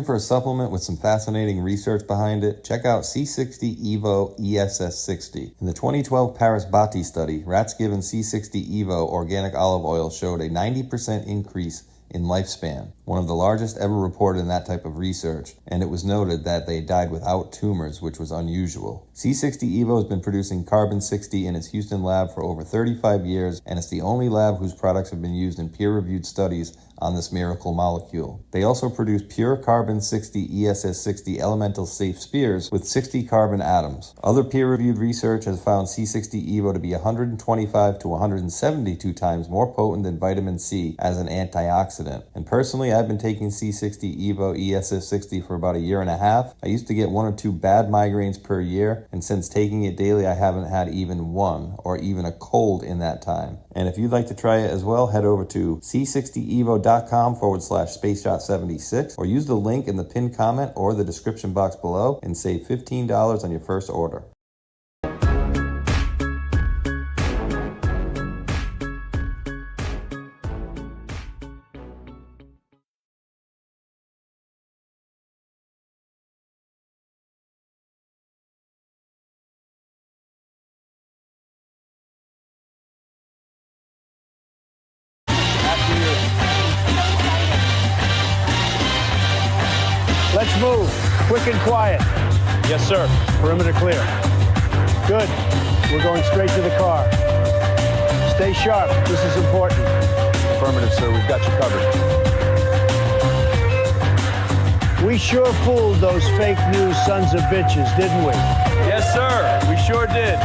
Looking for a supplement with some fascinating research behind it? Check out C60 Evo ESS60. In the 2012 Paris Bati study, rats given C60 Evo organic olive oil showed a 90% increase in lifespan, one of the largest ever reported in that type of research, and it was noted that they died without tumors, which was unusual. C60 Evo has been producing carbon-60 in its Houston lab for over 35 years, and it's the only lab whose products have been used in peer-reviewed studies on this miracle molecule. They also produce pure carbon-60 ESS60 elemental safe spears with 60 carbon atoms. Other peer-reviewed research has found C60 Evo to be 125 to 172 times more potent than vitamin C as an antioxidant. And personally, I've been taking C60 Evo ESS60 for about a year and a half. I used to get 1 or 2 bad migraines per year, and since taking it daily, I haven't had even one or even a cold in that time. And if you'd like to try it as well, head over to c60evo.com/spaceshot76 or use the link in the pinned comment or the description box below and save $15 on your first order. Let's move. Quick and quiet. Yes, sir. Perimeter clear. Good. We're going straight to the car. Stay sharp. This is important. Affirmative, sir. We've got you covered. We sure fooled those fake news sons of bitches, didn't we? Yes, sir. We sure did.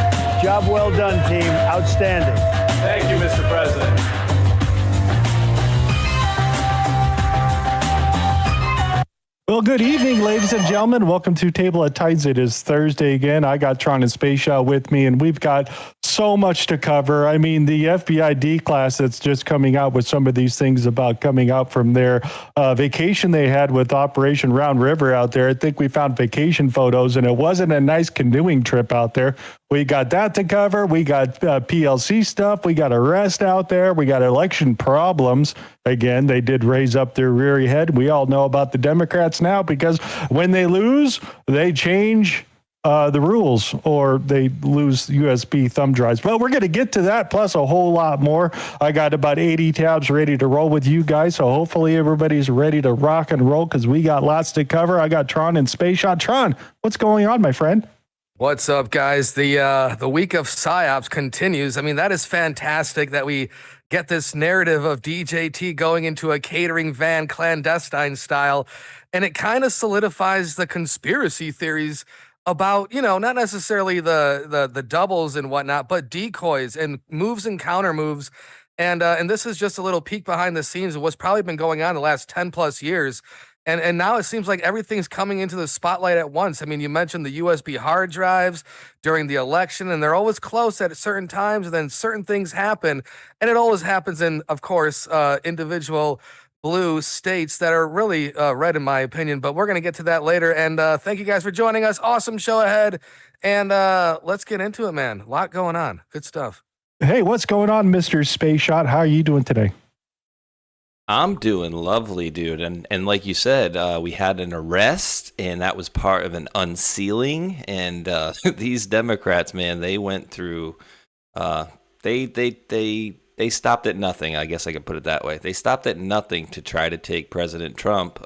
Job well done, team. Outstanding. Thank you, Mr. President. Well, good evening, ladies and gentlemen. Welcome to Table at Titans. It is Thursday again. I got Tron and Space Shot with me, and we've got so much to cover. I mean, the FBI D class that's just coming out with some of these things about coming out from their vacation they had with Operation Round River out there. I think we found vacation photos, and it wasn't a nice canoeing trip out there. We got that to cover. We got PLC stuff. We got arrest out there. We got election problems. Again, they did raise up their rear head. We all know about the Democrats now because when they lose, they change the rules or they lose USB thumb drives. Well, we're going to get to that plus a whole lot more. I got about 80 tabs ready to roll with you guys, so hopefully everybody's ready to rock and roll because we got lots to cover. I got Tron and Space Shot. Tron, what's going on, my friend? What's up, guys? The week of PSYOPs continues. I mean, that is fantastic that we get this narrative of DJT going into a catering van clandestine style, and it kind of solidifies the conspiracy theories about, you know, not necessarily the doubles and whatnot, but decoys and moves and counter moves. And this is just a little peek behind the scenes of what's probably been going on the last 10 plus years. And now it seems like everything's coming into the spotlight at once. I mean, you mentioned the USB hard drives during the election, and they're always close at certain times, and then certain things happen. And it always happens in, of course, individual blue states that are really red, in my opinion. But we're going to get to that later. And thank you guys for joining us. Awesome show ahead. And let's get into it, man. A lot going on. Good stuff. Hey, what's going on, Mr. Space Shot? How are you doing today? I'm doing lovely, dude. And like you said, we had an arrest, and that was part of an unsealing. And these Democrats, man, they went through. They stopped at nothing. I guess I could put it that way. They stopped at nothing to try to take President Trump,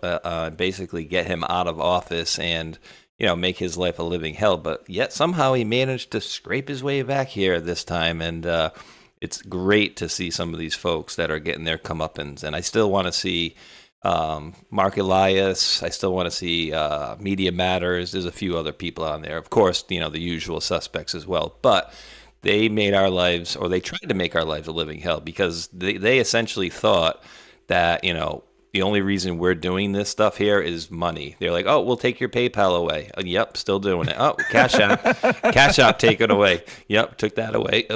basically get him out of office and, you know, make his life a living hell. But yet somehow he managed to scrape his way back here this time. And it's great to see some of these folks that are getting their comeuppance. And I still want to see Mark Elias. I still want to see Media Matters. There's a few other people on there. Of course, you know, the usual suspects as well. But they made our lives, or they tried to make our lives a living hell, because they essentially thought that, you know, the only reason we're doing this stuff here is money. They're like, oh, we'll take your PayPal away. Yep, still doing it. Oh, Cash App, take it away. Yep, took that away.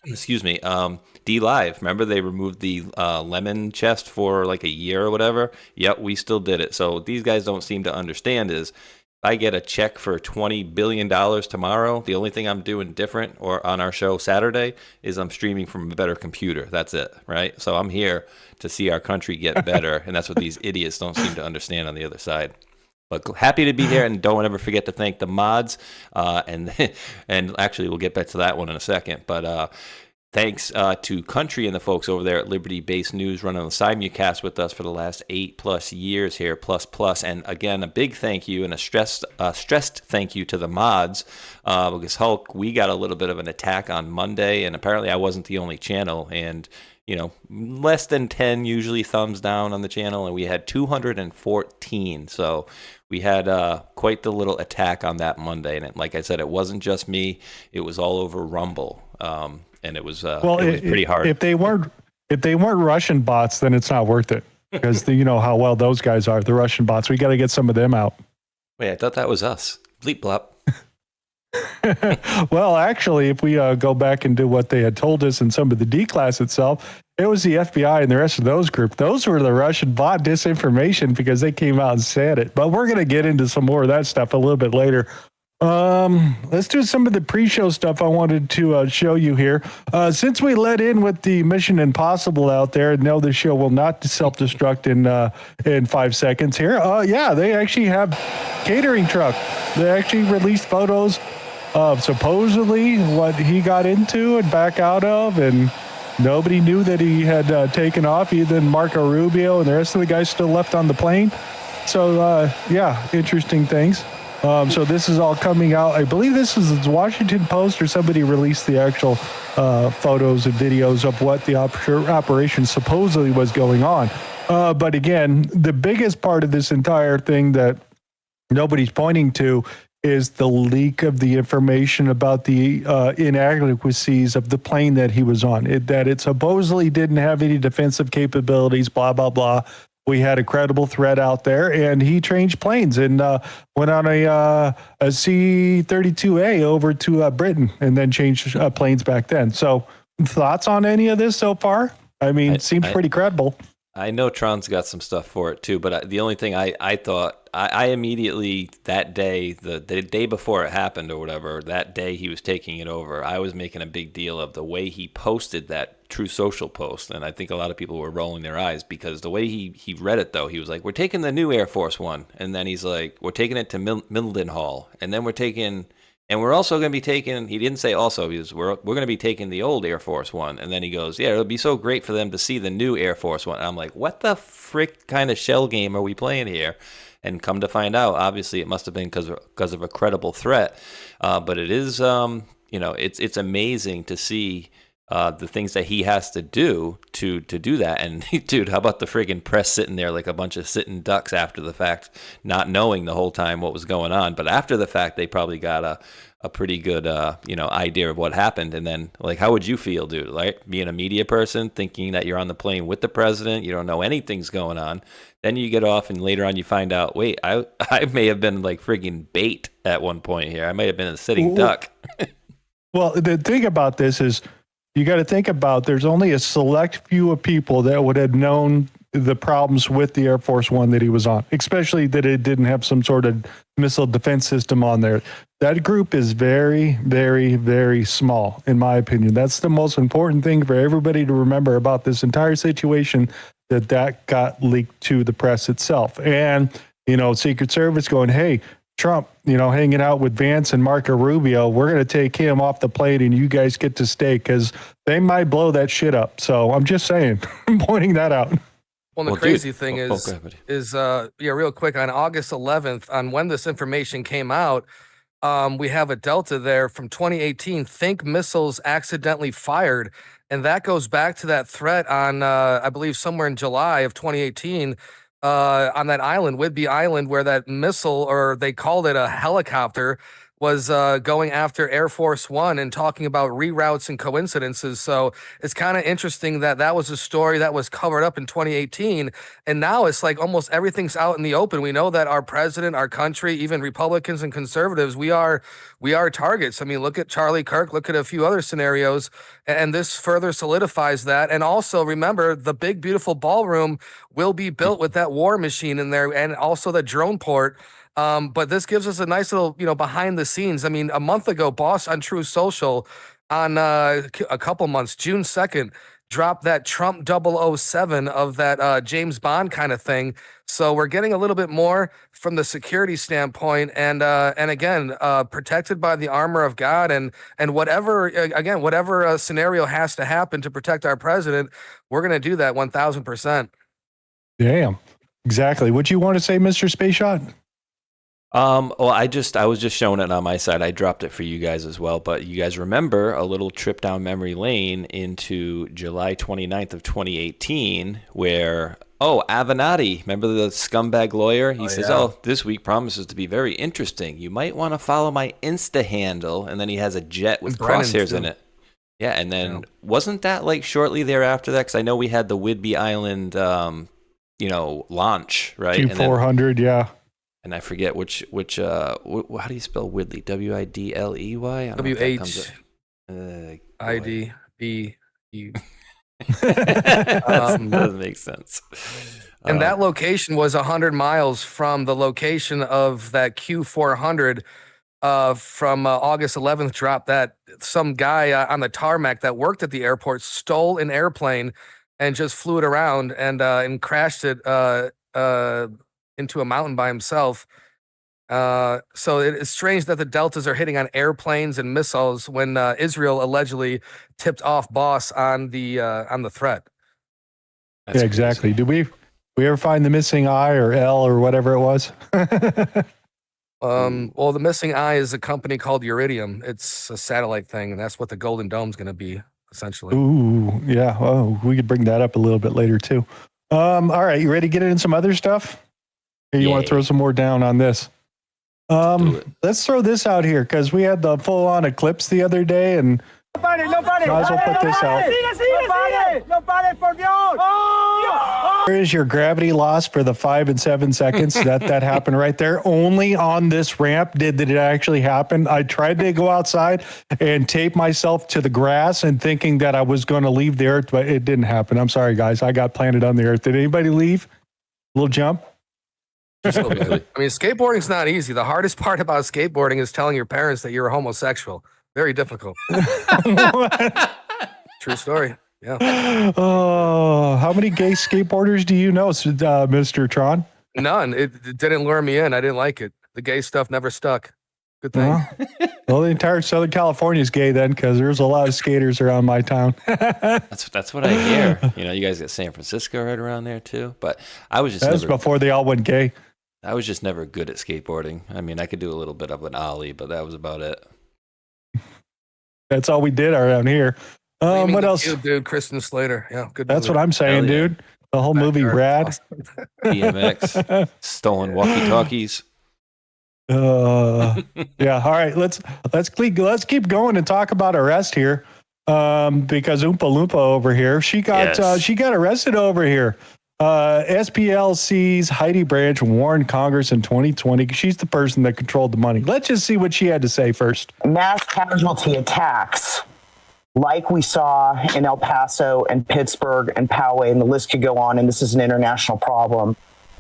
Excuse me. D Live, remember they removed the lemon chest for like a year or whatever? Yep, we still did it. So what these guys don't seem to understand is, if I get a check for $20 billion tomorrow, the only thing I'm doing different, or on our show Saturday, is I'm streaming from a better computer. That's it, right? So I'm here to see our country get better, and that's what these idiots don't seem to understand on the other side. But happy to be here, and don't ever forget to thank the mods, and actually we'll get back to that one in a second. But thanks to Country and the folks over there at Liberty Base News running the simulcast with us for the last 8+ years here, plus. And again, a big thank you and a stressed thank you to the mods, because Hulk, we got a little bit of an attack on Monday, and apparently I wasn't the only channel, and less than 10 usually thumbs down on the channel, and we had 214. So we had quite the little attack on that Monday, and like I said, it wasn't just me; it was all over Rumble, and it was it was pretty hard. If they weren't Russian bots, then it's not worth it, because you know how well those guys are, the Russian bots. We got to get some of them out. Wait, I thought that was us. Bleep blop. Well, actually, if we go back and do what they had told us in some of the D class itself, it was the FBI and the rest of those group. Those were the Russian bot disinformation, because they came out and said it. But we're going to get into some more of that stuff a little bit later. Let's do some of the pre-show stuff I wanted to show you here. Since we let in with the Mission Impossible out there, no, the show will not self-destruct in 5 seconds here. Yeah, they actually have catering truck. They actually released photos of supposedly what he got into and back out of, and nobody knew that he had taken off, even Marco Rubio and the rest of the guys still left on the plane. So, yeah, interesting things. So this is all coming out. I believe this is the Washington Post, or somebody released the actual photos and videos of what the operation supposedly was going on. But again, the biggest part of this entire thing that nobody's pointing to is the leak of the information about the inadequacies of the plane that he was on. That it supposedly didn't have any defensive capabilities, blah, blah, blah. We had a credible threat out there, and he changed planes and went on a C-32A over to Britain, and then changed planes back then. So thoughts on any of this so far? I mean, it seems pretty credible. I know Tron's got some stuff for it too, but the only thing I thought, I immediately, that day, the day before it happened or whatever, that day he was taking it over, I was making a big deal of the way he posted that True Social post, and I think a lot of people were rolling their eyes, because the way he read it, though, he was like, we're taking the new Air Force One, and then he's like, we're taking it to Mildenhall, and then we're also going to be taking, he didn't say also, we're going to be taking the old Air Force One. And then he goes, yeah, it'll be so great for them to see the new Air Force One. And I'm like, what the frick kind of shell game are we playing here? And come to find out, obviously it must have been because of a credible threat. But it is, it's amazing to see the things that he has to do to do that. And dude, how about the friggin' press sitting there like a bunch of sitting ducks after the fact, not knowing the whole time what was going on. But after the fact, they probably got a pretty good idea of what happened. And then, like, how would you feel, dude? Like, being a media person, thinking that you're on the plane with the president, you don't know anything's going on. Then you get off, and later on you find out, wait, I may have been like friggin' bait at one point here. I may have been a sitting duck. Well, the thing about this is, you got to think about, there's only a select few of people that would have known the problems with the Air Force One that he was on, especially that it didn't have some sort of missile defense system on there. That group is very, very, very small, in my opinion. That's the most important thing for everybody to remember about this entire situation, that got leaked to the press itself. And, Secret Service going, hey, Trump, hanging out with Vance and Marco Rubio, we're going to take him off the plane and you guys get to stay, because they might blow that shit up. So I'm just saying, I'm pointing that out. Well, the crazy thing is real quick, on August 11th, on when this information came out, we have a Delta there from 2018, think missiles accidentally fired. And that goes back to that threat on, I believe, somewhere in July of 2018, on that island, Whidbey Island, where that missile, or they called it a helicopter, was going after Air Force One and talking about reroutes and coincidences. So it's kind of interesting that was a story that was covered up in 2018. And now it's like almost everything's out in the open. We know that our president, our country, even Republicans and conservatives, we are targets. I mean, look at Charlie Kirk, look at a few other scenarios, and this further solidifies that. And also remember, the big, beautiful ballroom will be built with that war machine in there, and also the drone port. But this gives us a nice little, behind the scenes. I mean, a month ago, Boss on True Social, on a couple months, June 2nd, drop that Trump 007 of that James Bond kind of thing. So we're getting a little bit more from the security standpoint, and again, protected by the armor of God, and whatever scenario has to happen to protect our president, we're going to do that 1,000%. Damn, exactly. What you want to say, Mr. Space Shot? Well, I was just showing it on my side. I dropped it for you guys as well, but you guys remember a little trip down memory lane into July 29th of 2018 where, Avenatti, remember the scumbag lawyer? He says, this week promises to be very interesting. You might want to follow my Insta handle. And then he has a jet with crosshairs in it. Yeah, and then wasn't that like shortly thereafter that? Because I know we had the Whidbey Island, launch, right? Q400, yeah. And I forget which how do you spell Whidley? Widley? WHIDBE. Doesn't make sense. And that location was 100 miles from the location of that Q400 from August 11th drop that some guy on the tarmac that worked at the airport stole an airplane and just flew it around and crashed it into a mountain by himself. So it's strange that the Deltas are hitting on airplanes and missiles when Israel allegedly tipped off Boss on the threat. That's exactly. Did we ever find the missing eye or L or whatever it was? Well, the missing eye is a company called Iridium. It's a satellite thing, and that's what the Golden Dome's going to be, essentially. Ooh, yeah. Oh, we could bring that up a little bit later too. All right, you ready to get into some other stuff? Or you want to throw some more down on this? Let's throw this out here because we had the full-on eclipse the other day, and might as well put this out. There is your gravity loss for the 5 and 7 seconds that happened right there. Only on this ramp did it actually happen. I tried to go outside and tape myself to the grass and thinking that I was going to leave the earth, but it didn't happen. I'm sorry, guys. I got planted on the earth. Did anybody leave? A little jump? I mean, skateboarding's not easy. The hardest part about skateboarding is telling your parents that you're a homosexual. Very difficult. True story. Yeah. Oh, how many gay skateboarders do you know, Mr. Tron? None. It didn't lure me in. I didn't like it. The gay stuff never stuck. Good thing. Well, the entire Southern California is gay then, because there's a lot of skaters around my town. That's what I hear. You guys got San Francisco right around there too. But I was just that was before they all went gay. I was just never good at skateboarding. I mean, I could do a little bit of an ollie, but that was about it. That's all we did around here. What else? Dude, Kristen Slater. Yeah, good. That's what I'm saying, dude. The whole movie, rad. Awesome. BMX, stolen walkie-talkies. Yeah. All right. Let's keep going and talk about arrest here. Because Oompa Loompa over here, she got arrested over here. SPLC's Heidi Branch warned Congress in 2020. She's the person that controlled the money. Let's just see what she had to say first. Mass casualty attacks, like we saw in El Paso and Pittsburgh and Poway, and the list could go on, and this is an international problem,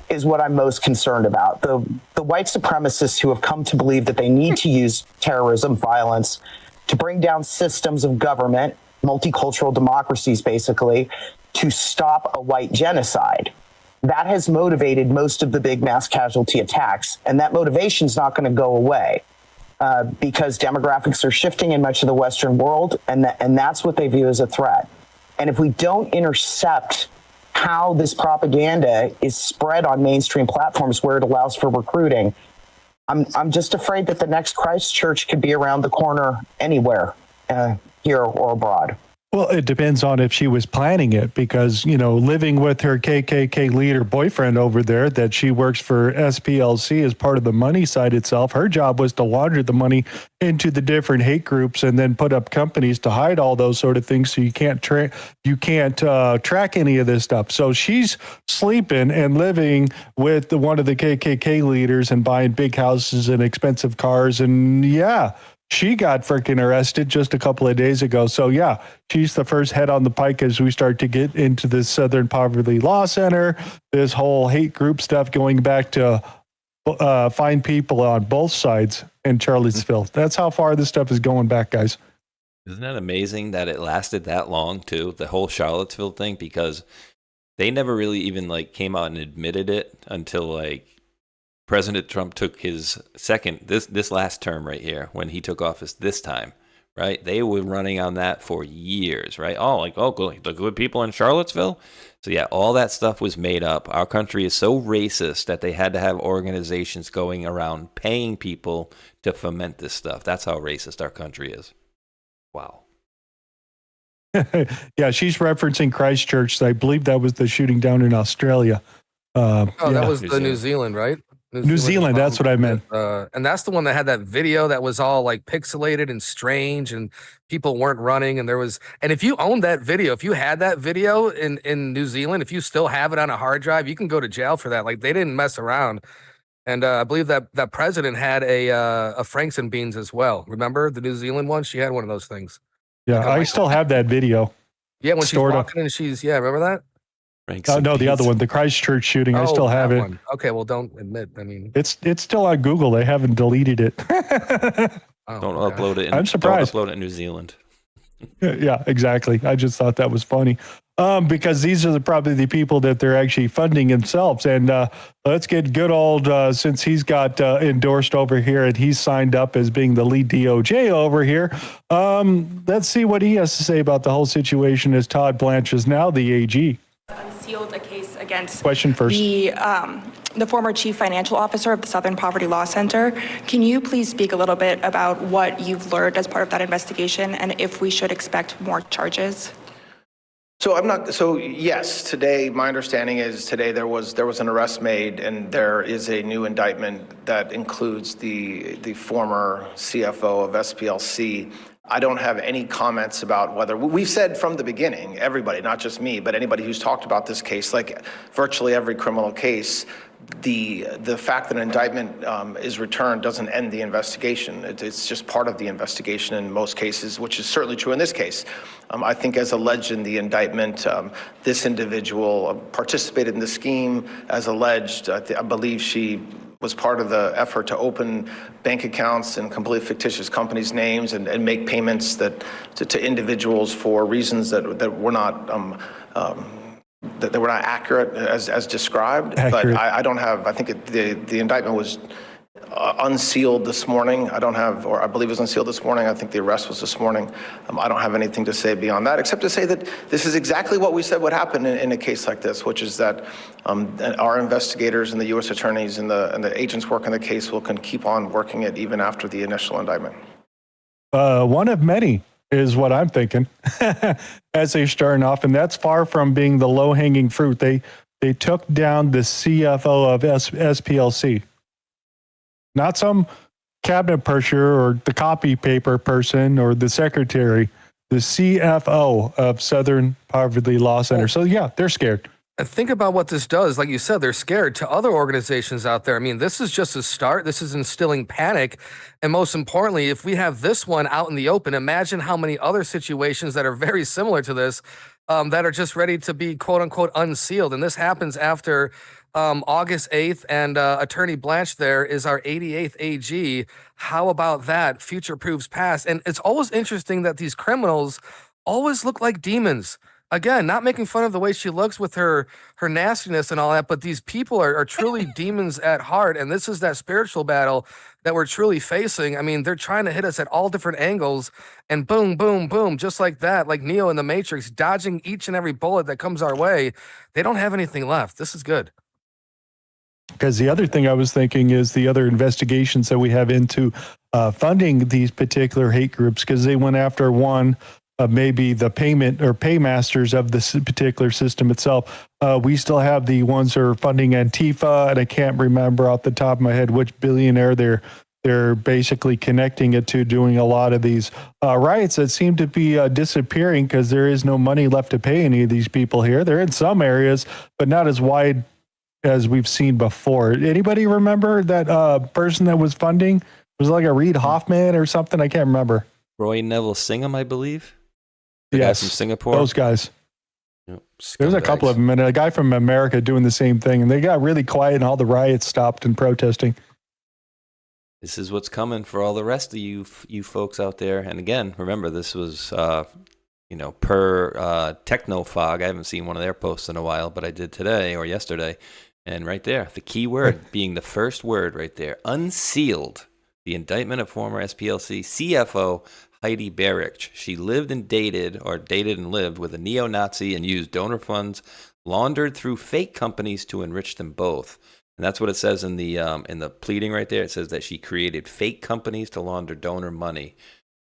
is what I'm most concerned about. The white supremacists who have come to believe that they need to use terrorism, violence, to bring down systems of government, multicultural democracies, basically, to stop a white genocide. That has motivated most of the big mass casualty attacks, and that motivation is not going to go away because demographics are shifting in much of the Western world, and that's what they view as a threat. And if we don't intercept how this propaganda is spread on mainstream platforms where it allows for recruiting, I'm just afraid that the next Christchurch could be around the corner anywhere, here or abroad. Well, it depends on if she was planning it because, living with her KKK leader boyfriend over there, that she works for SPLC as part of the money side itself. Her job was to launder the money into the different hate groups and then put up companies to hide all those sort of things. So you can't track any of this stuff. So she's sleeping and living with one of the KKK leaders and buying big houses and expensive cars. And she got freaking arrested just a couple of days ago. So, she's the first head on the pike as we start to get into the Southern Poverty Law Center, this whole hate group stuff going back to find people on both sides in Charlottesville. That's how far this stuff is going back, guys. Isn't that amazing that it lasted that long too? The whole Charlottesville thing, because they never really even like came out and admitted it until like President Trump took his second this last term right here when he took office this time, right? They were running on that for years, right? The good people in Charlottesville. So yeah, all that stuff was made up. Our country is so racist that they had to have organizations going around paying people to foment this stuff. That's how racist our country is. Wow. Yeah, she's referencing Christchurch. I believe that was the shooting down in Australia. That was the New Zealand, right? New Zealand, that's what I meant. And that's the one that had that video that was all like pixelated and strange, and people weren't running. And if you owned that video, if you had that video in New Zealand, if you still have it on a hard drive, you can go to jail for that. Like, they didn't mess around. And I believe that president had a Franks and Beans as well. Remember the New Zealand one? She had one of those things. Yeah, I still have that video. Yeah, when she's walking and remember that? No, the other one, the Christchurch shooting. I still have it. One. Okay, well, don't admit. I mean, it's still on Google. They haven't deleted it. Don't upload it. I'm surprised. Don't upload it in New Zealand. Yeah, exactly. I just thought that was funny. Because these are probably the people that they're actually funding themselves. And let's get good old, since he's got endorsed over here and he's signed up as being the lead DOJ over here. Let's see what he has to say about the whole situation as Todd Blanche is now the AG. Unsealed a case against Question first. The former chief financial officer of the Southern Poverty Law Center. Can you please speak a little bit about what you've learned as part of that investigation and if we should expect more charges? So yes, today, my understanding is today there was an arrest made, and there is a new indictment that includes the former CFO of SPLC. I don't have any comments about whether, we've said from the beginning, everybody, not just me, but anybody who's talked about this case, like virtually every criminal case, the fact that an indictment is returned doesn't end the investigation. It's just part of the investigation in most cases, which is certainly true in this case. I think, as alleged in the indictment, this individual participated in the scheme as alleged. I believe she was part of the effort to open bank accounts in completely fictitious companies' names and make payments to individuals for reasons that were not that were not accurate as described. But I don't have. I think the indictment was unsealed this morning. I believe it was unsealed this morning. I think the arrest was this morning. I don't have anything to say beyond that, except to say that this is exactly what we said would happen in a case like this, which is that our investigators and the U.S. attorneys and the agents working the case can keep on working it even after the initial indictment. One of many is what I'm thinking as they're starting off, and that's far from being the low-hanging fruit. They took down the CFO of SPLC. Not some cabinet pusher or the copy paper person or the secretary, the CFO of Southern Poverty Law Center. So yeah, they're scared. And think about what this does. Like you said, they're scared to other organizations out there. I mean, this is just a start. This is instilling panic. And most importantly, if we have this one out in the open, imagine how many other situations that are very similar to this that are just ready to be quote unquote unsealed. And this happens after August 8th, and Attorney Blanche there is our 88th AG. How about that? Future proves past. And it's always interesting that these criminals always look like demons. Again, not making fun of the way she looks with her nastiness and all that, but these people are truly demons at heart. And this is that spiritual battle that we're truly facing. I mean, they're trying to hit us at all different angles, and boom, boom, boom, just like that, like Neo in the Matrix, dodging each and every bullet that comes our way. They don't have anything left. This is good. Because the other thing I was thinking is the other investigations that we have into funding these particular hate groups, because they went after one of maybe the payment or paymasters of this particular system itself. We still have the ones that are funding Antifa, and I can't remember off the top of my head which billionaire they're basically connecting it to, doing a lot of these riots that seem to be disappearing because there is no money left to pay any of these people here. They're in some areas, but not as wide as we've seen before. Anybody remember that person that was funding? It was like a Reid Hoffman or something. I can't remember. Roy Neville Singham, I believe. The Yes, guy from Singapore. those guys. Yep, There's a couple of them, and a guy from America doing the same thing, and they got really quiet, and all the riots stopped and protesting. This is what's coming for all the rest of you folks out there. And again, remember, this was per Technofog. I haven't seen one of their posts in a while, but I did today or yesterday. And right there, the key word being the first word right there, unsealed. The indictment of former SPLC CFO Heidi Berich. She lived and dated and lived with a neo-Nazi and used donor funds laundered through fake companies to enrich them both. And that's what it says in the pleading right there. It says that she created fake companies to launder donor money.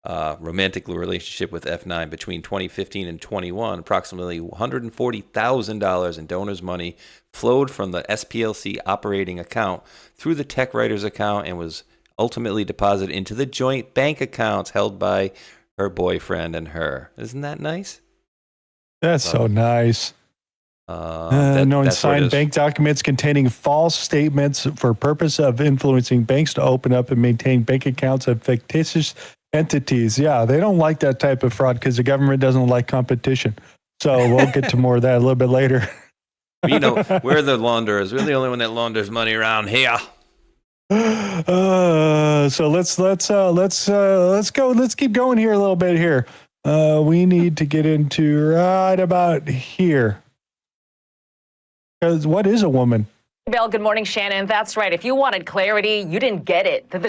Romantic relationship with F9 between 2015 and 21. Approximately $140,000 in donors' money flowed from the SPLC operating account through the Tech Writers account and was ultimately deposited into the joint bank accounts held by her boyfriend and her. Isn't that nice? That's so nice. And signed bank documents containing false statements for purpose of influencing banks to open up and maintain bank accounts of fictitious entities. Yeah, they don't like that type of fraud because the government doesn't like competition. So we'll get to more of that a little bit later. We're the launderers. We're the only one that launders money around here. So let's go. Let's keep going here a little bit here. We need to get into right about here. Because what is a woman? Bill, good morning, Shannon. That's right. If you wanted clarity, you didn't get it. The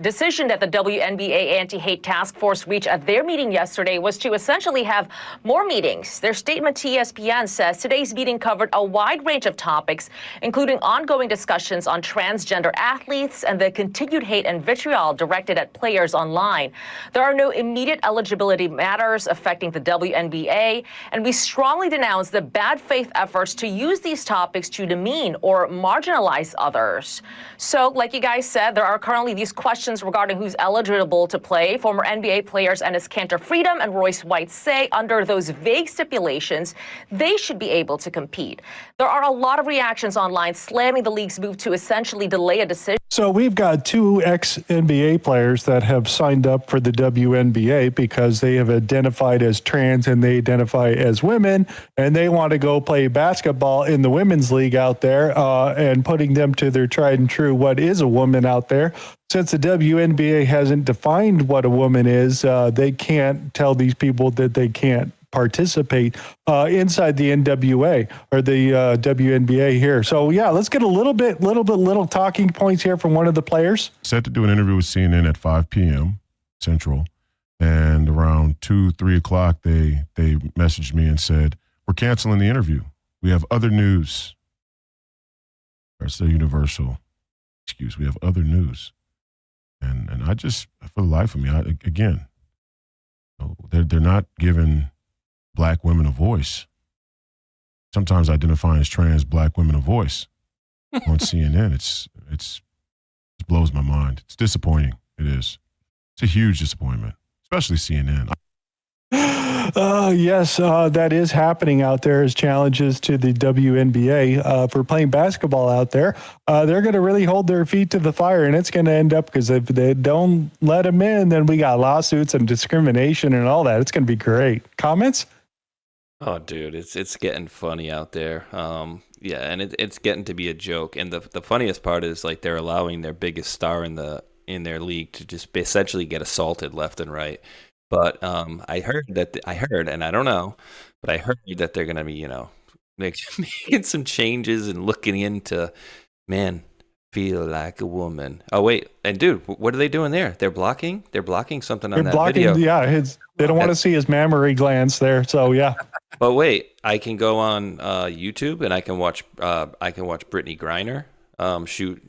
decision that the WNBA Anti-Hate Task Force reached at their meeting yesterday was to essentially have more meetings. Their statement to ESPN says today's meeting covered a wide range of topics, including ongoing discussions on transgender athletes and the continued hate and vitriol directed at players online. There are no immediate eligibility matters affecting the WNBA, and we strongly denounce the bad faith efforts to use these topics to demean or marginalize others. So, like you guys said, there are currently these questions regarding who's eligible to play. Former NBA players Enes Kanter Freedom and Royce White say under those vague stipulations, they should be able to compete. There are a lot of reactions online slamming the league's move to essentially delay a decision. So we've got two ex-NBA players that have signed up for the WNBA because they have identified as trans and they identify as women, and they want to go play basketball in the women's league out there, and putting them to their tried and true what is a woman out there. Since the WNBA hasn't defined what a woman is, they can't tell these people that they can't participate inside the NWA or the WNBA here. So yeah, let's get a little talking points here from one of the players. Set to do an interview with CNN at 5 p.m. Central, and around 2-3 o'clock they messaged me and said, "We're canceling the interview. We have other news." That's the universal excuse. We have other news, and I just, for the life of me, they're not giving Black women a voice. Sometimes identifying as trans Black women a voice on CNN. It blows my mind. It's disappointing. It is. It's a huge disappointment, especially CNN. Yes, that is happening out there as challenges to the WNBA for playing basketball out there. They're going to really hold their feet to the fire, and it's going to end up, because if they don't let them in, then we got lawsuits and discrimination and all that. It's going to be great. Comments? Oh, dude, it's getting funny out there. Yeah, and it's getting to be a joke. And the funniest part is, like, they're allowing their biggest star in their league to just essentially get assaulted left and right. But I heard, and I don't know, but I heard that they're gonna be, making some changes and looking into, man, feel like a woman. Oh wait, and dude, what are they doing there? They're blocking something on that video. Yeah, they don't want to see his mammary glands there. So yeah. But wait, I can go on YouTube and I can watch Brittany Griner shoot,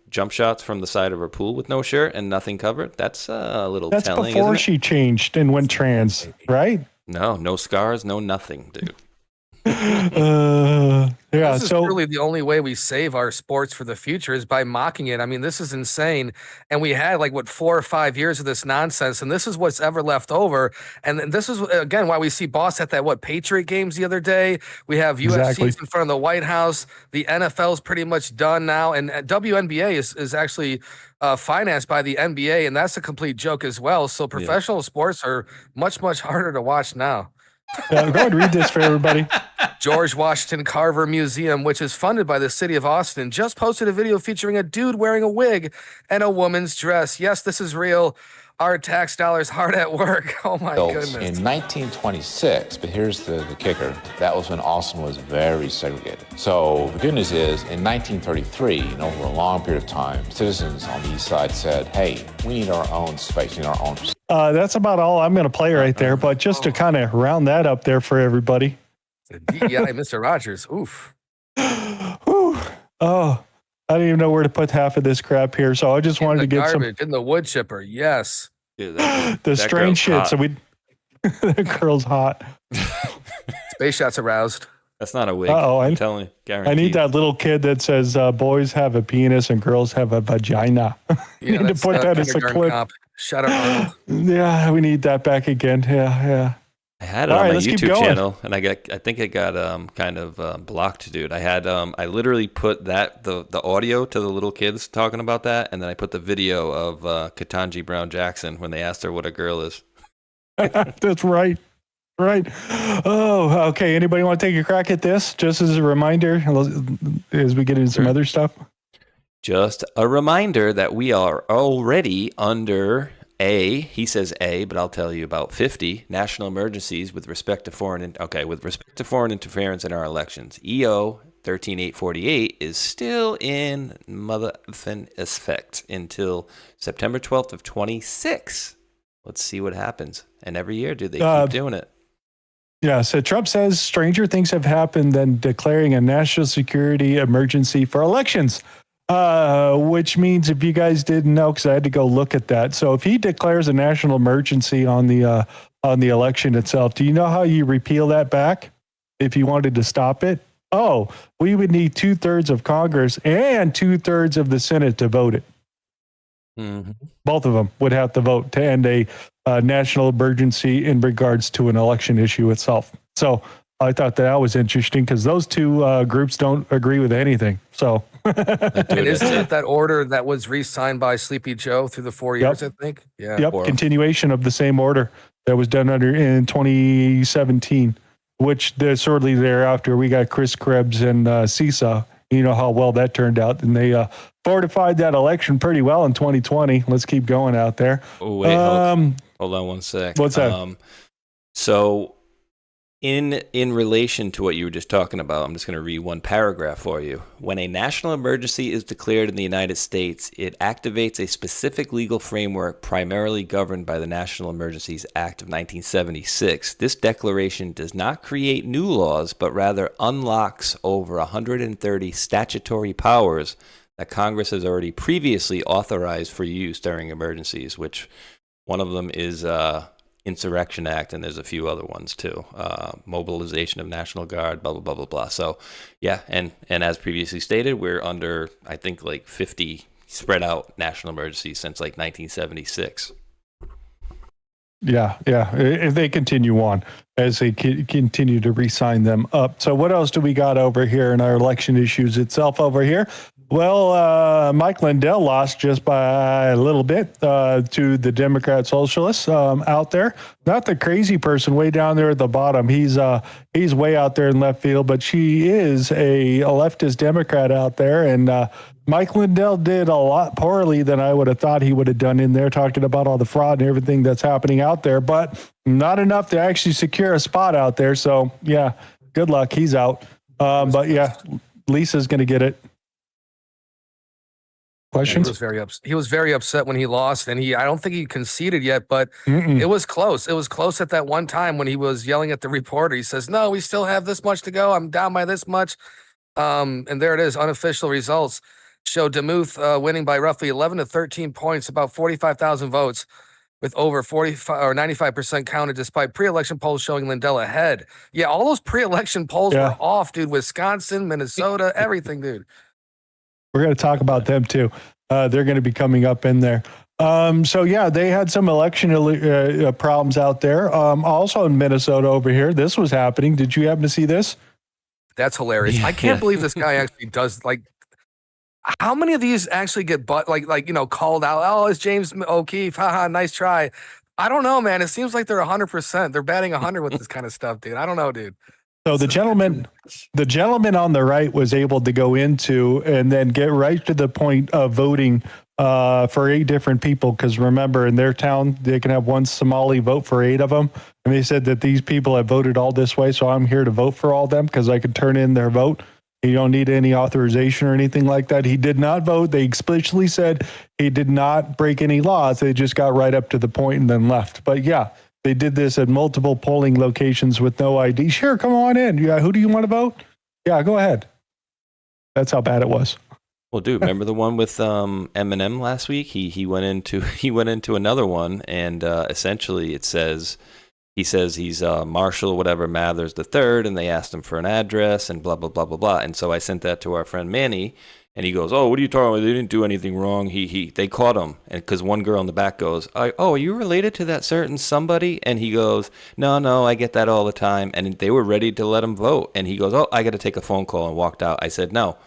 jump shots from the side of her pool with no shirt and nothing covered. That's a little telling. That's before she changed and went trans, right? No scars, no nothing, dude. Yeah, this is really the only way we save our sports for the future is by mocking it. I mean, this is insane. And we had 4 or 5 years of this nonsense, and this is what's ever left over. And this is, again, why we see Boss at that, Patriot games the other day. We have UFC in front of the White House. The NFL is pretty much done now. And WNBA is actually financed by the NBA, and that's a complete joke as well. So professional sports are much, much harder to watch now. Go ahead and read this for everybody. George Washington Carver Museum, which is funded by the city of Austin, just posted a video featuring a dude wearing a wig and a woman's dress. Yes, this is real. Our tax dollars hard at work. Oh my goodness. In 1926, but here's the kicker, that was when Austin was very segregated. So the good news is, in 1933, and over a long period of time, citizens on the east side said, hey, we need our own space, we need our own. That's about all I'm going to play right there, but just to kind of round that up there for everybody. The DEI, Mr. Rogers. Oof. Whew. Oh, I don't even know where to put half of this crap here, so I just wanted to get some. In the wood chipper, yes. Dude, the strange shit. Hot. So the girl's hot. Space Shot's aroused. That's not a wig. I'm telling you. Guaranteed. I need that little kid that says boys have a penis and girls have a vagina. Yeah, need to put that as a clip. Cop. Shout out. Yeah, we need that back again. Yeah. I had it on my YouTube channel, and I think it got kind of blocked, dude. I literally put the audio to the little kids talking about that, and then I put the video of Ketanji Brown Jackson when they asked her what a girl is. That's right. Right. Oh, okay. Anybody want to take a crack at this? Just as a reminder, as we get into some other stuff. Just a reminder that we are already under he says but I'll tell you about 50 national emergencies with respect to foreign interference in our elections. EO 13848 is still in motherfucking effect until September 12th of 26. Let's see what happens. And every year, do they keep doing it? Yeah, so Trump says stranger things have happened than declaring a national security emergency for elections. Which means, if you guys didn't know, because I had to go look at that. So if he declares a national emergency on the election itself, do you know how you repeal that back if you wanted to stop it? Oh, we would need 2/3 of Congress and 2/3 of the Senate to vote it. Mm-hmm. Both of them would have to vote to end a national emergency in regards to an election issue itself. So I thought that was interesting because those two groups don't agree with anything. So, and isn't it that order that was re-signed by Sleepy Joe through the 4 years? I think. Yeah. Yep. Continuation of the same order that was done in 2017, which shortly thereafter we got Chris Krebs and CISA. You know how well that turned out, and they fortified that election pretty well in 2020. Let's keep going out there. Oh wait, hold on one sec. What's that? So, in relation to what you were just talking about, I'm just going to read one paragraph for you. When a national emergency is declared in the United States, it activates a specific legal framework primarily governed by the National Emergencies Act of 1976. This declaration does not create new laws, but rather unlocks over 130 statutory powers that Congress has already previously authorized for use during emergencies, which one of them is Insurrection Act, and there's a few other ones too. Mobilization of National Guard, blah, blah, blah, blah, blah. So, yeah, and as previously stated, we're under, I think, like 50 spread out national emergencies since like 1976. Yeah. If they continue on, as they continue to re-sign them up. So what else do we got over here in our election issues itself over here? Well, Mike Lindell lost just by a little bit to the Democrat Socialists out there. Not the crazy person way down there at the bottom. He's way out there in left field, but she is a leftist Democrat out there. And Mike Lindell did a lot poorly than I would have thought he would have done in there, talking about all the fraud and everything that's happening out there, but not enough to actually secure a spot out there. So, yeah, good luck. He's out. But, yeah, Lisa's going to get it. Questions? He was very upset when he lost, and I don't think he conceded yet, but it was close. It was close at that one time when he was yelling at the reporter. He says, "No, we still have this much to go. I'm down by this much." And there it is. Unofficial results show Demuth winning by roughly 11 to 13 points, about 45,000 votes, with over 45 or 95% counted, despite pre-election polls showing Lindell ahead. Yeah, all those pre-election polls were off, dude. Wisconsin, Minnesota, everything, dude. We're going to talk about them too. They're going to be coming up in there. So yeah, they had some election problems out there. Also in Minnesota over here, this was happening. Did you happen to see this? That's hilarious. I can't believe this guy actually does, like, how many of these actually get called out? Oh, it's James O'Keefe. Haha, nice try. I don't know, man. It seems like they're 100%. They're batting 100 with this kind of stuff, dude. I don't know, dude. So the gentleman on the right was able to go into and then get right to the point of voting for 8 different people. Because remember, in their town, they can have one Somali vote for 8 of them. And they said that these people have voted all this way, so I'm here to vote for all of them because I could turn in their vote. You don't need any authorization or anything like that. He did not vote. They explicitly said he did not break any laws. They just got right up to the point and then left. But yeah, they did this at multiple polling locations with no ID. Sure, come on in. Yeah, who do you want to vote? Yeah, go ahead. That's how bad it was. Well, dude, remember the one with Eminem last week? He went into another one, and essentially it says he says he's Marshall whatever Mathers the third, and they asked him for an address and blah blah blah blah blah. And so I sent that to our friend Manny, and he goes, "Oh, what are you talking about? They didn't do anything wrong. They caught him." And because one girl in the back goes, "Oh, are you related to that certain somebody?" And he goes, "No, I get that all the time." And they were ready to let him vote, and he goes, "Oh, I got to take a phone call," and walked out. I said, "No."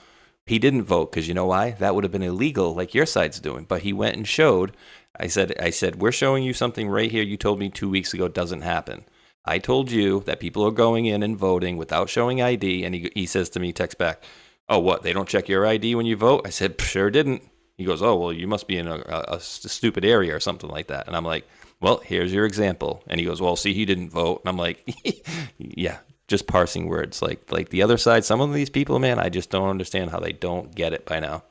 He didn't vote because you know why? That would have been illegal, like your side's doing. But he went and showed. I said, we're showing you something right here. You told me 2 weeks ago doesn't happen. I told you that people are going in and voting without showing ID. And he says to me, text back, "Oh, what? They don't check your ID when you vote?" I said, "Sure didn't." He goes, "Oh, well, you must be in a stupid area or something like that." And I'm like, "Well, here's your example." And he goes, "Well, see, he didn't vote." And I'm like, yeah. Just parsing words like the other side. Some of these people, man, I just don't understand how they don't get it by now.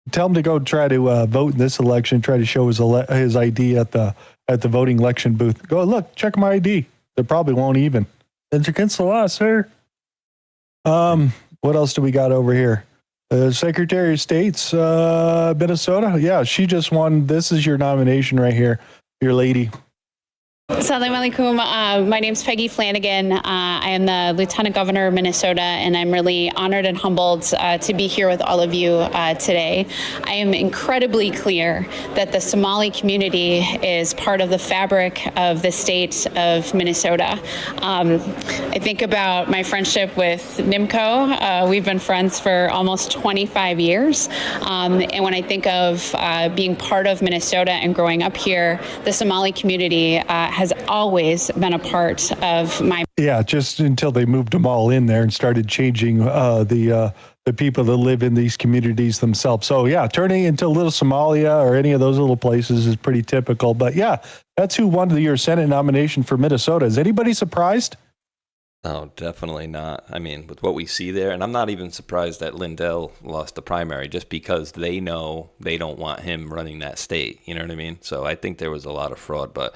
Tell him to go try to vote in this election. Try to show his ID at the voting election booth. Go look, check my ID. They probably won't even. It's against the law, sir. What else do we got over here? Secretary of State's Minnesota. Yeah, she just won. This is your nomination right here, your lady. Assalamu alaikum. My name's Peggy Flanagan. I am the Lieutenant Governor of Minnesota, and I'm really honored and humbled to be here with all of you today. I am incredibly clear that the Somali community is part of the fabric of the state of Minnesota. I think about my friendship with Nimco. We've been friends for almost 25 years. And when I think of being part of Minnesota and growing up here, the Somali community has always been a part of my. Yeah, just until they moved them all in there and started changing the people that live in these communities themselves. So yeah, turning into Little Somalia or any of those little places is pretty typical. But yeah, that's who won your Senate nomination for Minnesota. Is anybody surprised? Oh, definitely not. I mean, with what we see there, and I'm not even surprised that Lindell lost the primary just because they know they don't want him running that state. You know what I mean? So I think there was a lot of fraud, but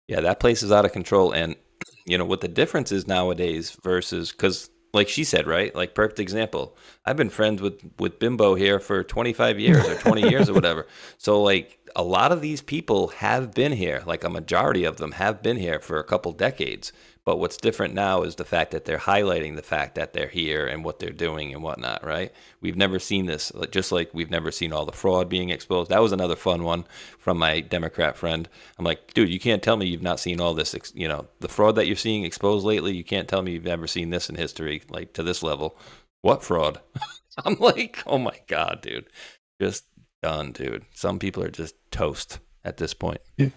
yeah, that place is out of control. And, you know, what the difference is nowadays versus, because like she said, right? Like, perfect example. I've been friends with Bimbo here for 25 years or 20 years or whatever. So, like, a lot of these people have been here. Like, a majority of them have been here for a couple decades. But what's different now is the fact that they're highlighting the fact that they're here and what they're doing and whatnot, right? We've never seen this, just like we've never seen all the fraud being exposed. That was another fun one from my Democrat friend. I'm like, dude, you can't tell me you've not seen all this, you know, the fraud that you're seeing exposed lately. You can't tell me you've never seen this in history, like to this level. What fraud? I'm like, oh my God, dude. Just done, dude. Some people are just toast at this point. You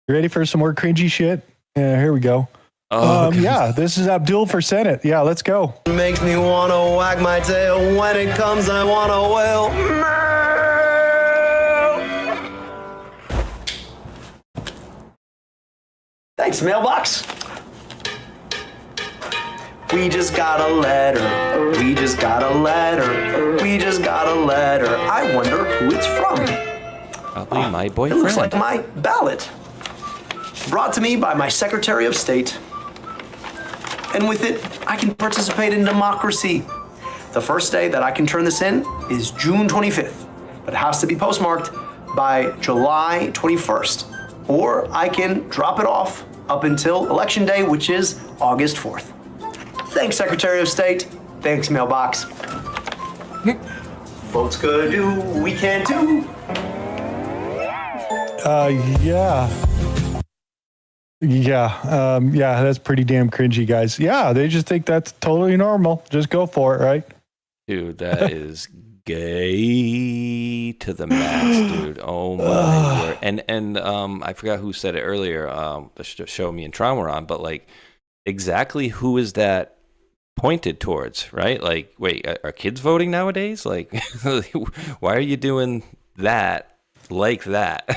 ready for some more cringy shit? Yeah, here we go. Yeah, this is Abdul for Senate. Yeah, let's go. Makes me want to wag my tail. When it comes, I want to wail. Thanks, mailbox. We just got a letter. We just got a letter. We just got a letter. I wonder who it's from. Probably my boyfriend. It looks like my ballot. Brought to me by my Secretary of State. And with it, I can participate in democracy. The first day that I can turn this in is June 25th, but it has to be postmarked by July 21st. Or I can drop it off up until Election Day, which is August 4th. Thanks, Secretary of State. Thanks, mailbox. Votes gonna do, we can too. Yeah. Yeah, that's pretty damn cringy, guys. Yeah, they just think that's totally normal. Just go for it, right? Dude, that is gay. to the max, dude. Oh my word! And I forgot who said it earlier. The show me and Tron were on, but like, exactly who is that pointed towards? Right? Like, wait, are kids voting nowadays? Like, why are you doing that like that?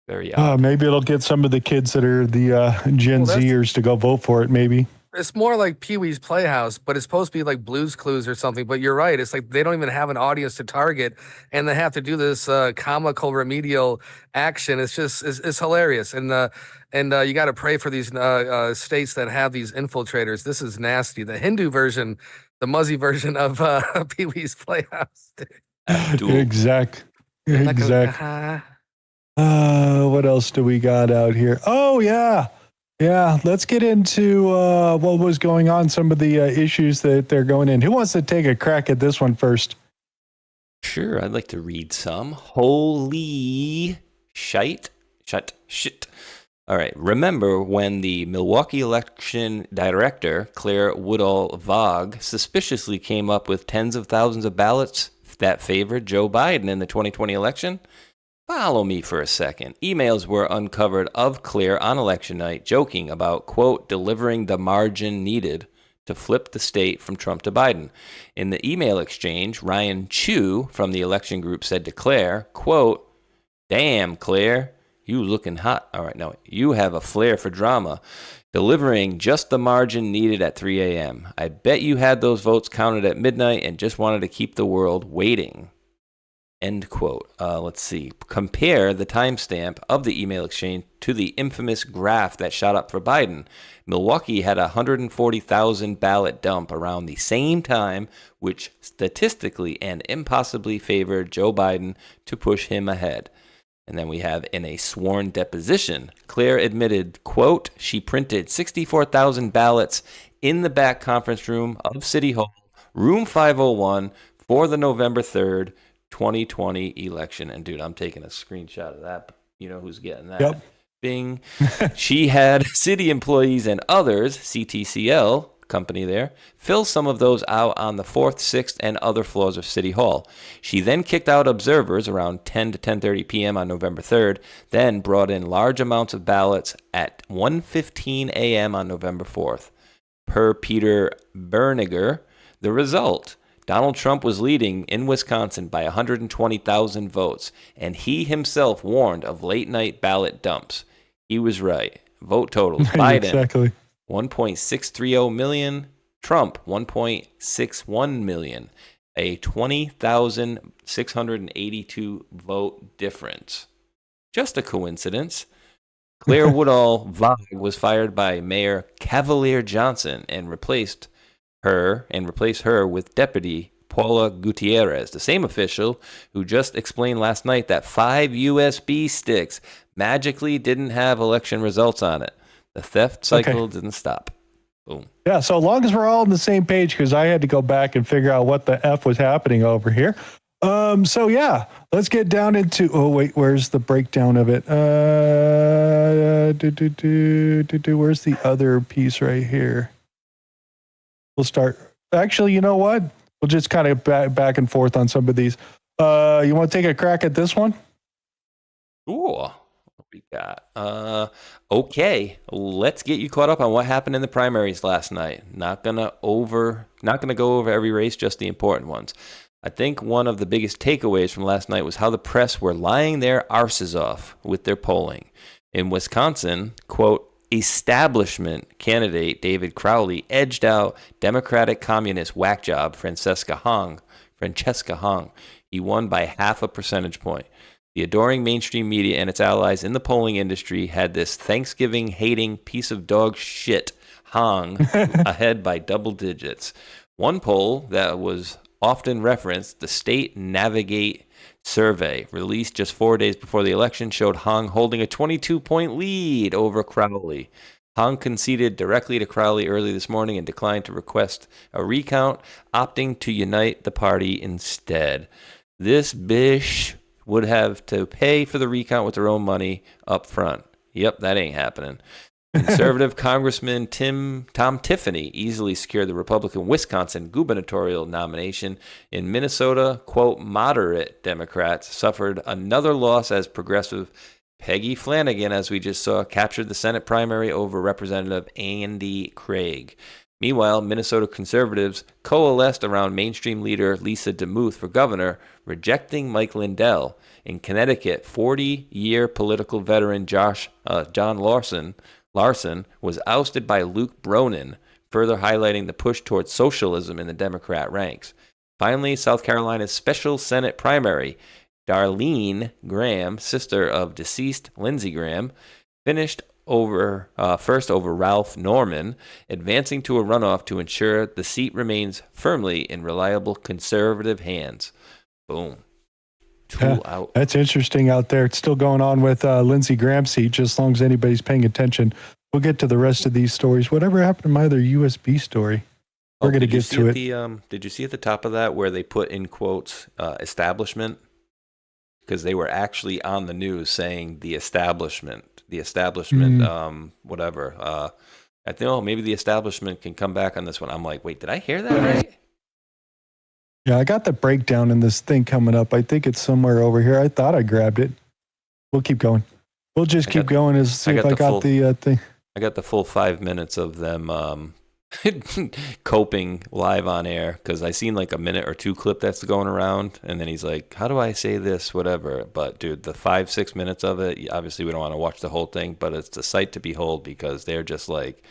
Very odd. Maybe it'll get some of the kids that are the Gen Zers to go vote for it. Maybe. It's more like Pee-wee's Playhouse, but it's supposed to be like Blue's Clues or something. But you're right. It's like they don't even have an audience to target, and they have to do this comical remedial action. It's just it's hilarious. And you got to pray for these states that have these infiltrators. This is nasty. The Hindu version, the Muzzy version of Pee-wee's Playhouse. Exact. What else do we got out here? Oh, yeah. Yeah, let's get into what was going on, some of the issues that they're going in. Who wants to take a crack at this one first? Sure, I'd like to read some. Holy shite. All right, remember when the Milwaukee election director, Claire Woodall-Vaugh, suspiciously came up with tens of thousands of ballots that favored Joe Biden in the 2020 election? Follow me for a second. Emails were uncovered of Claire on election night joking about, quote, delivering the margin needed to flip the state from Trump to Biden. In the email exchange, Ryan Chu from the election group said to Claire, quote, damn, Claire, you looking hot. All right, no, you have a flair for drama. Delivering just the margin needed at 3 a.m. I bet you had those votes counted at midnight and just wanted to keep the world waiting. End quote. Let's see. Compare the timestamp of the email exchange to the infamous graph that shot up for Biden. Milwaukee had a 140,000 ballot dump around the same time, which statistically and impossibly favored Joe Biden to push him ahead. And then we have in a sworn deposition, Claire admitted, quote, she printed 64,000 ballots in the back conference room of City Hall, room 501, for the November 3rd, 2020 election. And dude, I'm taking a screenshot of that. You know who's getting that? Yep. Bing. She had city employees and others, CTCL company there, fill some of those out on the 4th, 6th, and other floors of City Hall. She then kicked out observers around 10 to 10:30 p.m. on November 3rd, then brought in large amounts of ballots at 1:15 a.m. on November 4th. Per Peter Berniger, the result, Donald Trump was leading in Wisconsin by 120,000 votes, and he himself warned of late-night ballot dumps. He was right. Vote totals. Biden, Exactly. 1.630 million. Trump, 1.61 million. A 20,682 vote difference. Just a coincidence. Claire Woodall-Vaugh was fired by Mayor Cavalier Johnson and replaced her with Deputy Paula Gutierrez, the same official who just explained last night that 5 USB sticks magically didn't have election results on it. The theft cycle didn't stop. Boom. Yeah, so long as we're all on the same page, because I had to go back and figure out what the F was happening over here. So yeah, let's get down into, oh wait, where's the breakdown of it? Where's the other piece right here? We'll start. Actually, you know what? We'll just kind of back and forth on some of these. You want to take a crack at this one? Ooh, what we got? Okay, let's get you caught up on what happened in the primaries last night. Not gonna go over every race, just the important ones. I think one of the biggest takeaways from last night was how the press were lying their arses off with their polling. In Wisconsin, quote, establishment candidate David Crowley edged out Democratic communist whack job Francesca Hong. He won by 0.5 percentage point. The adoring mainstream media and its allies in the polling industry had this Thanksgiving-hating piece of dog shit Hong ahead by double digits. One poll that was often referenced, the State Navigate survey, released just 4 days before the election, showed Hong holding a 22-point lead over Crowley. Hong conceded directly to Crowley early this morning and declined to request a recount, opting to unite the party instead. This bish would have to pay for the recount with their own money up front. Yep, that ain't happening. Conservative Congressman Tom Tiffany easily secured the Republican Wisconsin gubernatorial nomination. In Minnesota, quote, moderate Democrats suffered another loss as progressive Peggy Flanagan, as we just saw, captured the Senate primary over Representative Andy Craig. Meanwhile, Minnesota conservatives coalesced around mainstream leader Lisa DeMuth for governor, rejecting Mike Lindell. In Connecticut, 40-year political veteran John Larson was ousted by Luke Bronin, further highlighting the push towards socialism in the Democrat ranks. Finally, South Carolina's special Senate primary, Darlene Graham, sister of deceased Lindsey Graham, finished first over Ralph Norman, advancing to a runoff to ensure the seat remains firmly in reliable conservative hands. Boom. Two out. That's interesting out there. It's still going on with Lindsey Graham's seat, just as long as anybody's paying attention. We'll get to the rest of these stories. Whatever happened to my other USB story? We're going to get to it. Did you see at the top of that where they put in quotes establishment? Because they were actually on the news saying the establishment, whatever. I think, maybe the establishment can come back on this one. I'm like, wait, did I hear that right? Yeah, I got the breakdown in this thing coming up. I think it's somewhere over here. I thought I grabbed it. We'll keep going. We'll just keep going as see if I got the thing. I got the full 5 minutes of them coping live on air, because I seen like a minute or two clip that's going around, and then he's like, how do I say this, whatever. But dude, the 5-6 minutes of it, obviously we don't want to watch the whole thing, but it's a sight to behold, because they're just like,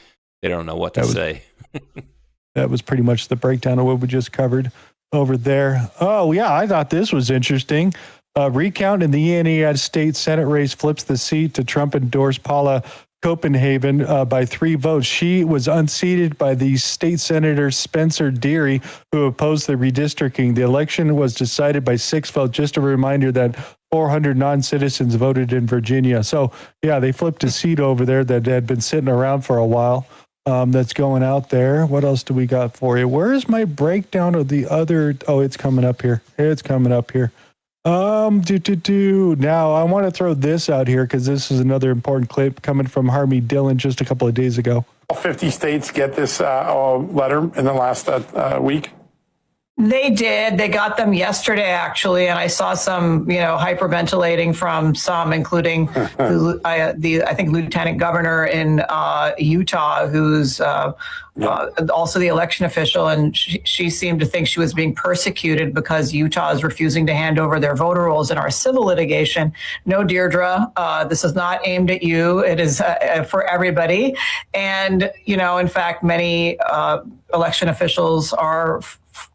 they don't know what to say. That was pretty much the breakdown of what we just covered over there. Oh yeah, I thought this was interesting. Recount in the United States Senate race flips the seat to Trump-endorsed Paula Copenhagen by 3 votes. She was unseated by the state senator Spencer Deary, who opposed the redistricting. The election was decided by 6 votes. Just a reminder that 400 non-citizens voted in Virginia. So, yeah, they flipped a seat over there that had been sitting around for a while. That's going out there. What else do we got for you? Where is my breakdown of the other? Oh, it's coming up here. It's coming up here. Now, I want to throw this out here because this is another important clip coming from Harmy Dillon just a couple of days ago. All 50 states get this letter in the last week? They did. They got them yesterday, actually, and I saw some, hyperventilating from some, including I think Lieutenant Governor in Utah, who's also the election official, and she seemed to think she was being persecuted because Utah is refusing to hand over their voter rolls in our civil litigation. No, Deirdre, this is not aimed at you. It is for everybody. And, in fact, many election officials are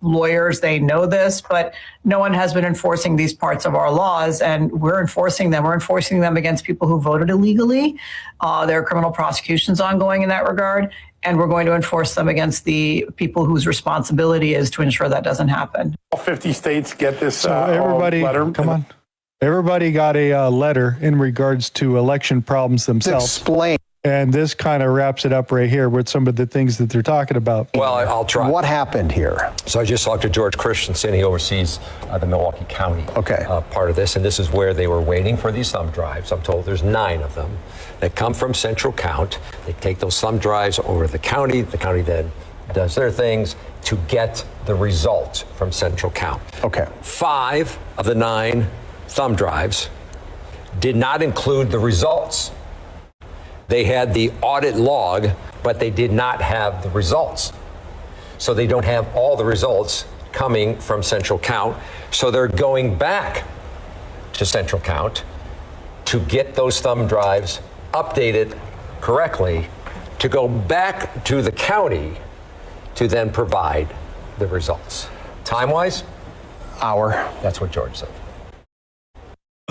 lawyers. They know this, but no one has been enforcing these parts of our laws, and we're enforcing them. We're enforcing them against people who voted illegally. There are criminal prosecutions ongoing in that regard, and we're going to enforce them against the people whose responsibility is to ensure that doesn't happen. All 50 states get this so everybody, letter. Come on. Everybody got a letter in regards to election problems themselves. Explain. And this kind of wraps it up right here with some of the things that they're talking about. Well, I'll try. What happened here? So I just talked to George Christensen. He oversees the Milwaukee County part of this. And this is where they were waiting for these thumb drives. I'm told there's 9 of them that come from Central Count. They take those thumb drives over to the county. The county then does their things to get the results from Central Count. Okay. 5 of the 9 thumb drives did not include the results. They had the audit log, but they did not have the results. So they don't have all the results coming from Central Count. So they're going back to Central Count to get those thumb drives updated correctly, to go back to the county to then provide the results. Time-wise? Hour. That's what George said.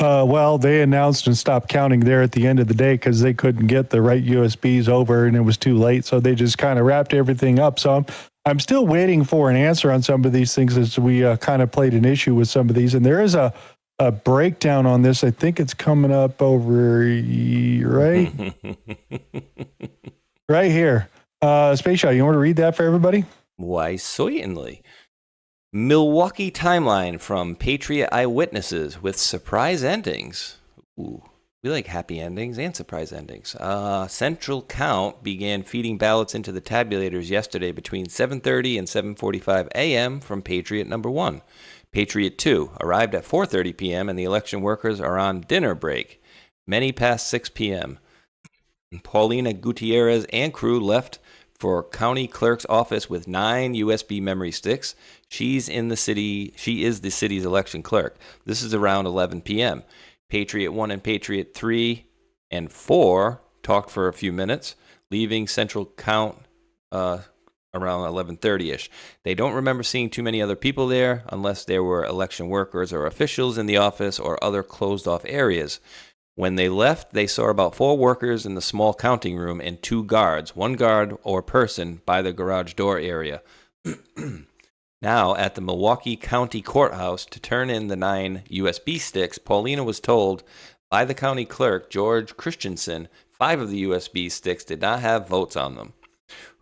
Well, they announced and stopped counting there at the end of the day because they couldn't get the right USBs over and it was too late. So they just kind of wrapped everything up. So I'm still waiting for an answer on some of these things as we kind of played an issue with some of these. And there is a breakdown on this. I think it's coming up over right here. Space Shot, you want to read that for everybody? Why, certainly. Milwaukee timeline from Patriot Eyewitnesses with surprise endings. Ooh. We like happy endings and surprise endings. Central Count began feeding ballots into the tabulators yesterday between 7:30 and 7:45 a.m. from Patriot number 1. Patriot 2 arrived at 4:30 p.m. and the election workers are on dinner break. Many past 6 p.m. Paulina Gutierrez and crew left for county clerk's office with 9 USB memory sticks. She is the city's election clerk. This is around 11 p.m. Patriot 1 and Patriot 3 and 4 talked for a few minutes, leaving Central Count around 11:30ish. They don't remember seeing too many other people there unless there were election workers or officials in the office or other closed-off areas. When they left, they saw about 4 workers in the small counting room and 2 guards, 1 guard or person by the garage door area. Now, at the Milwaukee County Courthouse, to turn in the 9 USB sticks, Paulina was told by the county clerk, George Christensen, 5 of the USB sticks did not have votes on them.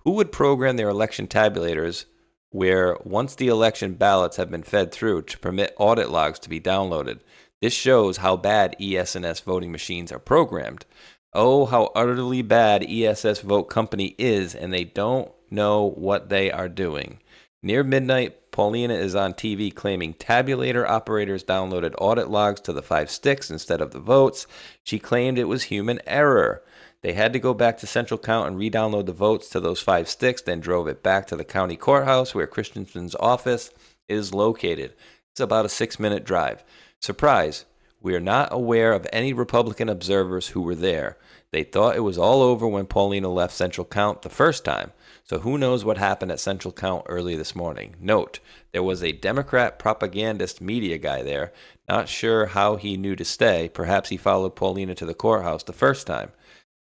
Who would program their election tabulators where once the election ballots have been fed through to permit audit logs to be downloaded? This shows how bad ES&S voting machines are programmed. Oh, how utterly bad ESS Vote Company is, and they don't know what they are doing. Near midnight, Paulina is on TV claiming tabulator operators downloaded audit logs to the 5 sticks instead of the votes. She claimed it was human error. They had to go back to Central Count and re-download the votes to those 5 sticks, then drove it back to the county courthouse where Christensen's office is located. It's about a 6-minute drive. Surprise, we are not aware of any Republican observers who were there. They thought it was all over when Paulina left Central Count the first time. So who knows what happened at Central Count early this morning. Note, there was a Democrat propagandist media guy there. Not sure how he knew to stay. Perhaps he followed Paulina to the courthouse the first time.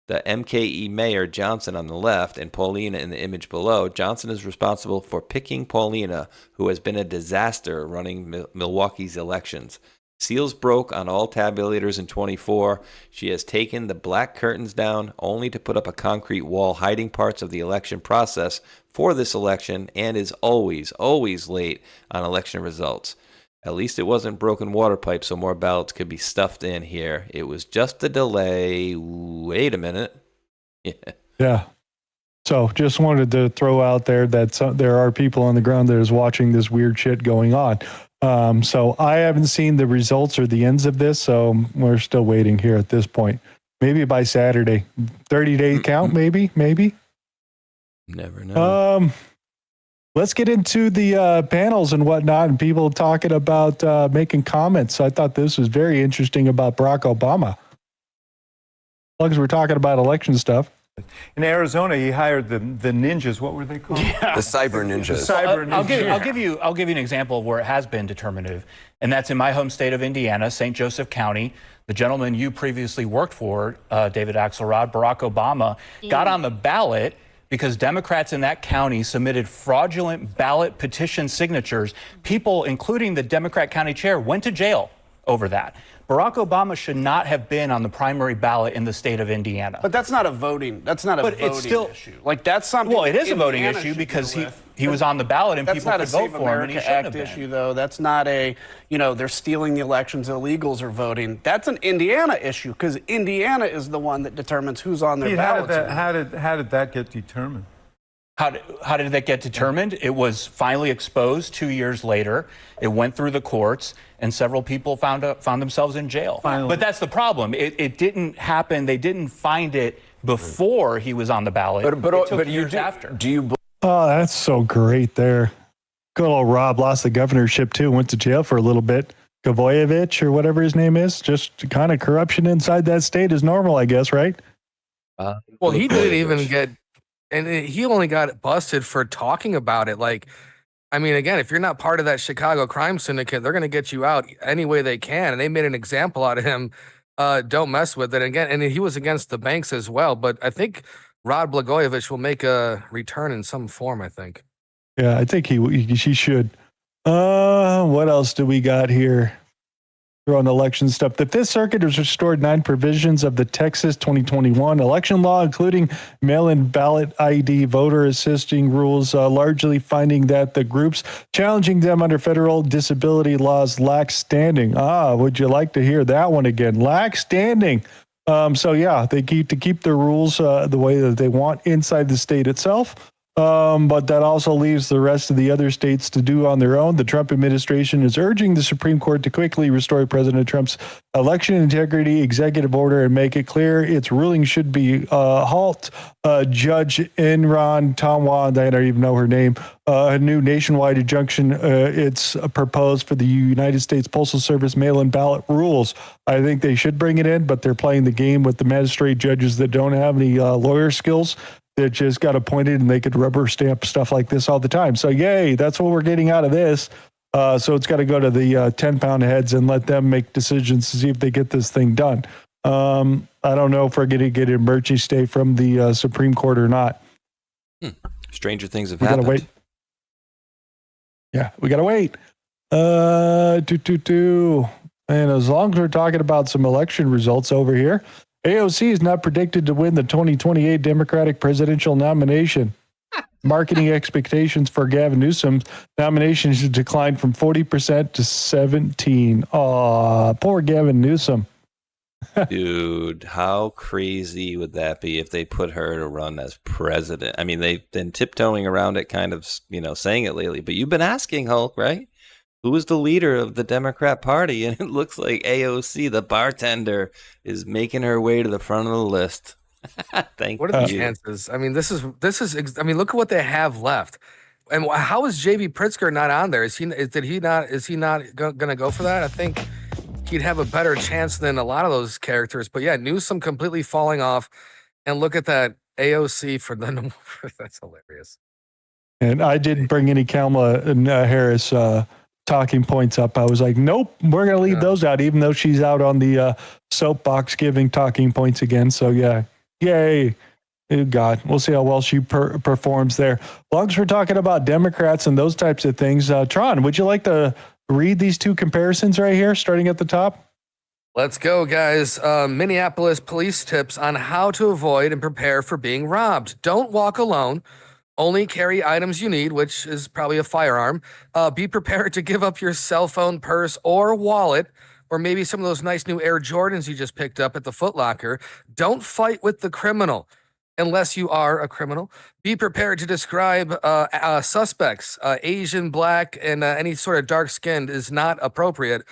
The MKE mayor, Johnson, on the left, and Paulina in the image below. Johnson is responsible for picking Paulina, who has been a disaster running Milwaukee's elections. Seals broke on all tabulators in 24. She has taken the black curtains down only to put up a concrete wall hiding parts of the election process for this election and is always, always late on election results. At least it wasn't broken water pipes so more ballots could be stuffed in here. It was just a delay. Wait a minute. Yeah. So just wanted to throw out there that there are people on the ground that is watching this weird shit going on. So I haven't seen the results or the ends of this, so we're still waiting here at this point. Maybe by Saturday. 30-day count, maybe? Never know. Let's get into the panels and whatnot and people talking about making comments. I thought this was very interesting about Barack Obama. As long as we're talking about election stuff. In Arizona, he hired the ninjas. What were they called? Yeah. The cyber ninjas. The cyber ninjas. I'll give you an example of where it has been determinative, and that's in my home state of Indiana, St. Joseph County. The gentleman you previously worked for, David Axelrod, Barack Obama, got on the ballot because Democrats in that county submitted fraudulent ballot petition signatures. People, including the Democrat county chair, went to jail over that. Barack Obama should not have been on the primary ballot in the state of Indiana. But that's not a voting. That's not a voting issue. Like that's something. Well, it is Indiana a voting issue because he was on the ballot and people could vote for him, and he shouldn't have been. That's not a Save America Act issue, though. That's not a, they're stealing the elections. Illegals are voting. That's an Indiana issue because Indiana is the one that determines who's on their ballots. How did that get determined? How did that get determined? It was finally exposed 2 years later. It went through the courts, and several people found themselves in jail. Finally. But that's the problem. It didn't happen. They didn't find it before he was on the ballot. But it took years after. Do you? Oh, that's so great there. Good old Rob lost the governorship too. Went to jail for a little bit. Gavoyevich or whatever his name is. Just kind of corruption inside that state is normal, I guess, right? Well, he didn't even get. And he only got busted for talking about it. Like, I mean, again, if you're not part of that Chicago crime syndicate, they're going to get you out any way they can. And they made an example out of him. Don't mess with it. Again, and he was against the banks as well. But I think Rod Blagojevich will make a return in some form, I think. Yeah, I think she should. What else do we got here? on election stuff. The Fifth Circuit has restored 9 provisions of the Texas 2021 election law, including mail-in ballot ID, voter assisting rules, largely finding that the groups challenging them under federal disability laws lack standing. Would you like to hear that one again? Lack standing. So yeah, they keep the rules the way that they want inside the state itself. But that also leaves the rest of the other states to do on their own. The Trump administration is urging the Supreme Court to quickly restore President Trump's election integrity executive order and make it clear its ruling should be halt. Judge Enron Tamwa, I don't even know her name, a new nationwide injunction it's proposed for the United States Postal Service mail-in ballot rules. I think they should bring it in, but they're playing the game with the magistrate judges that don't have any lawyer skills. That just got appointed and they could rubber stamp stuff like this all the time. So yay, that's what we're getting out of this. So it's got to go to the 10-pound heads and let them make decisions to see if they get this thing done. I don't know if we're going to get an emergency stay from the Supreme Court or not. Stranger things have We happened. gotta wait. Yeah, we got to wait. And as long as we're talking about some election results over here, AOC is not predicted to win the 2028 Democratic presidential nomination. Marketing expectations for Gavin Newsom's nomination has declined from 40% to 17%. Aw, poor Gavin Newsom. Dude, how crazy would that be if they put her to run as president? I mean, they've been tiptoeing around it, kind of, saying it lately. But you've been asking, Hulk, right? Who is the leader of the Democrat Party? And it looks like AOC, the bartender, is making her way to the front of the list. Thank What are the you. chances? I mean, this is. I mean, look at what they have left. And how is JB Pritzker not on there? Is he not going to go for that? I think he'd have a better chance than a lot of those characters. But yeah, Newsom completely falling off. And look at that AOC for the. That's hilarious. And I didn't bring any Kamala Harris talking points up. I was like, nope, we're going to leave those out, even though she's out on the soapbox giving talking points again. So yeah, yay. Oh God, we'll see how well she performs there. As long as we're talking about Democrats and those types of things, Tron, would you like to read these two comparisons right here, starting at the top? Let's go, guys. Minneapolis police tips on how to avoid and prepare for being robbed. Don't walk alone. Only carry items you need, which is probably a firearm. Be prepared to give up your cell phone, purse, or wallet, or maybe some of those nice new Air Jordans you just picked up at the Foot Locker. Don't fight with the criminal unless you are a criminal. Be prepared to describe suspects. Asian, black, and any sort of dark-skinned is not appropriate.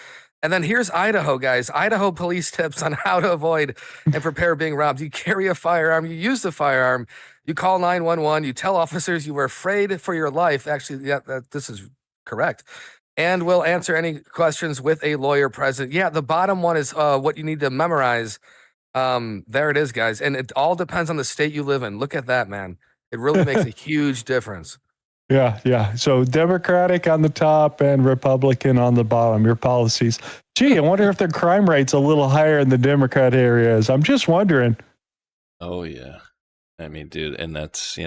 And then here's Idaho, guys. Idaho police tips on how to avoid and prepare being robbed. You carry a firearm. You use the firearm. You call 911. You tell officers you were afraid for your life. Actually, yeah, this is correct. And we'll answer any questions with a lawyer present. Yeah, the bottom one is what you need to memorize. There it is, guys. And it all depends on the state you live in. Look at that, man. It really makes a huge difference. Yeah. So Democratic on the top and Republican on the bottom, your policies. Gee, I wonder if the crime rate's a little higher in the Democrat areas. I'm just wondering. Oh, yeah. I mean, dude, and that's,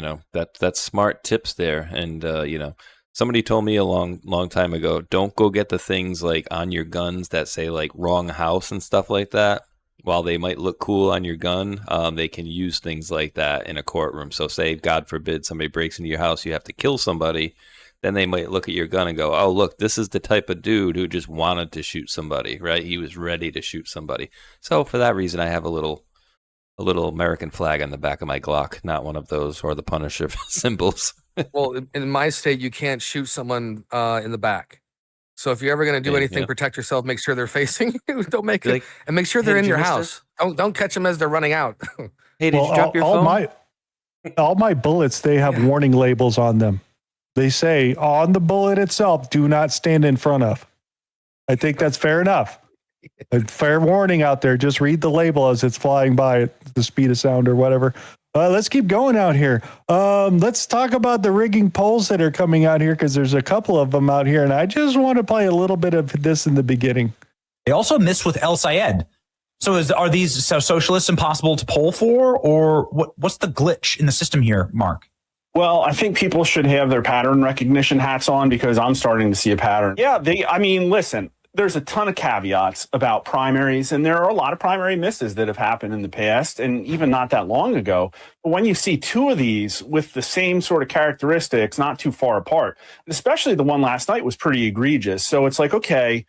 that's smart tips there. And, somebody told me a long time ago, don't go get the things like on your guns that say like wrong house and stuff like that. While they might look cool on your gun, they can use things like that in a courtroom. So say, God forbid, somebody breaks into your house, you have to kill somebody. Then they might look at your gun and go, oh, look, this is the type of dude who just wanted to shoot somebody, right? He was ready to shoot somebody. So for that reason, I have a little American flag on the back of my Glock, not one of those or the Punisher symbols. Well, in my state, you can't shoot someone in the back. So if you're ever going to do anything, protect yourself. Make sure they're facing you. Don't make it, and make sure they're in your house. Don't catch them as they're running out. Hey, did you drop your phone? All my bullets, they have warning labels on them. They say on the bullet itself, do not stand in front of. I think that's fair enough. A fair warning out there. Just read the label as it's flying by at the speed of sound or whatever. Let's keep going out here. Let's talk about the rigging polls that are coming out here because there's a couple of them out here, and I just want to play a little bit of this in the beginning. They also missed with El Sayed. So are these socialists impossible to poll for, or what's the glitch in the system here, Mark? Well, I think people should have their pattern recognition hats on because I'm starting to see a pattern. Yeah, listen. there's a ton of caveats about primaries, and there are a lot of primary misses that have happened in the past, and even not that long ago. But when you see two of these with the same sort of characteristics, not too far apart, and especially the one last night was pretty egregious. So it's like, okay,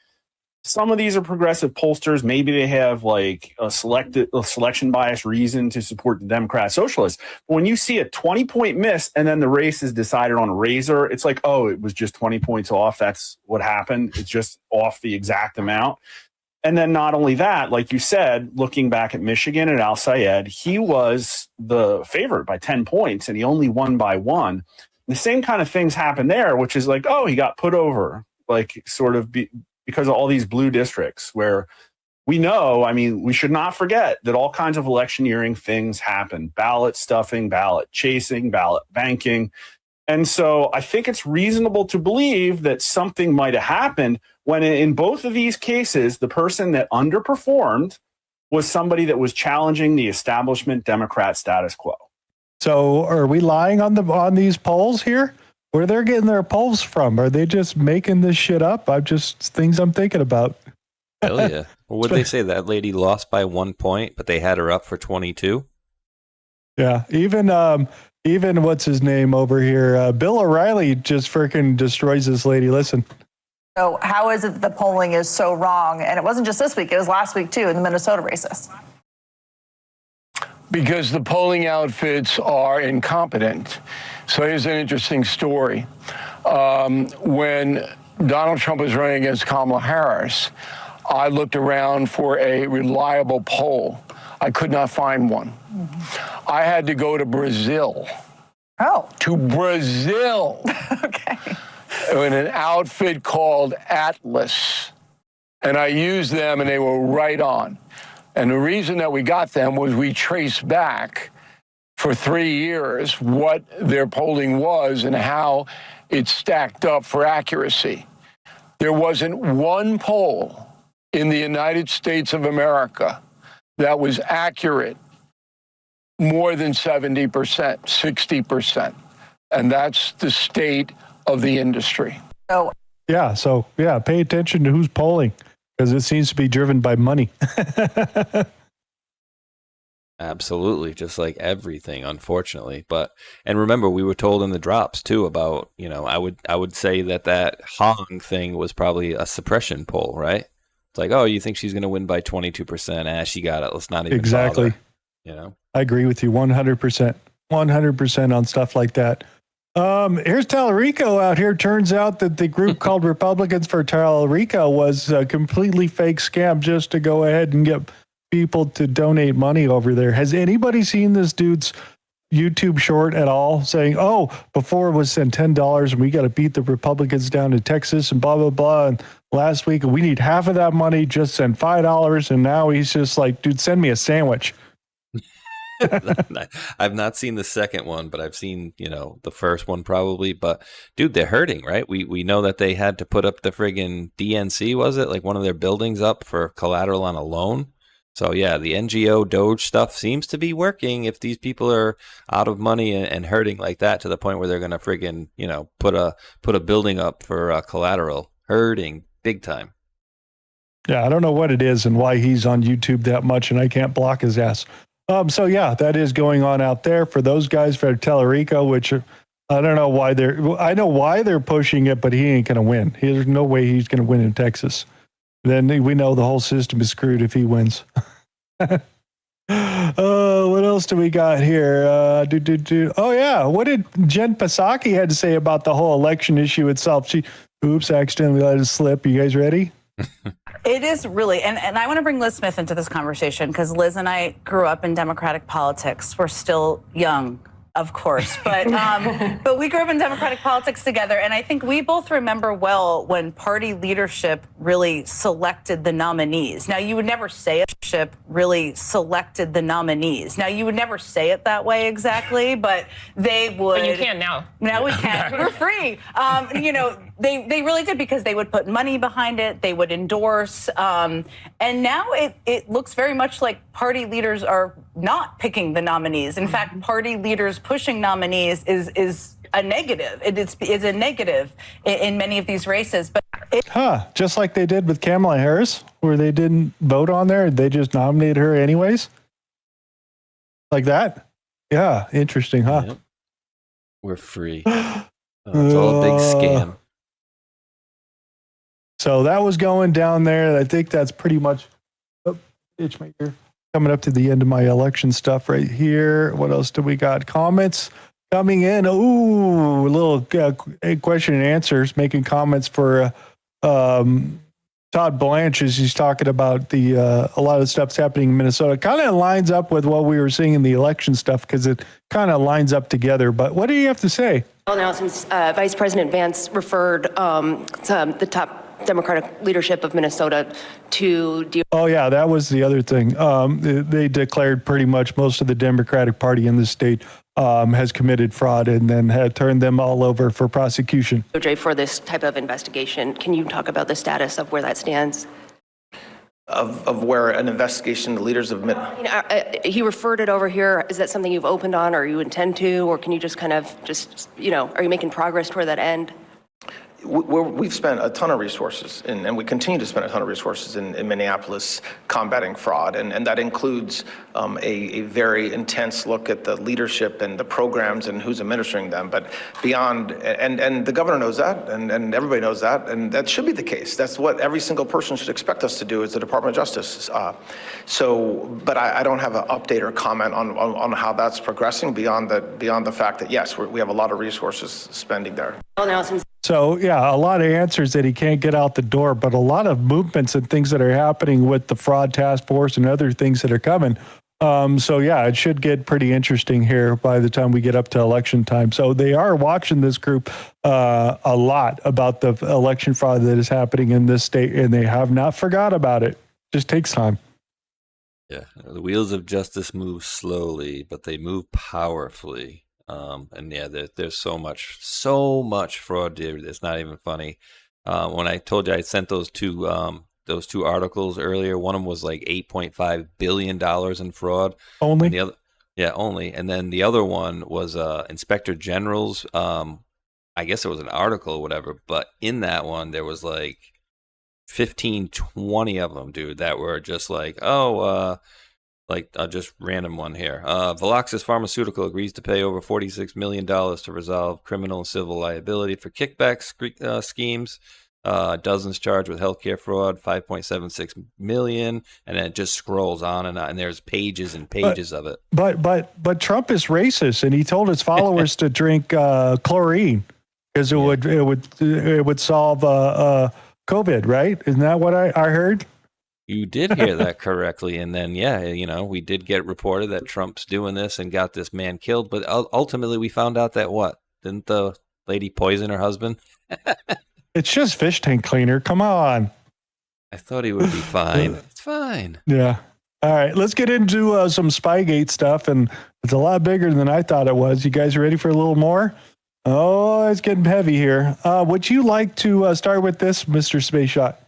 some of these are progressive pollsters. Maybe they have like a selection bias reason to support the Democrat Socialists. But when you see a 20-point miss and then the race is decided on a razor, it's like, oh, it was just 20 points off. That's what happened. It's just off the exact amount. And then not only that, like you said, looking back at Michigan and Al Sayed, he was the favorite by 10 points and he only won by 1. The same kind of things happen there, which is like, oh, he got put over, like sort of because of all these blue districts where we know, I mean, we should not forget that all kinds of electioneering things happen: ballot stuffing, ballot chasing, ballot banking. And so I think it's reasonable to believe that something might have happened when in both of these cases, the person that underperformed was somebody that was challenging the establishment Democrat status quo. So are we lying on these polls here? Where they're getting their polls from? Are they just making this shit up? Things I'm thinking about. Hell yeah. Well, would they say that lady lost by 1 point, but they had her up for 22? Yeah. Even what's his name over here? Bill O'Reilly just freaking destroys this lady. Listen. So how is it that the polling is so wrong? And it wasn't just this week, it was last week too in the Minnesota races. Because the polling outfits are incompetent. So here's an interesting story. When Donald Trump was running against Kamala Harris, I looked around for a reliable poll. I could not find one. Mm-hmm. I had to go to Brazil. Oh. To Brazil. Okay. In an outfit called Atlas. And I used them and they were right on. And the reason that we got them was we traced back for 3 years what their polling was and how it stacked up for accuracy. There wasn't one poll in the United States of America that was accurate more than 70%, 60%. And that's the state of the industry. So pay attention to who's polling, because it seems to be driven by money. Absolutely, just like everything, unfortunately. And remember, we were told in the drops too about, I would say that Hong thing was probably a suppression poll, right? It's like, oh, you think she's going to win by 22%? She got it. Let's not even exactly. Bother, I agree with you 100%. 100% on stuff like that. Here's Tallarico out here. Turns out that the group called Republicans for Tallarico was a completely fake scam just to go ahead and get people to donate money over there. Has anybody seen this dude's YouTube short at all saying, oh, before it was sent $10 and we got to beat the Republicans down in Texas and blah, blah, blah. And last week we need half of that money, just send $5. And now he's just like, dude, send me a sandwich. I've not seen the second one, but I've seen, the first one probably. But dude, they're hurting, right? We know that they had to put up the friggin' DNC, was it? Like one of their buildings up for collateral on a loan. So yeah, the NGO Doge stuff seems to be working if these people are out of money and hurting like that to the point where they're going to friggin', put a building up for collateral. Hurting big time. Yeah, I don't know what it is and why he's on YouTube that much and I can't block his ass. So yeah, that is going on out there for those guys for Tallarico, which I don't know why I know why they're pushing it, but he ain't going to win. There's no way he's going to win in Texas. Then we know the whole system is screwed if he wins. What else do we got here? Oh yeah, what did Jen Psaki had to say about the whole election issue itself? She, accidentally let it slip. You guys ready? It is really, and I want to bring Liz Smith into this conversation because Liz and I grew up in Democratic politics. We're still young, of course, but we grew up in Democratic politics together, and I think we both remember well when party leadership really selected the nominees. Now, you would never say it. Really selected the nominees. Now, you would never say it that way exactly, but they would. But you can now. Now we can. We're free. They really did because they would put money behind it. They would endorse. And now it looks very much like party leaders are not picking the nominees. In fact, party leaders pushing nominees is a negative. It's a negative in many of these races. But Just like they did with Kamala Harris, where they didn't vote on there. They just nominated her anyways. Like that? Yeah. Interesting, huh? Yep. We're free. It's all a big scam. So that was going down there. I think that's pretty much itchmaker. Coming up to the end of my election stuff right here. What else do we got? Comments coming in. Ooh, a little question and answers. Making comments for Todd Blanche as he's talking about the a lot of stuff's happening in Minnesota. Kind of lines up with what we were seeing in the election stuff because it kind of lines up together. But what do you have to say? Well, now since Vice President Vance referred the top Democratic leadership of Minnesota to deal. Oh yeah, that was the other thing. They declared pretty much most of the Democratic Party in the state has committed fraud and then had turned them all over for prosecution. DOJ for this type of investigation. Can you talk about the status of where that stands? Of where an investigation, the leaders of he referred it over here. Is that something you've opened on, or you intend to, or can you just kind of are you making progress toward that end? We've spent a ton of resources, and we continue to spend a ton of resources in Minneapolis combating fraud, and that includes a very intense look at the leadership and the programs and who's administering them. But beyond, and the governor knows that, and everybody knows that, and that should be the case. That's what every single person should expect us to do as the Department of Justice. But I don't have an update or comment on how that's progressing beyond the fact that yes, we have a lot of resources spending there. So, yeah, a lot of answers that he can't get out the door, but a lot of movements and things that are happening with the fraud task force and other things that are coming. So, yeah, it should get pretty interesting here by the time we get up to election time. So they are watching this group a lot about the election fraud that is happening in this state, and they have not forgot about it. Just takes time. Yeah, the wheels of justice move slowly, but they move powerfully. And yeah, there's so much fraud, dude. It's not even funny. When I told you I sent those two articles earlier, one of them was like $8.5 billion in fraud. Only? And the other, yeah, only. And then the other one was Inspector General's. I guess it was an article or whatever, but in that one there was like 15, 20 of them, dude, that were just like, just random one here. Veloxis Pharmaceutical agrees to pay over $46 million to resolve criminal and civil liability for kickback schemes. Dozens charged with healthcare fraud, $5.76 million, and then it just scrolls on, and there's pages and pages of it. But Trump is racist, and he told his followers to drink chlorine because it would solve COVID, right? Isn't that what I heard? You did hear that correctly. And then, yeah, we did get reported that Trump's doing this and got this man killed. But ultimately, we found out that what? Didn't the lady poison her husband? It's just fish tank cleaner. Come on. I thought he would be fine. It's fine. Yeah. All right. Let's get into some Spygate stuff. And it's a lot bigger than I thought it was. You guys ready for a little more? Oh, it's getting heavy here. Would you like to start with this, Mr. Space Shot?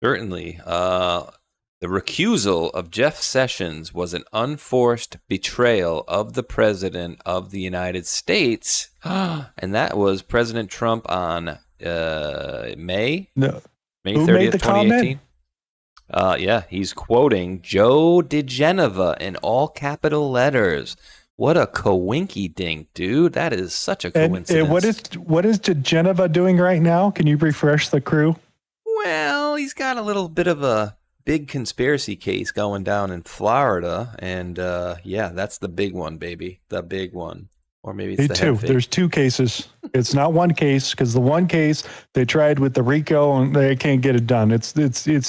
Certainly. The recusal of Jeff Sessions was an unforced betrayal of the President of the United States. And that was President Trump on May 30th, 2018. Yeah, he's quoting Joe DeGeneva in all capital letters. What a coinky-dink, dude. That is such a coincidence. And what is DeGeneva doing right now? Can you refresh the crew? Well, he's got a little bit of a big conspiracy case going down in Florida, and yeah, that's the big one, baby, the big one. Or maybe it's two. There's two cases. It's not one case because the one case they tried with the RICO and they can't get it done. It's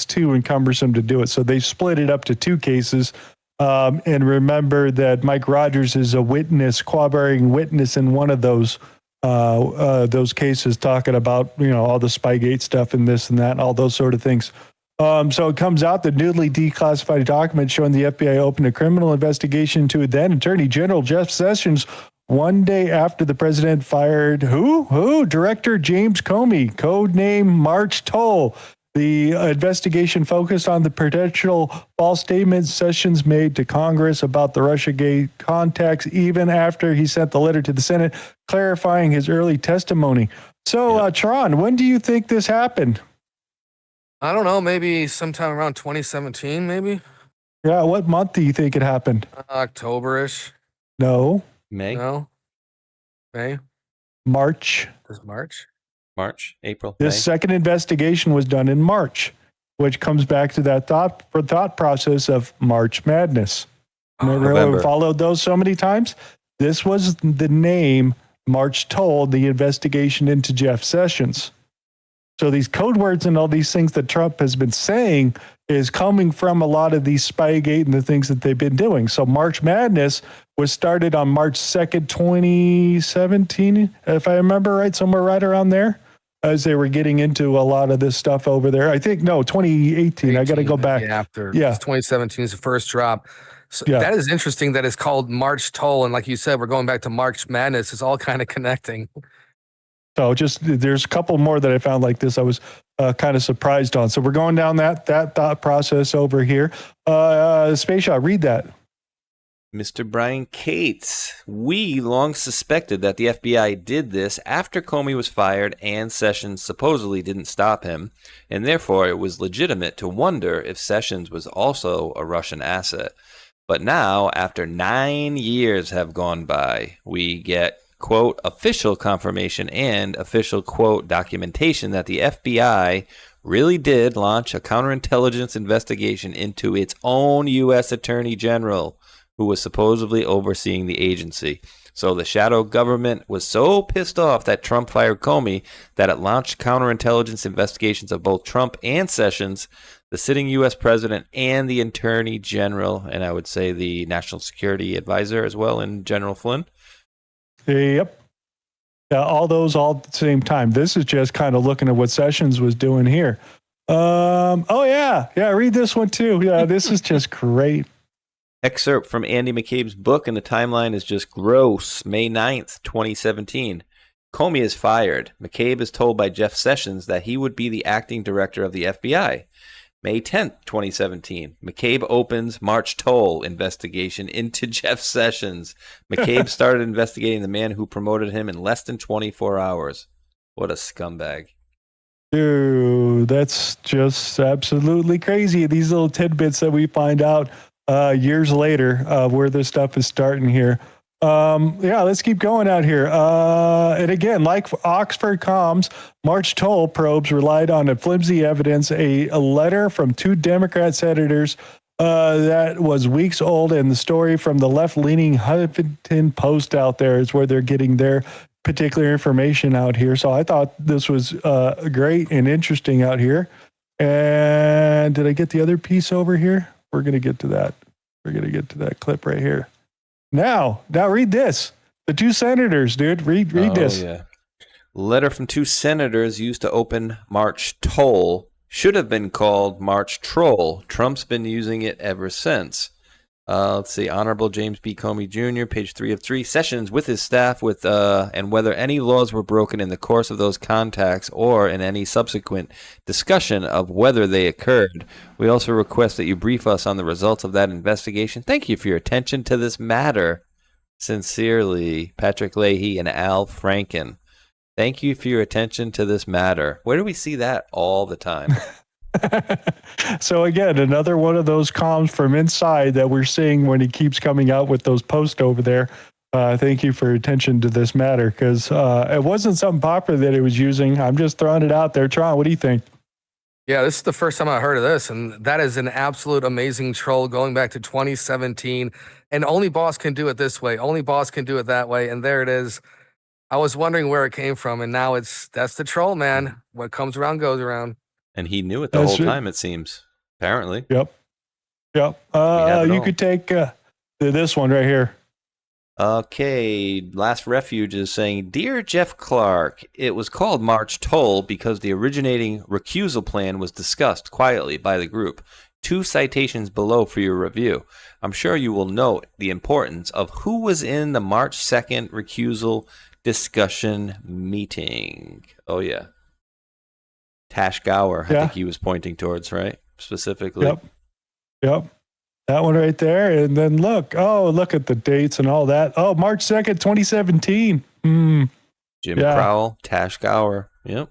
too cumbersome to do it, so they split it up to two cases. And remember that Mike Rogers is a witness, corroborating witness in one of those cases, talking about all the Spygate stuff and this and that and all those sort of things. So it comes out that newly declassified documents showing the FBI opened a criminal investigation into then Attorney General Jeff Sessions one day after the president fired Director James Comey, codename March Toll. The investigation focused on the potential false statements Sessions made to Congress about the Russiagate contacts, even after he sent the letter to the Senate clarifying his early testimony. So, Tron, when do you think this happened? I don't know, maybe sometime around 2017, maybe Yeah, what month do you think it happened? October-ish. No, May, No, May. March. This March. April, This May. second investigation was done in March, which comes back to that thought process of March Madness. Remember how we November. followed those so many times? This was the name March told the investigation into Jeff Sessions. So these code words and all these things that Trump has been saying is coming from a lot of these Spygate and the things that they've been doing. So March Madness was started on March 2nd, 2017, if I remember right, somewhere right around there, as they were getting into a lot of this stuff over there. I think, no, 2018. I got to go back. After Yeah. 2017 is the first drop. So Yeah. that is interesting that it's called March Toll. And like you said, we're going back to March Madness. It's all kind of connecting. So just there's a couple more that I found like this I was kind of surprised on. So we're going down that thought process over here. Space Shot, read that. Mr. Brian Cates, we long suspected that the FBI did this after Comey was fired and Sessions supposedly didn't stop him, and therefore it was legitimate to wonder if Sessions was also a Russian asset. But now, after 9 years have gone by, we get, quote, official confirmation and official, quote, documentation that the FBI really did launch a counterintelligence investigation into its own U.S. Attorney General, who was supposedly overseeing the agency. So the shadow government was so pissed off that Trump fired Comey that it launched counterintelligence investigations of both Trump and Sessions, the sitting U.S. president, and the Attorney General, and I would say the National Security Advisor as well, and General Flynn. Yep. Yeah, all those all at the same time. This is just kind of looking at what Sessions was doing here. Oh, yeah. Yeah, read this one too. Yeah, this is just great. Excerpt from Andy McCabe's book, and the timeline is just gross. May 9th, 2017. Comey is fired. McCabe is told by Jeff Sessions that he would be the acting director of the FBI. May 10th, 2017. McCabe opens March Toll investigation into Jeff Sessions. McCabe started investigating the man who promoted him in less than 24 hours. What a scumbag. Dude, that's just absolutely crazy. These little tidbits that we find out years later where this stuff is starting here. Yeah, let's keep going out here. And again, like Oxford Comms, March Toll probes relied on a flimsy evidence, a letter from two Democrat senators that was weeks old, and the story from the left-leaning Huffington Post out there is where they're getting their particular information out here. So I thought this was great and interesting out here. And did I get the other piece over here? We're going to get to that. We're going to get to that clip right here. Now read this. The two senators, dude. Read this. Yeah. Letter from two senators used to open March Toll should have been called March Troll. Trump's been using it ever since. Let's see. Honorable James B. Comey Jr., page 3 of 3. Sessions with his staff and whether any laws were broken in the course of those contacts or in any subsequent discussion of whether they occurred. We also request that you brief us on the results of that investigation. Thank you for your attention to this matter. Sincerely, Patrick Leahy and Al Franken. Thank you for your attention to this matter. Where do we see that all the time? So again, another one of those comms from inside that we're seeing when he keeps coming out with those posts over there. Thank you for your attention to this matter, because it wasn't something popular that he was using. I'm just throwing it out there. Tron, what do you think? Yeah, this is the first time I heard of this, and that is an absolute amazing troll going back to 2017. And only boss can do it this way. Only boss can do it that way. And there it is. I was wondering where it came from, and now that's the troll, man. What comes around goes around. And he knew it the whole time, it seems. Apparently. Yep. You could take this one right here. Okay, Last Refuge is saying, Dear Jeff Clark, it was called March Toll because the originating recusal plan was discussed quietly by the group. 2 citations below for your review. I'm sure you will note the importance of who was in the March 2nd recusal discussion meeting. Oh, yeah. Tash Gower, I think he was pointing towards, right? Specifically. Yep. That one right there. And then look at the dates and all that. Oh, March 2nd, 2017. Jim Crowell, Tash Gower. Yep.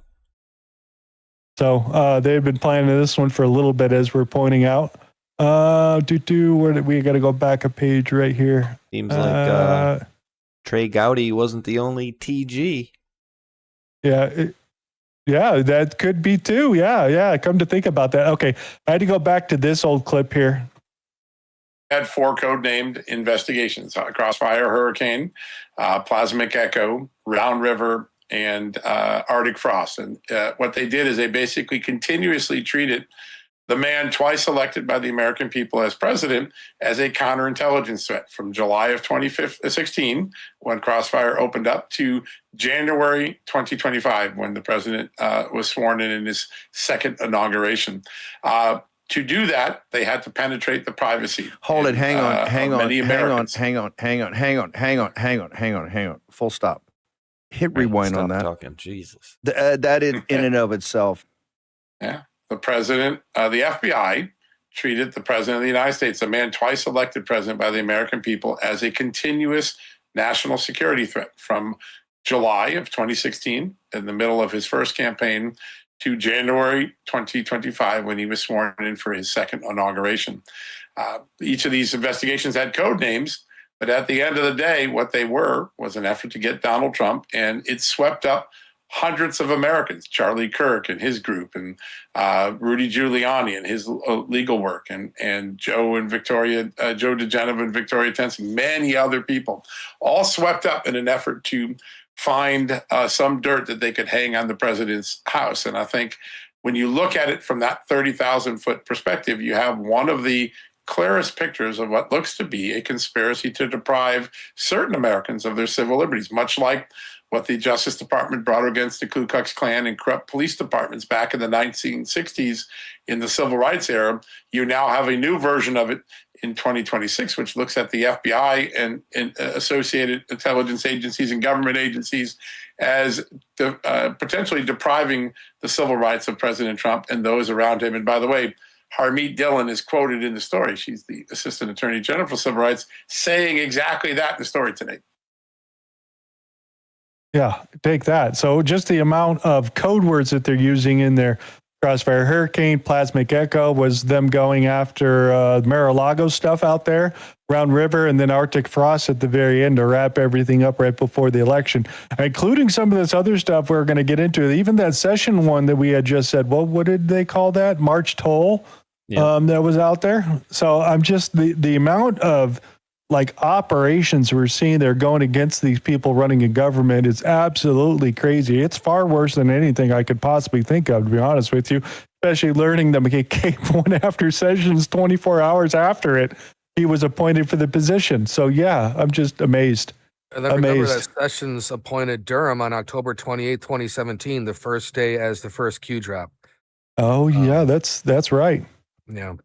So they've been planning this one for a little bit, as we're pointing out. Where did we got to go back a page right here? Seems like Trey Gowdy wasn't the only TG. Yeah, yeah, that could be too. Yeah. Come to think about that. Okay, I had to go back to this old clip here. Had 4 code-named investigations: Crossfire, Hurricane, Plasmic Echo, Round River, and Arctic Frost. And what they did is they basically continuously treated the man twice elected by the American people as president as a counterintelligence threat from July of 2016, when Crossfire opened up, to January 2025, when the president was sworn in his second inauguration. To do that, they had to penetrate the privacy. Hold it. Hang on. Full stop. Hit rewind on that. Talking. Jesus. That in and of itself. Yeah. The president, the FBI treated the president of the United States, a man twice elected president by the American people, as a continuous national security threat from July of 2016, in the middle of his first campaign, to January 2025, when he was sworn in for his second inauguration. Each of these investigations had code names, but at the end of the day, what they were was an effort to get Donald Trump, and it swept up hundreds of Americans: Charlie Kirk and his group, and Rudy Giuliani and his legal work, and Joe DeGenevieve and Victoria Tenson, many other people, all swept up in an effort to find some dirt that they could hang on the president's house. And I think when you look at it from that 30,000-foot perspective, you have one of the clearest pictures of what looks to be a conspiracy to deprive certain Americans of their civil liberties, much like what the Justice Department brought against the Ku Klux Klan and corrupt police departments back in the 1960s in the civil rights era. You now have a new version of it in 2026, which looks at the FBI and associated intelligence agencies and government agencies as potentially depriving the civil rights of President Trump and those around him. And by the way, Harmeet Dillon is quoted in the story. She's the Assistant Attorney General for Civil Rights, saying exactly that in the story today. Yeah, take that. So just the amount of code words that they're using in their Crossfire, Hurricane, Plasmic Echo was them going after Mar-a-Lago stuff out there, Round River, and then Arctic Frost at the very end to wrap everything up right before the election, including some of this other stuff we're going to get into. Even that session one that we had just said, well, what did they call that? March toll that was out there. So I'm just the amount of operations we're seeing there going against these people running a government is absolutely crazy. It's far worse than anything I could possibly think of, to be honest with you, especially learning that McCabe won after Sessions 24 hours after it. He was appointed for the position. So, yeah, I'm just amazed. And then remember that Sessions appointed Durham on October 28, 2017, the first day as the first Q drop. Oh, yeah, that's right. Yeah.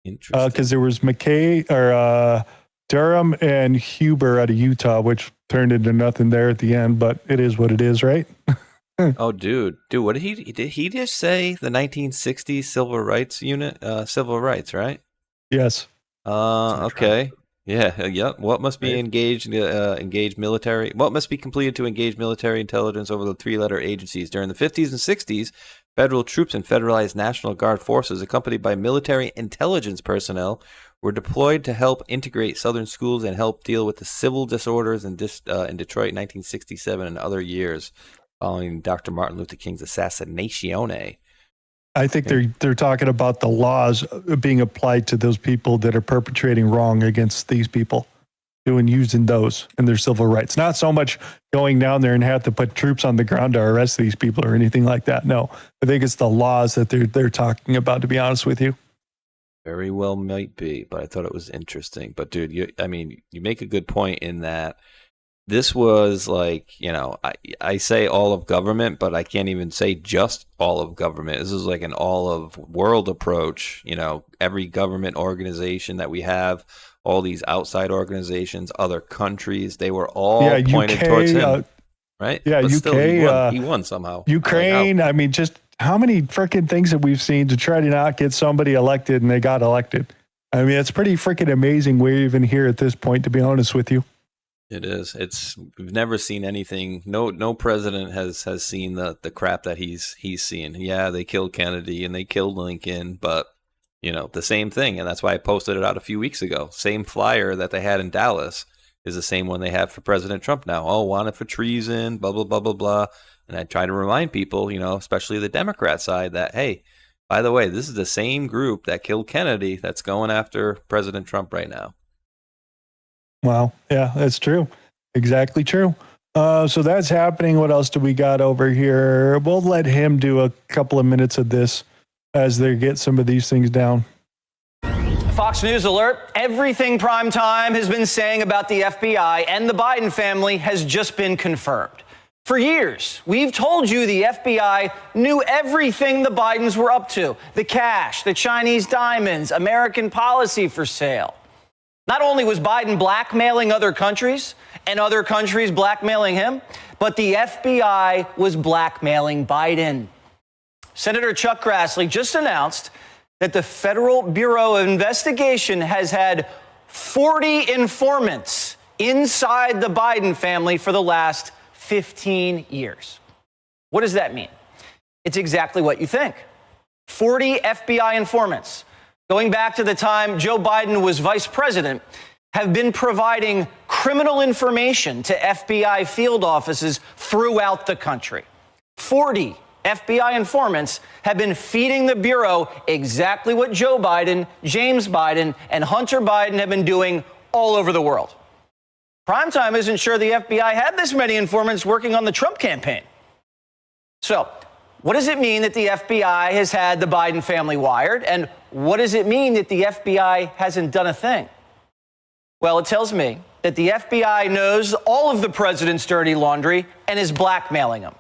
Interesting. Because there was McKay or Durham and Huber out of Utah, which turned into nothing there at the end, but it is what it is, right? Oh, dude, what did he just say? The 1960s civil rights unit, civil rights, right? Yes. Okay. Yeah. What must be engaged military? What must be completed to engage military intelligence over the 3-letter agencies during the 50s and 60s? Federal troops and federalized National Guard forces, accompanied by military intelligence personnel, were deployed to help integrate Southern schools and help deal with the civil disorders in Detroit in 1967 and other years following Dr. Martin Luther King's assassination. I think they're talking about the laws being applied to those people that are perpetrating wrong against these people, using those in their civil rights. Not so much going down there and have to put troops on the ground to arrest these people or anything like that. No, I think it's the laws that they're talking about, to be honest with you. Very well might be, but I thought it was interesting. But dude, you make a good point in that this was I say all of government, but I can't even say just all of government. This is like an all of world approach. Every government organization that we have, all these outside organizations, other countries, they were all pointed towards him. Right? Yeah, but UK. Still, he won somehow. Ukraine, just how many freaking things that we've seen to try to not get somebody elected and they got elected. It's pretty freaking amazing we're even here at this point, to be honest with you. It is. We've never seen anything. No president has seen the crap that he's seen. Yeah, they killed Kennedy and they killed Lincoln, but the same thing. And that's why I posted it out a few weeks ago. Same flyer that they had in Dallas is the same one they have for President Trump now. Oh, wanted for treason, blah, blah, blah, blah, blah. And I try to remind people, especially the Democrat side, that, hey, by the way, this is the same group that killed Kennedy that's going after President Trump right now. Wow. Yeah, that's true. Exactly true. So that's happening. What else do we got over here? We'll let him do a couple of minutes of this as they get some of these things down. Fox News alert. Everything Primetime has been saying about the FBI and the Biden family has just been confirmed. For years, we've told you the FBI knew everything the Bidens were up to. The cash, the Chinese diamonds, American policy for sale. Not only was Biden blackmailing other countries and other countries blackmailing him, but the FBI was blackmailing Biden. Senator Chuck Grassley just announced that the Federal Bureau of Investigation has had 40 informants inside the Biden family for the last 15 years. What does that mean? It's exactly what you think. 40 FBI informants, going back to the time Joe Biden was vice president, have been providing criminal information to FBI field offices throughout the country. 40 FBI informants have been feeding the Bureau exactly what Joe Biden, James Biden, and Hunter Biden have been doing all over the world. Primetime isn't sure the FBI had this many informants working on the Trump campaign. So, what does it mean that the FBI has had the Biden family wired? And what does it mean that the FBI hasn't done a thing? Well, it tells me that the FBI knows all of the president's dirty laundry and is blackmailing him.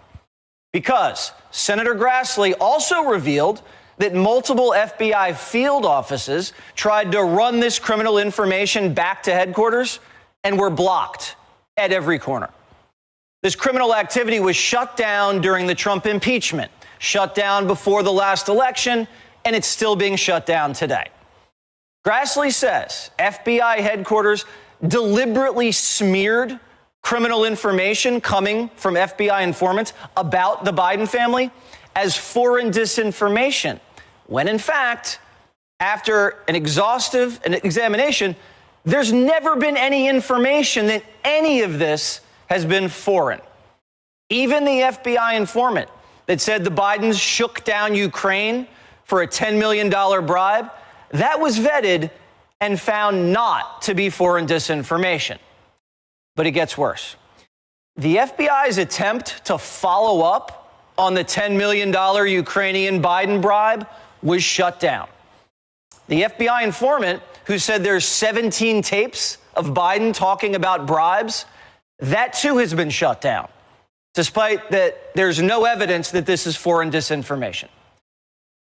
Because Senator Grassley also revealed that multiple FBI field offices tried to run this criminal information back to headquarters and were blocked at every corner. This criminal activity was shut down during the Trump impeachment, shut down before the last election, and it's still being shut down today. Grassley says FBI headquarters deliberately smeared criminal information coming from FBI informants about the Biden family as foreign disinformation, when in fact, after an exhaustive examination, there's never been any information that any of this has been foreign. Even the FBI informant that said the Bidens shook down Ukraine for a $10 million bribe, that was vetted and found not to be foreign disinformation. But it gets worse. The FBI's attempt to follow up on the $10 million Ukrainian Biden bribe was shut down. The FBI informant who said there's 17 tapes of Biden talking about bribes, that too has been shut down, despite that there's no evidence that this is foreign disinformation.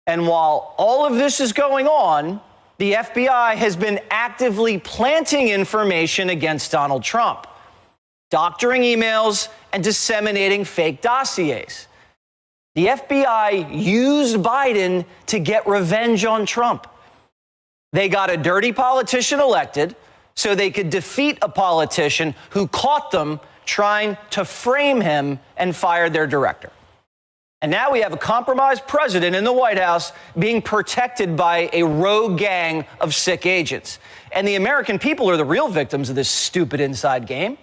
And while all of this is going on, the FBI has been actively planting information against Donald Trump, doctoring emails and disseminating fake dossiers. The FBI used Biden to get revenge on Trump. They got a dirty politician elected so they could defeat a politician who caught them trying to frame him and fired their director. And now we have a compromised president in the White House being protected by a rogue gang of sick agents. And the American people are the real victims of this stupid inside game.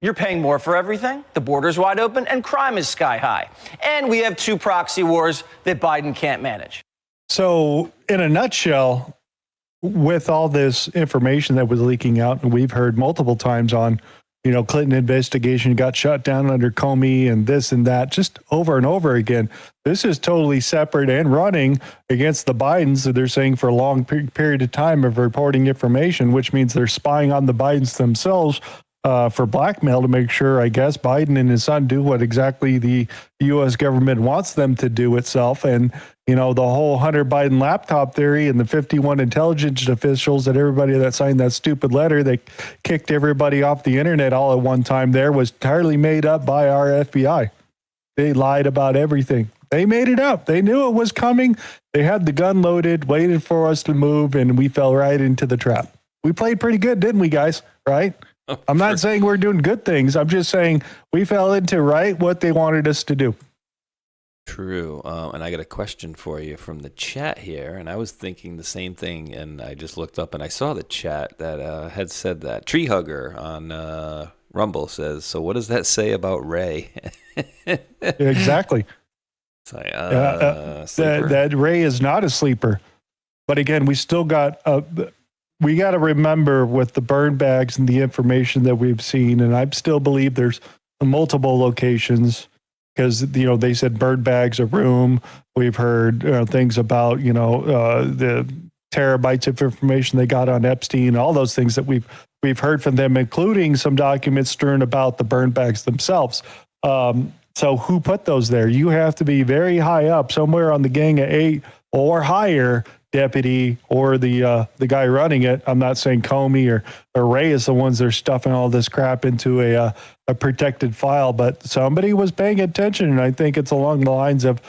You're paying more for everything, the border's wide open, and crime is sky high. And we have 2 proxy wars that Biden can't manage. So, in a nutshell, with all this information that was leaking out, and we've heard multiple times on, Clinton investigation got shut down under Comey and this and that, just over and over again. This is totally separate and running against the Bidens that they're saying for a long period of time of reporting information, which means they're spying on the Bidens themselves for blackmail to make sure, I guess, Biden and his son do what exactly the U.S. government wants them to do itself. And, the whole Hunter Biden laptop theory and the 51 intelligence officials that everybody that signed that stupid letter that kicked everybody off the internet all at one time there was entirely made up by our FBI. They lied about everything. They made it up. They knew it was coming. They had the gun loaded, waited for us to move, and we fell right into the trap. We played pretty good, didn't we, guys? Right? I'm not saying we're doing good things. I'm just saying we fell into what they wanted us to do. True. And I got a question for you from the chat here. And I was thinking the same thing. And I just looked up and I saw the chat that had said that. Tree Hugger on Rumble says, so what does that say about Ray? Exactly. It's like, that Ray is not a sleeper. But again, we still got, we got to remember with the burn bags and the information that we've seen, and I still believe there's multiple locations because, they said burn bags a room. We've heard things about, the terabytes of information they got on Epstein, all those things that we've heard from them, including some documents strewn about the burn bags themselves. So who put those there? You have to be very high up, somewhere on the Gang of 8 or higher, deputy or the guy running it. I'm not saying Comey or Ray is the ones that are stuffing all this crap into a protected file, but somebody was paying attention, and I think it's along the lines of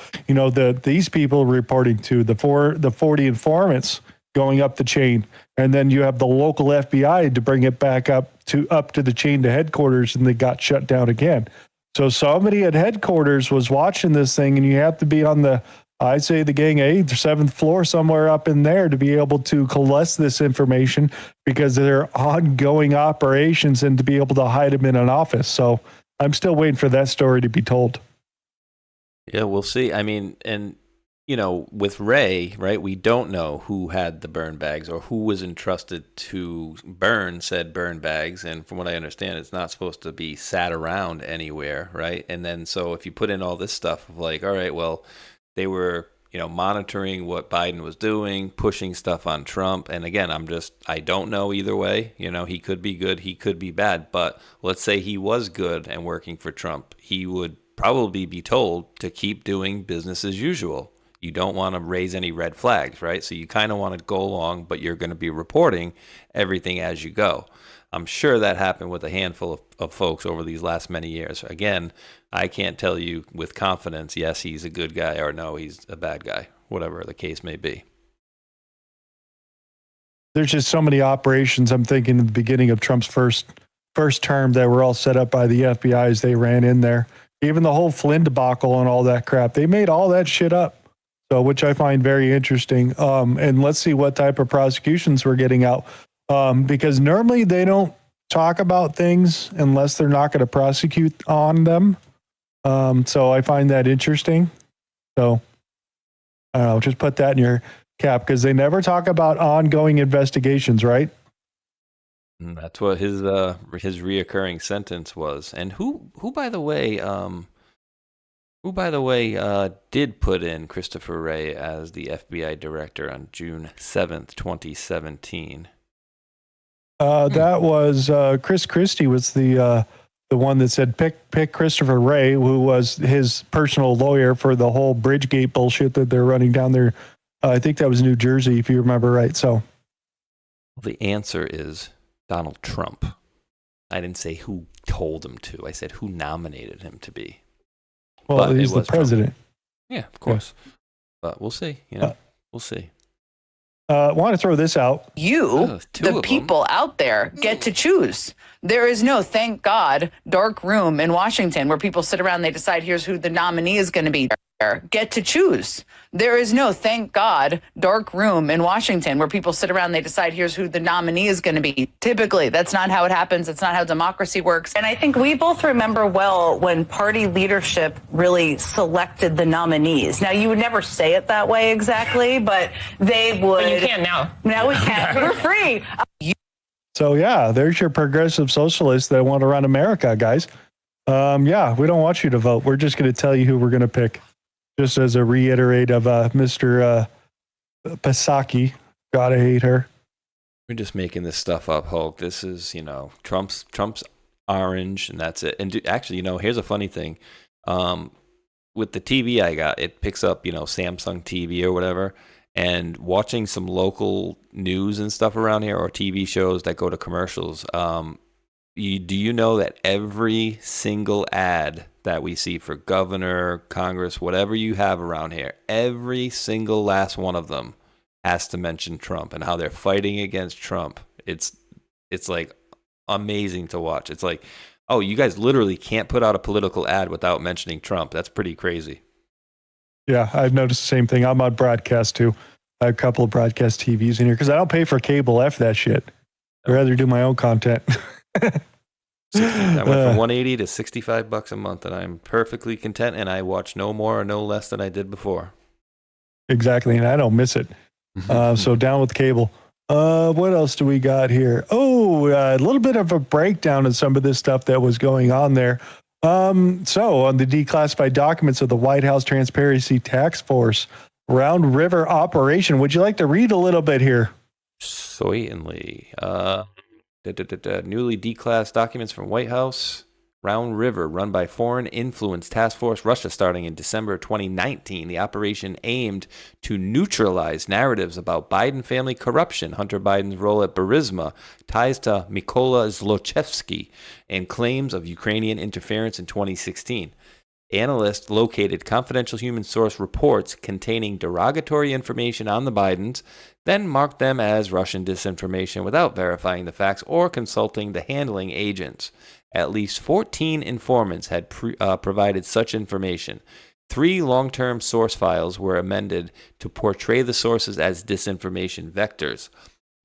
these people reporting to the 40 informants going up the chain, and then you have the local FBI to bring it back up to the chain to headquarters, and they got shut down again. So somebody at headquarters was watching this thing, and you have to be on I'd say the Gang 8th or 7th floor, somewhere up in there, to be able to collect this information because they're ongoing operations and to be able to hide them in an office. So I'm still waiting for that story to be told. Yeah, we'll see. I mean, and, with Ray, right, we don't know who had the burn bags or who was entrusted to burn said burn bags. And from what I understand, it's not supposed to be sat around anywhere, right? And then so if you put in all this stuff of like, all right, well, they were, monitoring what Biden was doing, pushing stuff on Trump. And again, I don't know either way. He could be good, he could be bad. But let's say he was good and working for Trump. He would probably be told to keep doing business as usual. You don't want to raise any red flags, right? So you kind of want to go along, but you're going to be reporting everything as you go. I'm sure that happened with a handful of folks over these last many years. Again, I can't tell you with confidence, yes, he's a good guy, or no, he's a bad guy, whatever the case may be. There's just so many operations. I'm thinking at the beginning of Trump's first term that were all set up by the FBI as they ran in there. Even the whole Flynn debacle and all that crap, they made all that shit up. So, which I find very interesting. And let's see what type of prosecutions we're getting out. Because normally they don't talk about things unless they're not going to prosecute on them. So I find that interesting. So I don't know, just put that in your cap because they never talk about ongoing investigations, right? And that's what his reoccurring sentence was. And who by the way, did put in Christopher Wray as the FBI director on June 7th, 2017? That was Chris Christie was the one that said pick Christopher Wray, who was his personal lawyer for the whole Bridgegate bullshit that they're running down there. I think that was New Jersey, if you remember right. So, well, the answer is Donald Trump. I didn't say who told him to. I said who nominated him to be. Well, but he's the president. Trump. Yeah, of course. Yeah. But we'll see. We'll see. I want to throw this out. The people out there, get to choose. There is no, thank God, dark room in Washington where people sit around and they decide here's who the nominee is going to be. Get to choose. There is no, thank God, dark room in Washington where people sit around and they decide here's who the nominee is going to be. Typically, that's not how it happens. It's not how democracy works. And I think we both remember well when party leadership really selected the nominees. Now, you would never say it that way exactly, but they would. But you can now. Now we can. We're free. So, yeah, there's your progressive socialists that want to run America, guys. Yeah, we don't want you to vote. We're just going to tell you who we're going to pick. Just as a reiterate of Mr. Psaki. God, I hate her. We're just making this stuff up, Hulk. This is, Trump's orange, and that's it. And actually, here's a funny thing. With the TV I got, it picks up, Samsung TV or whatever. And watching some local news and stuff around here or TV shows that go to commercials, do you know that every single ad that we see for governor, Congress, whatever you have around here, every single last one of them has to mention Trump and how they're fighting against Trump. It's like amazing to watch. It's like, oh, you guys literally can't put out a political ad without mentioning Trump. That's pretty crazy. Yeah, I've noticed the same thing. I'm on broadcast too. I have a couple of broadcast TVs in here because I don't pay for cable. F that shit. I'd rather do my own content. I went from 180 to $65 a month, and I'm perfectly content. And I watch no more or no less than I did before. Exactly, and I don't miss it. So down with cable. What else do we got here? Oh, a little bit of a breakdown of some of this stuff that was going on there. So on the declassified documents of the White House Transparency Task Force Round River operation, would you like to read a little bit here? Certainly. Newly declassed documents from White House Round River, run by Foreign Influence Task Force Russia starting in December 2019. The operation aimed to neutralize narratives about Biden family corruption, Hunter Biden's role at Burisma, ties to Mykola Zlochevsky, and claims of Ukrainian interference in 2016. Analysts located confidential human source reports containing derogatory information on the Bidens, then marked them as Russian disinformation without verifying the facts or consulting the handling agents. At least 14 informants had provided such information. 3 long-term source files were amended to portray the sources as disinformation vectors.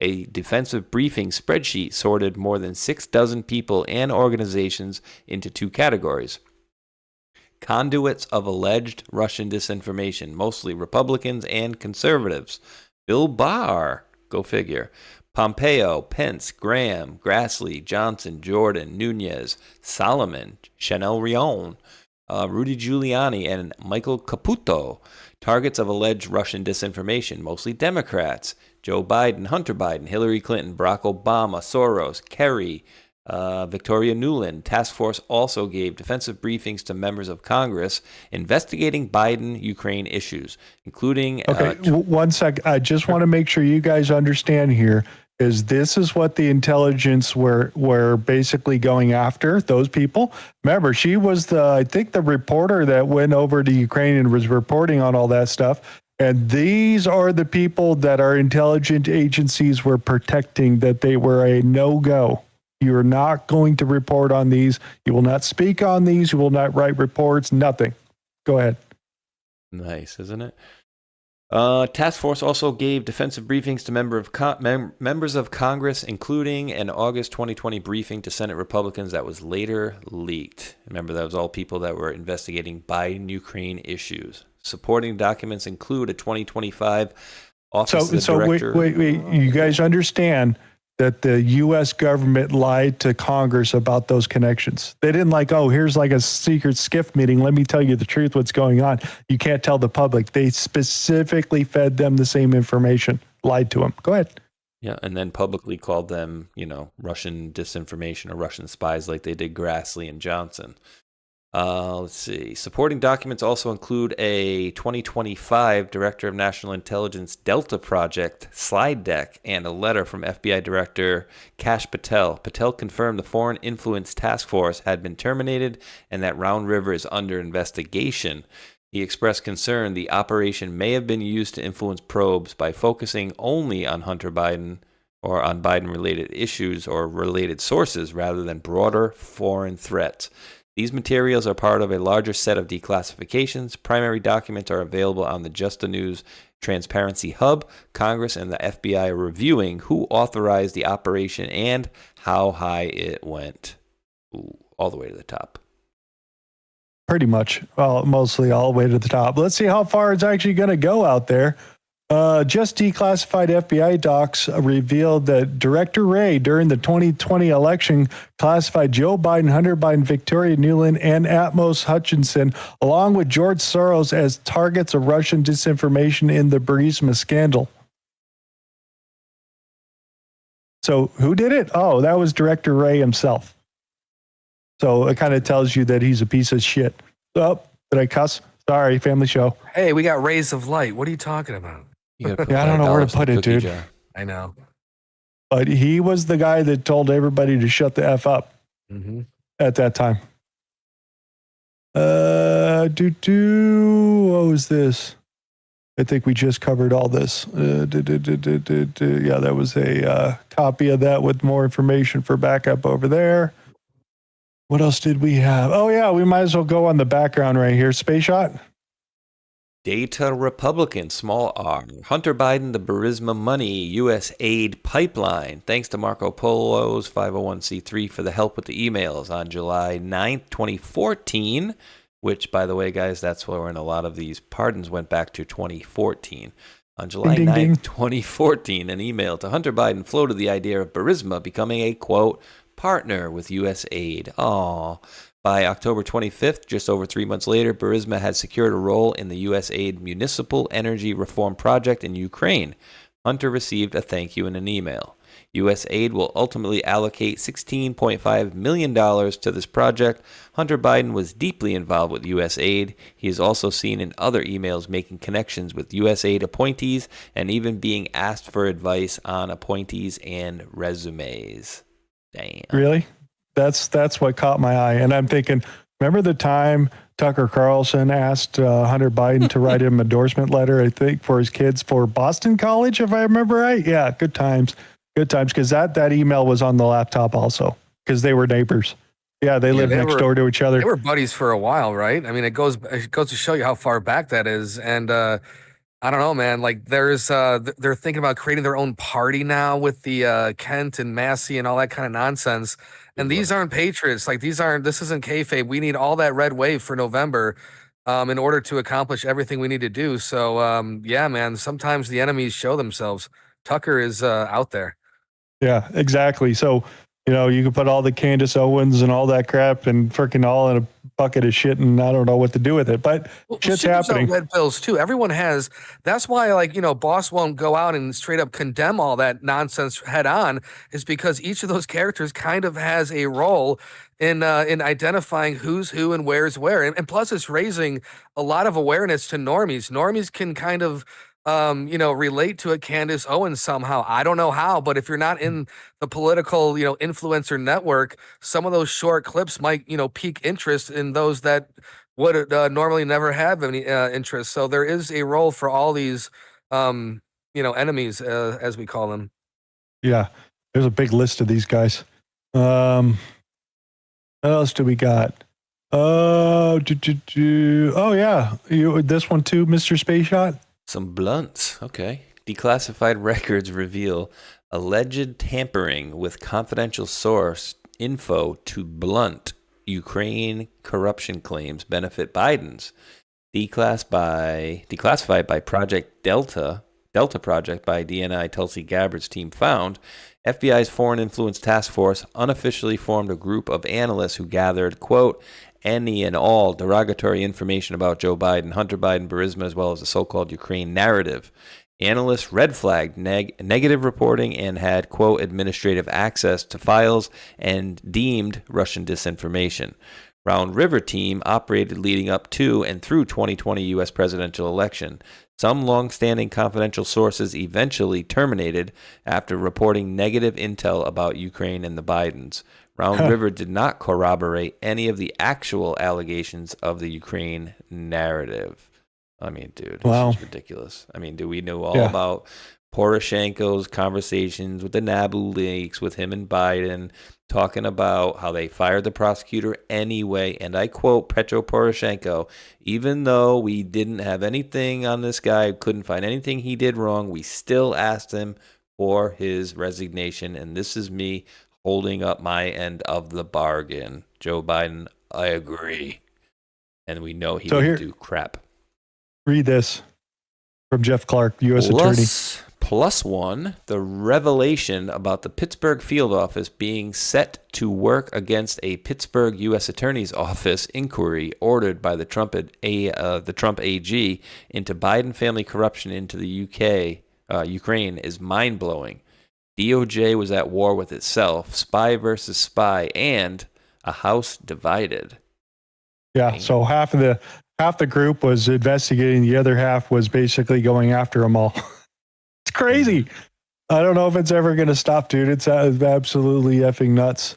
A defensive briefing spreadsheet sorted more than 6 dozen people and organizations into 2 categories. Conduits of alleged Russian disinformation, mostly Republicans and conservatives. Bill Barr, go figure. Pompeo, Pence, Graham, Grassley, Johnson, Jordan, Nunez, Solomon, Chanel Rion, Rudy Giuliani, and Michael Caputo. Targets of alleged Russian disinformation, mostly Democrats. Joe Biden, Hunter Biden, Hillary Clinton, Barack Obama, Soros, Kerry, Victoria Nuland. Task Force also gave defensive briefings to members of Congress investigating Biden-Ukraine issues, including... Okay, 1 sec. I just want to make sure you guys understand here is this is what the intelligence were basically going after, those people. Remember, she was I think the reporter that went over to Ukraine and was reporting on all that stuff. And these are the people that our intelligence agencies were protecting, that they were a no-go. You're not going to report on these. You will not speak on these. You will not write reports, nothing. Go ahead. Nice, isn't it? Task Force also gave defensive briefings to members of Congress, including an August 2020 briefing to Senate Republicans that was later leaked. Remember, that was all people that were investigating Biden-Ukraine issues. Supporting documents include a 2025 Office of the Director... Wait. You guys understand that the U.S. government lied to Congress about those connections. They didn't here's like a secret skiff meeting. Let me tell you the truth, what's going on. You can't tell the public. They specifically fed them the same information, lied to them. Go ahead. Yeah, and then publicly called them, Russian disinformation or Russian spies like they did Grassley and Johnson. Let's see. Supporting documents also include a 2025 Director of National Intelligence Delta Project slide deck and a letter from FBI Director Kash Patel. Patel confirmed the Foreign Influence Task Force had been terminated and that Round River is under investigation. He expressed concern the operation may have been used to influence probes by focusing only on Hunter Biden or on Biden-related issues or related sources rather than broader foreign threats. These materials are part of a larger set of declassifications. Primary documents are available on the Just the News Transparency Hub. Congress and the FBI are reviewing who authorized the operation and how high it went. Ooh, all the way to the top. Pretty much. Well, mostly all the way to the top. Let's see how far it's actually going to go out there. Just declassified FBI docs revealed that Director Wray, during the 2020 election, classified Joe Biden, Hunter Biden, Victoria Nuland, and Atmos Hutchinson, along with George Soros, as targets of Russian disinformation in the Burisma scandal. So who did it? Oh, that was Director Wray himself. So it kind of tells you that he's a piece of shit. Oh, did I cuss? Sorry, family show. Hey, we got rays of light. What are you talking about? Yeah, I don't know where to put it, dude. Jar. I know. But he was the guy that told everybody to shut the F up at that time. What was this? I think we just covered all this. Yeah, that was a copy of that with more information for backup over there. What else did we have? Oh, yeah, we might as well go on the background right here. Space shot. Data Republican, small r. Hunter Biden, the Burisma money, U.S. aid pipeline. Thanks to Marco Polo's 501c3 for the help with the emails on July 9th, 2014, which, by the way, guys, that's when a lot of these pardons went back to 2014. On July 9th, 2014, an email to Hunter Biden floated the idea of Burisma becoming a, quote, partner with U.S. aid. Aww. By October 25th, just over 3 months later, Burisma had secured a role in the U.S. aid municipal energy reform project in Ukraine. Hunter received a thank you in an email. U.S. aid will ultimately allocate $16.5 million to this project. Hunter Biden was deeply involved with U.S. aid. He is also seen in other emails making connections with U.S. aid appointees and even being asked for advice on appointees and resumes. Damn. Really? That's what caught my eye. And I'm thinking, remember the time Tucker Carlson asked Hunter Biden to write him an endorsement letter, I think, for his kids for Boston College, if I remember right? Yeah, good times. Good times, because that email was on the laptop also, because they were neighbors. Yeah, they lived next door to each other. They were buddies for a while, right? I mean, it goes to show you how far back that is. And I don't know, man. Like, they're thinking about creating their own party now with the Kent and Massey and all that kind of nonsense. And these aren't patriots. Like, this isn't kayfabe. We need all that red wave for November in order to accomplish everything we need to do. So, yeah, man, sometimes the enemies show themselves. Tucker is out there. Yeah, exactly. So, you can put all the Candace Owens and all that crap and freaking all in a bucket of shit, and I don't know what to do with it, but shit's happening. Red pills too. Everyone has. That's why, Boss won't go out and straight up condemn all that nonsense head on, is because each of those characters kind of has a role in identifying who's who and where's where, and plus it's raising a lot of awareness to normies. Normies can kind of relate to a Candace Owens somehow. I don't know how, but if you're not in the political, influencer network, some of those short clips might, pique interest in those that would normally never have any interest. So there is a role for all these, enemies, as we call them. Yeah, there's a big list of these guys. What else do we got? Oh yeah, this one too, Mr. Space Shot. Some blunts. Okay. Declassified records reveal alleged tampering with confidential source info to blunt Ukraine corruption claims benefit Biden's. Declassified by Project Delta Project by DNI Tulsi Gabbard's team found, FBI's Foreign Influence Task Force unofficially formed a group of analysts who gathered, quote, any and all derogatory information about Joe Biden, Hunter Biden, Burisma, as well as the so-called Ukraine narrative. Analysts red flagged negative reporting and had, quote, administrative access to files and deemed Russian disinformation. Round River team operated leading up to and through 2020 U.S. presidential election. Some long-standing confidential sources eventually terminated after reporting negative intel about Ukraine and the Bidens. Round River did not corroborate any of the actual allegations of the Ukraine narrative. I mean, dude, this is ridiculous. I mean, do we know all about Poroshenko's conversations with the Nabu leaks with him and Biden, talking about how they fired the prosecutor anyway? And I quote Petro Poroshenko, even though we didn't have anything on this guy, couldn't find anything he did wrong, we still asked him for his resignation. And this is me holding up my end of the bargain. Joe Biden, I agree. And we know he didn't do crap. Read this from Jeff Clark, U.S. Attorney. Plus one, the revelation about the Pittsburgh field office being set to work against a Pittsburgh U.S. Attorney's Office inquiry ordered by the Trump AG into Biden family corruption into the Ukraine is mind-blowing. DOJ was at war with itself, spy versus spy, and a house divided. Yeah, so half the group was investigating, the other half was basically going after them all. It's crazy. I don't know if it's ever going to stop, dude. It's absolutely effing nuts.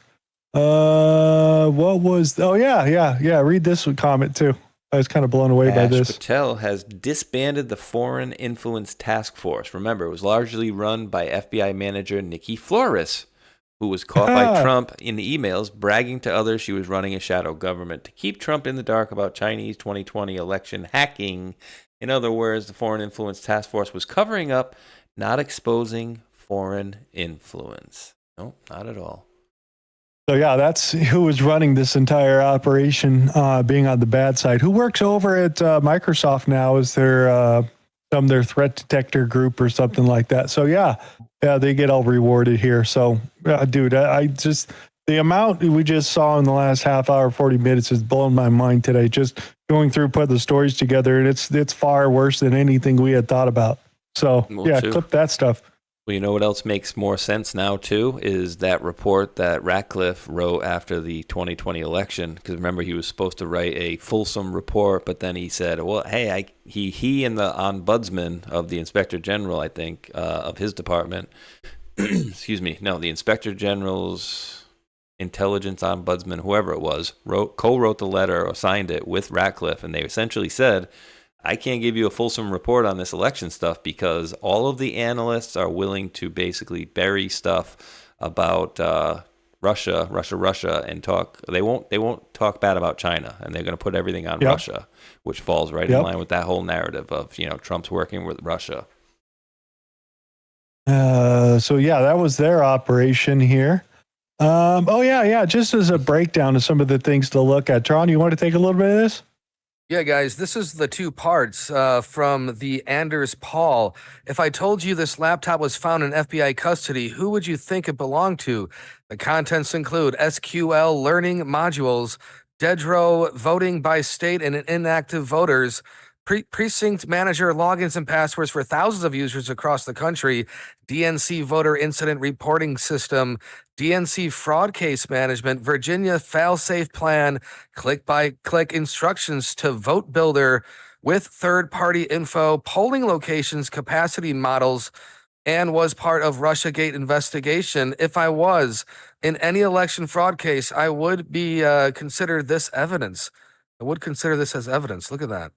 What was? Oh yeah. Read this comment too. I was kind of blown away by Ash this. Patel has disbanded the Foreign Influence Task Force. Remember, it was largely run by FBI manager Nikki Flores, who was caught by Trump in the emails bragging to others she was running a shadow government to keep Trump in the dark about Chinese 2020 election hacking. In other words, the Foreign Influence Task Force was covering up, not exposing foreign influence. No, not at all. So yeah, that's who was running this entire operation, being on the bad side. Who works over at Microsoft now as their threat detector group or something like that. So yeah, they get all rewarded here. So dude, I just, the amount we just saw in the last half hour, 40 minutes has blown my mind today. Just going through, putting the stories together, and it's far worse than anything we had thought about. So clip that stuff. Well, you know what else makes more sense now, too, is that report that Ratcliffe wrote after the 2020 election. Because remember, he was supposed to write a fulsome report, but then he said, well, hey, he and the ombudsman of the Inspector General, I think, of his department, excuse me, no, the Inspector General's intelligence ombudsman, whoever it was, co-wrote the letter or signed it with Ratcliffe, and they essentially said, I can't give you a fulsome report on this election stuff because all of the analysts are willing to basically bury stuff about Russia, and talk. They won't talk bad about China, and they're going to put everything on Russia, which falls right in line with that whole narrative of Trump's working with Russia. So yeah, that was their operation here. Just as a breakdown of some of the things to look at. Tron, you want to take a little bit of this? Yeah, guys, this is the two parts from the Anders Paul. If I told you this laptop was found in FBI custody, who would you think it belonged to? The contents include SQL learning modules, Dedro voting by state and inactive voters, precinct manager logins and passwords for thousands of users across the country, DNC voter incident reporting system, DNC fraud case management, Virginia fail-safe plan, click-by-click instructions to vote builder with third-party info, polling locations, capacity models, and was part of Russiagate investigation. If I was in any election fraud case, I would be consider this evidence. I would consider this as evidence. Look at that.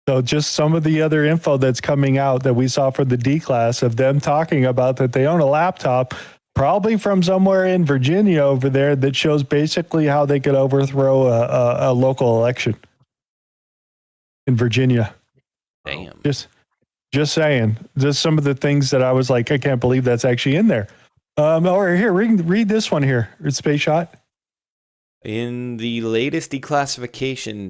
So just some of the other info that's coming out that we saw for the D class of them talking about that they own a laptop, probably from somewhere in Virginia over there, that shows basically how they could overthrow a local election in Virginia. Damn. Just saying. Just some of the things that I was like, I can't believe that's actually in there. Or here, read this one here. It's Space Shot. In the latest declassified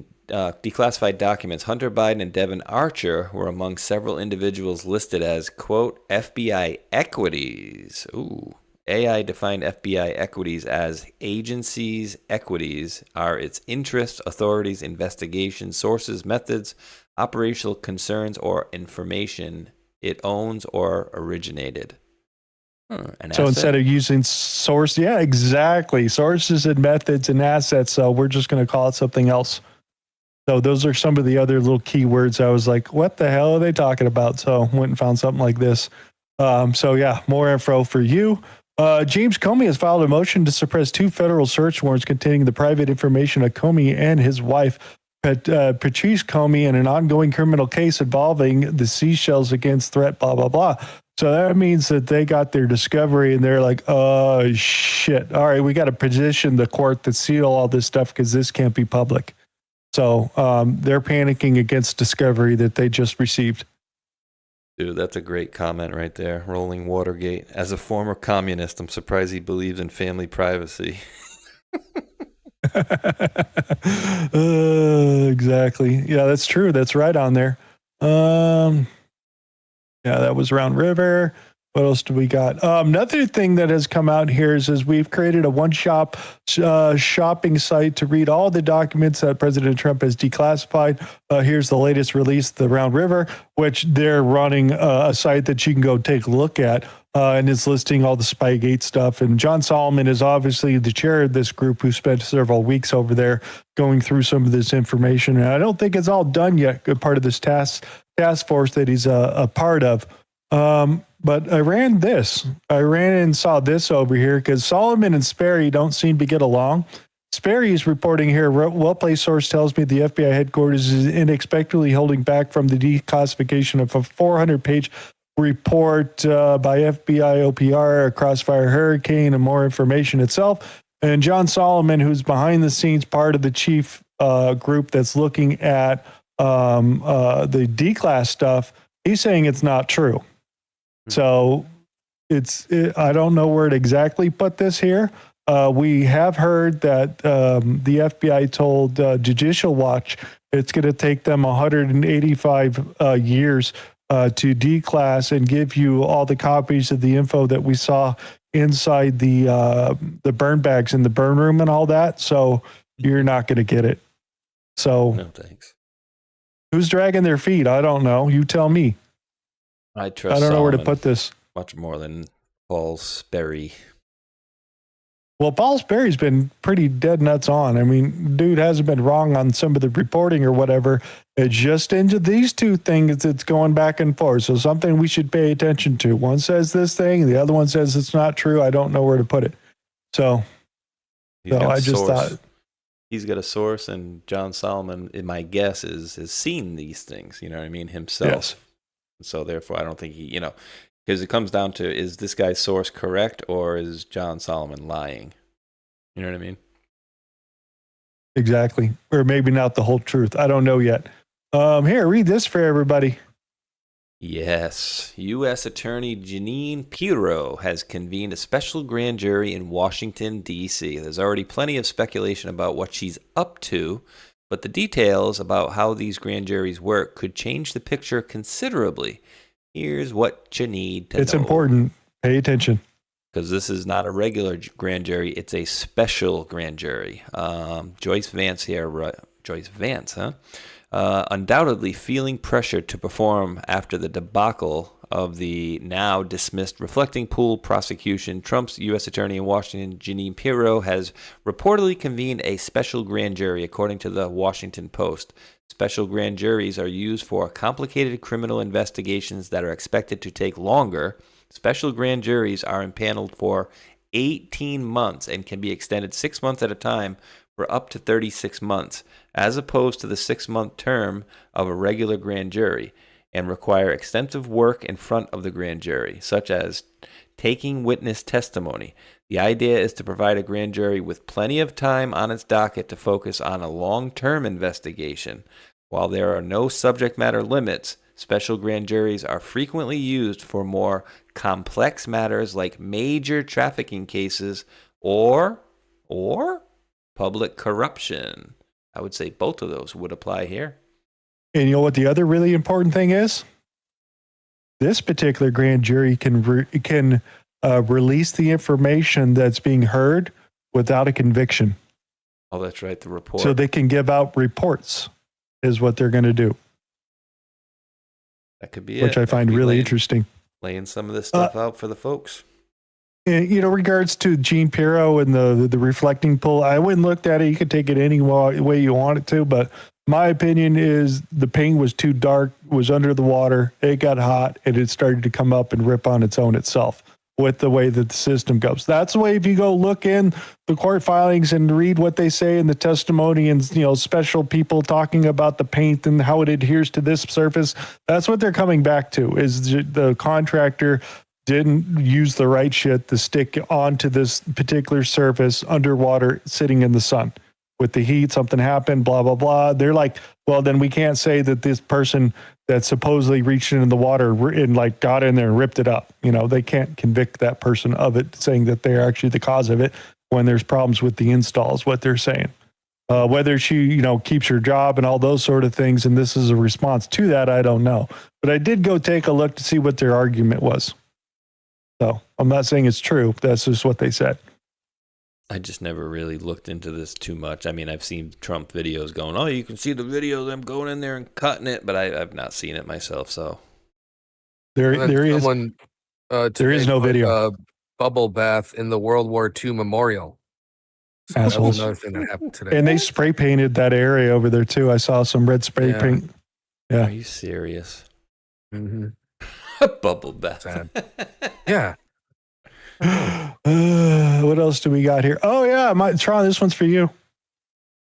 documents, Hunter Biden and Devin Archer were among several individuals listed as, quote, FBI equities. Ooh. AI defined FBI equities as agencies' equities are its interests, authorities, investigations, sources, methods, operational concerns, or information it owns or originated. So instead of using source, yeah, exactly. Sources and methods and assets. So we're just going to call it something else. So those are some of the other little keywords. I was like, what the hell are they talking about? So went and found something like this. So yeah, more info for you. James Comey has filed a motion to suppress 2 federal search warrants containing the private information of Comey and his wife, Patrice Comey, in an ongoing criminal case involving the seashells against threat, blah, blah, blah. So that means that they got their discovery and they're like, oh, shit. All right, we got to petition the court to seal all this stuff because this can't be public. So they're panicking against discovery that they just received. Dude, that's a great comment right there. Rolling Watergate. As a former communist, I'm surprised he believes in family privacy. Exactly. Yeah, that's true. That's right on there. Yeah, that was Round River. What else do we got? Another thing that has come out here is we've created a one-stop shopping site to read all the documents that President Trump has declassified. Here's the latest release, the Round River, which they're running a site that you can go take a look at, and it's listing all the Spygate stuff. And John Solomon is obviously the chair of this group who spent several weeks over there going through some of this information. And I don't think it's all done yet, part of this task force that he's a part of. But I ran and saw this over here because Solomon and Sperry don't seem to get along. Sperry is reporting here. Well-placed source tells me the FBI headquarters is unexpectedly holding back from the declassification of a 400-page report by FBI OPR, a Crossfire Hurricane, and more information itself. And John Solomon, who's behind the scenes part of the chief group that's looking at the declass stuff, he's saying it's not true. So I don't know where to exactly put this here. We have heard that the FBI told Judicial Watch it's going to take them 185 years to declass and give you all the copies of the info that we saw inside the burn bags in the burn room and all that. So you're not going to get it. So no thanks. Who's dragging their feet? I don't know. You tell me. I trust. I don't know where to Solomon put this. much more than Paul Sperry. Well, Paul Sperry's been pretty dead nuts on. I mean, dude hasn't been wrong on some of the reporting or whatever. It's just into these two things it's going back and forth. So something we should pay attention to. One says this thing, the other one says it's not true. I don't know where to put it. So I just thought he's got a source, and John Solomon, in my guess, has seen these things. You know what I mean, himself. Yes. So therefore, I don't think he, because it comes down to, is this guy's source correct, or is John Solomon lying? You know what I mean? Exactly. Or maybe not the whole truth. I don't know yet. Here, read this for everybody. Yes. U.S. Attorney Jeanine Pirro has convened a special grand jury in Washington, D.C. There's already plenty of speculation about what she's up to, but the details about how these grand juries work could change the picture considerably. Here's what you need to know. It's important. Pay attention. Because this is not a regular grand jury. It's a special grand jury. Joyce Vance here. Joyce Vance, huh? Undoubtedly feeling pressure to perform after the debacle of the now dismissed reflecting pool prosecution, Trump's U.S. Attorney in Washington, Jeanine Pirro, has reportedly convened a special grand jury, according to the Washington Post. Special grand juries are used for complicated criminal investigations that are expected to take longer. Special grand juries are impaneled for 18 months and can be extended 6 months at a time for up to 36 months, as opposed to the 6-month term of a regular grand jury, and require extensive work in front of the grand jury, such as taking witness testimony. The idea is to provide a grand jury with plenty of time on its docket to focus on a long-term investigation. While there are no subject matter limits, special grand juries are frequently used for more complex matters like major trafficking cases or public corruption. I would say both of those would apply here. And you know what the other really important thing is? This particular grand jury can release the information that's being heard without a conviction. Oh, that's right, the report. So they can give out reports is what they're going to do. That could be which I find really interesting. Laying some of this stuff out for the folks. Regards to Jean Pirro and the reflecting pool, I wouldn't looked at it. You could take it any way you want it to, but my opinion is the paint was too dark, was under the water, it got hot, and it started to come up and rip on its own itself with the way that the system goes. That's the way if you go look in the court filings and read what they say in the testimony and, special people talking about the paint and how it adheres to this surface, that's what they're coming back to, is the contractor didn't use the right shit to stick onto this particular surface underwater sitting in the sun. With the heat, something happened, blah, blah, blah. They're like, well, then we can't say that this person that supposedly reached into the water and got in there and ripped it up. They can't convict that person of it, saying that they're actually the cause of it when there's problems with the installs, what they're saying. Whether she, keeps her job and all those sort of things, and this is a response to that, I don't know. But I did go take a look to see what their argument was. So I'm not saying it's true. That's just what they said. I just never really looked into this too much. I mean, I've seen Trump videos going, oh, you can see the video of them going in there and cutting it, but I've not seen it myself. So there is no video. Bubble bath in the World War II memorial. So assholes. That was another thing that happened today. And they spray painted that area over there too. I saw some red spray paint. Yeah. Are you serious? Mm-hmm. Bubble bath. Yeah. What else do we got here? Oh yeah, Tron, this one's for you.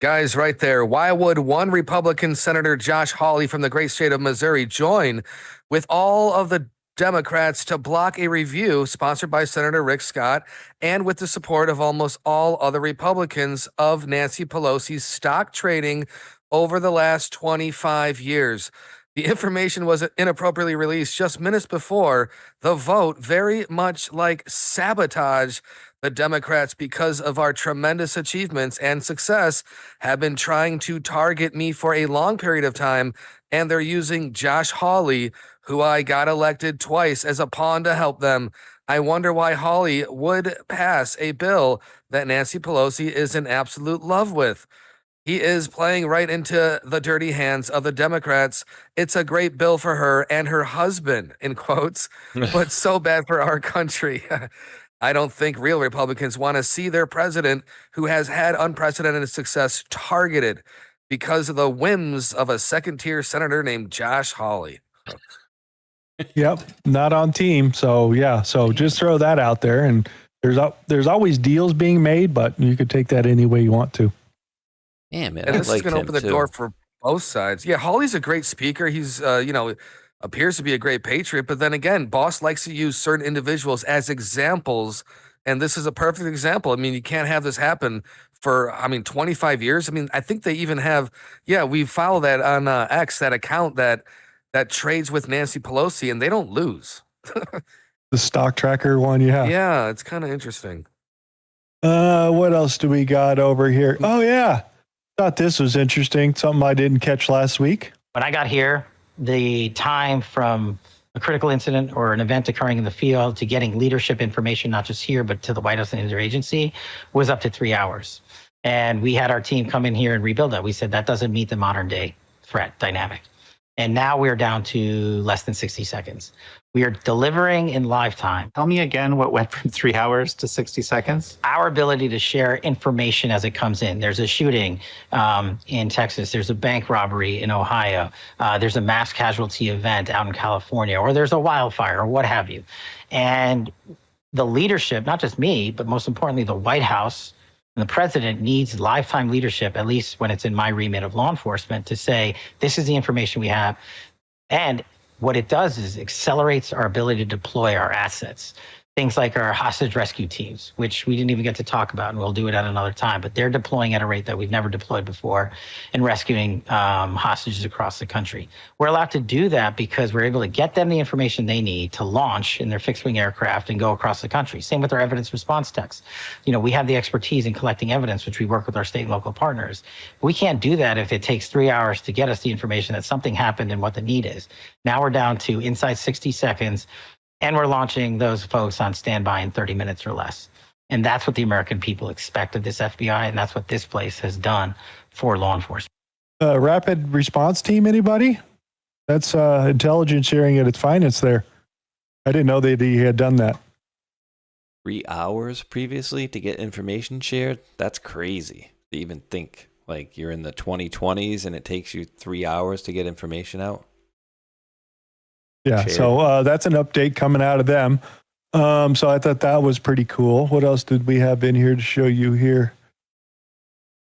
Guys, right there. Why would one Republican Senator Josh Hawley from the great state of Missouri join with all of the Democrats to block a review sponsored by Senator Rick Scott and with the support of almost all other Republicans of Nancy Pelosi's stock trading over the last 25 years? The information was inappropriately released just minutes before the vote, very much like sabotage. The Democrats, because of our tremendous achievements and success, have been trying to target me for a long period of time, and they're using Josh Hawley, who I got elected twice, as a pawn to help them. I wonder why Hawley would pass a bill that Nancy Pelosi is in absolute love with. He is playing right into the dirty hands of the Democrats. It's a great bill for her and her husband, in quotes, but so bad for our country. I don't think real Republicans want to see their president, who has had unprecedented success, targeted because of the whims of a second-tier senator named Josh Hawley. Yep, not on team. So yeah, so just throw that out there. And there's always deals being made, but you could take that any way you want to. Yeah, man. And this is going to open the door for both sides. Yeah, Hawley's a great speaker. He's, appears to be a great patriot. But then again, Boss likes to use certain individuals as examples. And this is a perfect example. I mean, you can't have this happen for, 25 years. I mean, I think they even have, we follow that on X, that account that trades with Nancy Pelosi, and they don't lose. The stock tracker one, yeah. Yeah, it's kind of interesting. What else do we got over here? Oh, yeah. Thought this was interesting. Something I didn't catch last week. When I got here, the time from a critical incident or an event occurring in the field to getting leadership information, not just here, but to the White House and interagency, was up to 3 hours. And we had our team come in here and rebuild that. We said that doesn't meet the modern day threat dynamic. And now we're down to less than 60 seconds. We are delivering in live time. Tell me again what went from 3 hours to 60 seconds? Our ability to share information as it comes in. There's a shooting in Texas. There's a bank robbery in Ohio. There's a mass casualty event out in California, or there's a wildfire, or what have you. And the leadership, not just me, but most importantly, the White House, and the president needs lifetime leadership, at least when it's in my remit of law enforcement, to say, this is the information we have. And what it does is accelerates our ability to deploy our assets. Things like our hostage rescue teams, which we didn't even get to talk about, and we'll do it at another time, but they're deploying at a rate that we've never deployed before and rescuing hostages across the country. We're allowed to do that because we're able to get them the information they need to launch in their fixed-wing aircraft and go across the country. Same with our evidence response techs. We have the expertise in collecting evidence, which we work with our state and local partners. We can't do that if it takes 3 hours to get us the information that something happened and what the need is. Now we're down to inside 60 seconds. And we're launching those folks on standby in 30 minutes or less. And that's what the American people expect of this FBI, and that's what this place has done for law enforcement. Rapid response team, anybody? That's intelligence sharing at its finest there. I didn't know that he had done that. 3 hours previously to get information shared? That's crazy to even think. Like, you're in the 2020s and it takes you 3 hours to get information out? Yeah, so that's an update coming out of them. So I thought that was pretty cool. What else did we have in here to show you here?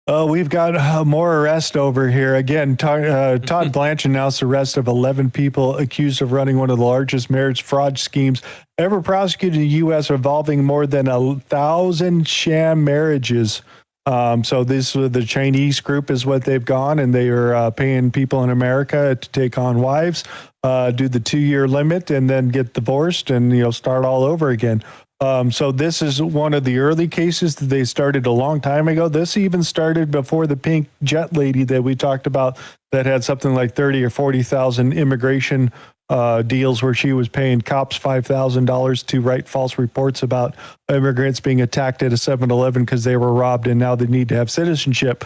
We've got more arrests over here. Again, Todd Blanche announced the arrest of 11 people accused of running one of the largest marriage fraud schemes ever prosecuted in the U.S., involving more than 1,000 sham marriages. So this the Chinese group is what they've gone, and they are paying people in America to take on wives, do the 2-year limit, and then get divorced and start all over again. So this is one of the early cases that they started a long time ago. This even started before the pink jet lady that we talked about that had something like 30 or 40,000 immigration deals where she was paying cops $5,000 to write false reports about immigrants being attacked at a 7-Eleven because they were robbed and now they need to have citizenship.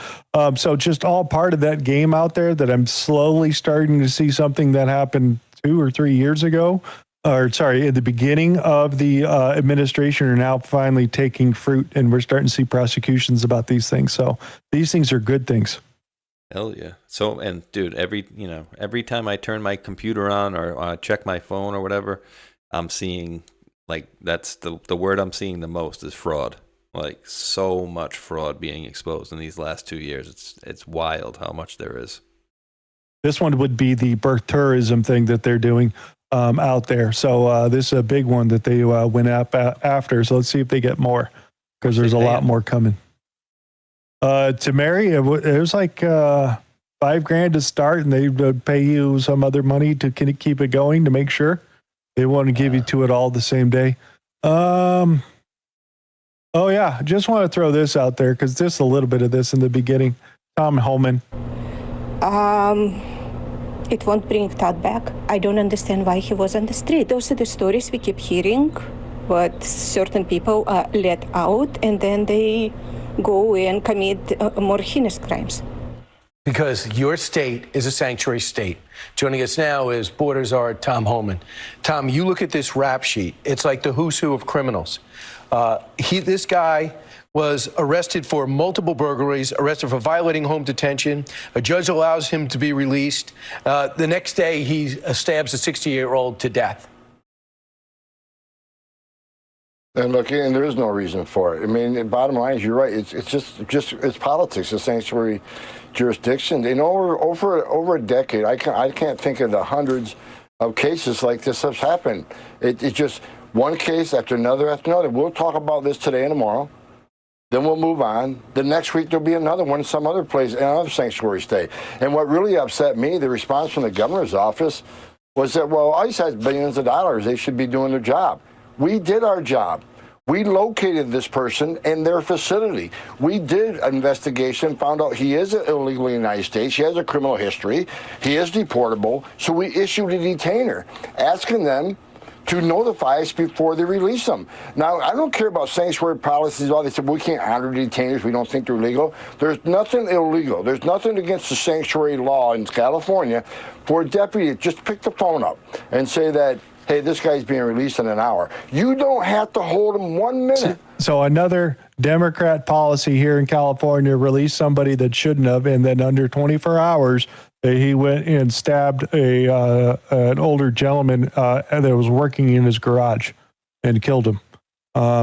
So just all part of that game out there that I'm slowly starting to see something that happened 2 or 3 years ago, at the beginning of the administration, are now finally taking fruit, and we're starting to see prosecutions about these things. So these things are good things. Hell yeah. So, and dude, every time I turn my computer on or check my phone or whatever, I'm seeing, like, that's the word I'm seeing the most is fraud. Like so much fraud being exposed in these last 2 years. It's wild how much there is. This one would be the birth tourism thing that they're doing out there. So this is a big one that they went up after. So let's see if they get more, because there's a lot more coming. To marry, it was like $5,000 to start, and they would pay you some other money to keep it going to make sure. They want to give you to it all the same day. Oh yeah, just want to throw this out there because just a little bit of this in the beginning. Tom Homan. It won't bring Todd back. I don't understand why he was on the street. Those are the stories we keep hearing, what certain people let out, and then they go and commit more heinous crimes. Because your state is a sanctuary state. Joining us now is Borders Czar Tom Homan. Tom, you look at this rap sheet. It's like the who's who of criminals. This guy was arrested for multiple burglaries, arrested for violating home detention. A judge allows him to be released. The next day, he stabs a 68-year-old to death. And look, and there is no reason for it. I mean, the bottom line is, you're right. It's politics. It's sanctuary jurisdiction. You know, over a decade, I can't think of the hundreds of cases like this have happened. It's just one case after another after another. We'll talk about this today and tomorrow. Then we'll move on. The next week there'll be another one in some other place, another sanctuary state. And what really upset me, the response from the governor's office, was that, well, ICE has billions of dollars. They should be doing their job. We did our job. We located this person in their facility. We did an investigation, found out he is illegally in the United States. He has a criminal history. He is deportable. So we issued a detainer, asking them to notify us before they release them. Now, I don't care about sanctuary policies. All they said, we can't honor detainers. We don't think they're illegal. There's nothing illegal. There's nothing against the sanctuary law in California for a deputy to just pick the phone up and say that, hey, this guy's being released in an hour. You don't have to hold him 1 minute. So another Democrat policy here in California, released somebody that shouldn't have, and then under 24 hours, he went and stabbed an older gentleman that was working in his garage and killed him.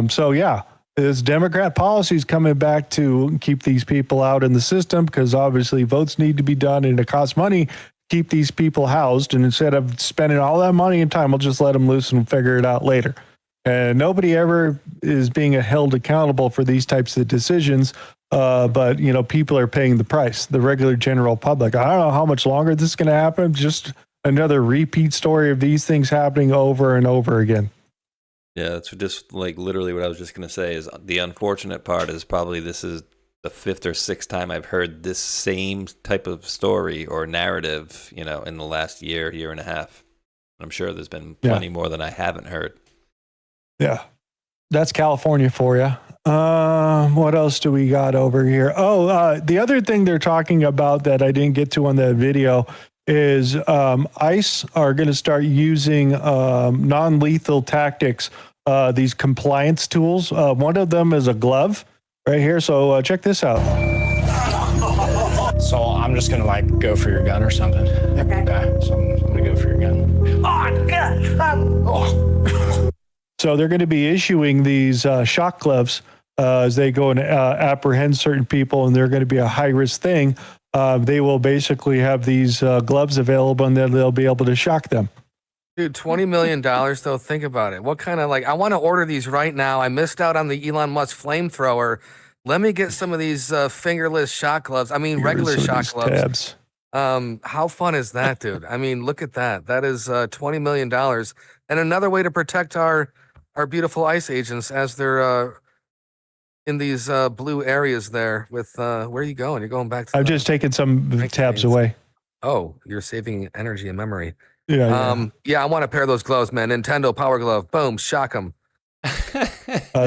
So yeah, this Democrat policy is coming back to keep these people out in the system, because obviously votes need to be done and it costs money to keep these people housed. And instead of spending all that money and time, we'll just let them loose and figure it out later. And nobody ever is being held accountable for these types of decisions. But, you know, people are paying the price, the regular general public. I don't know how much longer this is going to happen. Just another repeat story of these things happening over and over again. Yeah, that's just like literally what I was just going to say. Is the unfortunate part is probably this is the 5th or 6th time I've heard this same type of story or narrative, you know, in the last year and a half. I'm sure there's been plenty more than I haven't heard. Yeah, that's California for you. What else do we got over here? Oh, the other thing they're talking about that I didn't get to on that video is ICE are going to start using non-lethal tactics, these compliance tools. One of them is a glove right here. So check this out. So I'm just going to like go for your gun or something. Okay. So I'm going to go for your gun. Oh, God. So they're going to be issuing these shock gloves as they go and apprehend certain people, and they're going to be a high-risk thing. They will basically have these gloves available, and then they'll be able to shock them. Dude, $20 million, though, think about it. What kind of, like, I want to order these right now. I missed out on the Elon Musk flamethrower. Let me get some of these fingerless shock gloves. I mean, regular shock gloves. How fun is that, dude? I mean, look at that. That is $20 million. And another way to protect our beautiful ICE agents as they're in these blue areas there with, where are you going? You're going back to I've just taken some tabs away. Oh, you're saving energy and memory. Yeah. Yeah, I want a pair of those gloves, man. Nintendo Power Glove. Boom, shock them.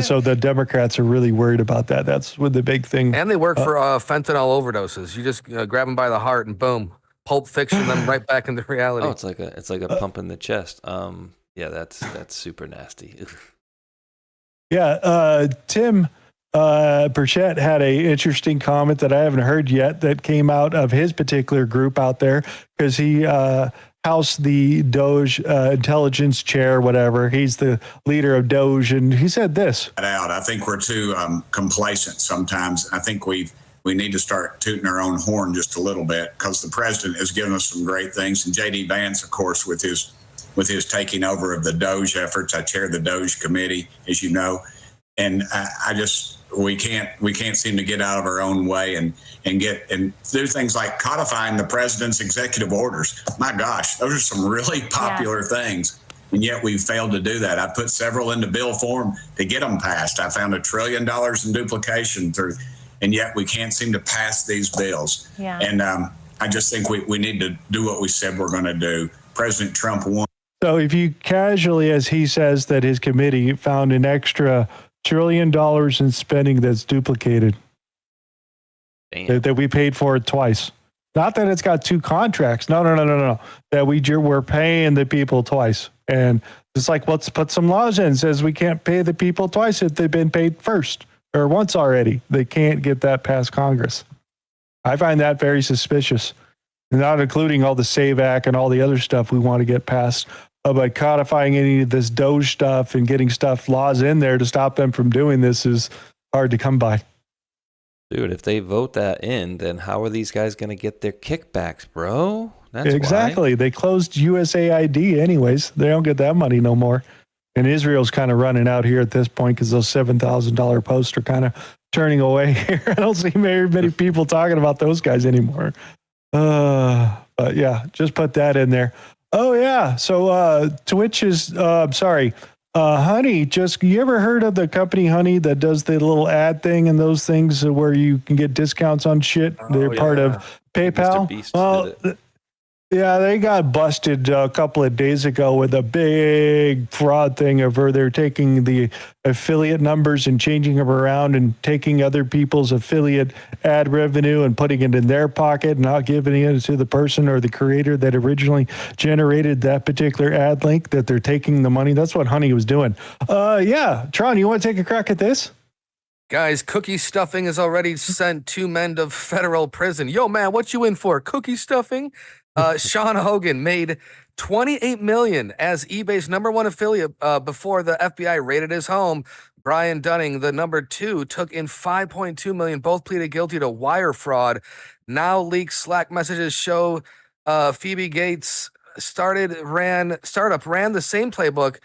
So the Democrats are really worried about that. That's what the big thing. And they work for fentanyl overdoses. You just grab them by the heart and boom, Pulp Fiction them right back into reality. Oh, it's like a pump in the chest. Yeah, that's super nasty. Yeah, Tim Burchett had a interesting comment that I haven't heard yet that came out of his particular group out there, because he House, the Doge intelligence chair, whatever. He's the leader of Doge, and he said this. I think we're too complacent sometimes. I think we need to start tooting our own horn just a little bit, because the president has given us some great things. And J.D. Vance, of course, with his taking over of the Doge efforts. I chair the Doge committee, as you know, and we can't seem to get out of our own way and do things like codifying the president's executive orders. My gosh, those are some really popular things. And yet we've failed to do that. I put several into bill form to get them passed. I found $1 trillion in duplication and yet we can't seem to pass these bills. Yeah. And I just think we need to do what we said we're going to do. President Trump won. So if you casually, as he says, that his committee found an extra $1 trillion in spending that's duplicated, that we paid for it twice. Not that it's got two contracts. No. That we're paying the people twice. And it's like, let's put some laws in. It says we can't pay the people twice if they've been paid first or once already. They can't get that past Congress. I find that very suspicious. Not including all the SAVE Act and all the other stuff we want to get passed. But codifying any of this Doge stuff and getting laws in there to stop them from doing this is hard to come by. Dude, if they vote that in, then how are these guys going to get their kickbacks, bro? That's exactly. why. They closed USAID anyways. They don't get that money no more. And Israel's kind of running out here at this point because those $7,000 posts are kind of turning away here. I don't see very many people talking about those guys anymore. But yeah, just put that in there. Oh yeah. So Twitch is Honey, you ever heard of the company Honey that does the little ad thing and those things where you can get discounts on shit? They're part of PayPal. Mr. Beast Well, did it. yeah, they got busted a couple of days ago with a big fraud thing of where they're taking the affiliate numbers and changing them around and taking other people's affiliate ad revenue and putting it in their pocket and not giving it to the person or the creator that originally generated that particular ad link, that they're taking the money. That's what Honey was doing. Yeah. Tron, you want to take a crack at this? Guys, cookie stuffing has already sent 2 men to federal prison. Yo, man, what you in for? Cookie stuffing? Sean Hogan made $28 million as eBay's #1 affiliate before the FBI raided his home. Brian Dunning, the #2, took in $5.2 million. Both pleaded guilty to wire fraud. Now leaked Slack messages show Phoebe Gates startup ran the same playbook.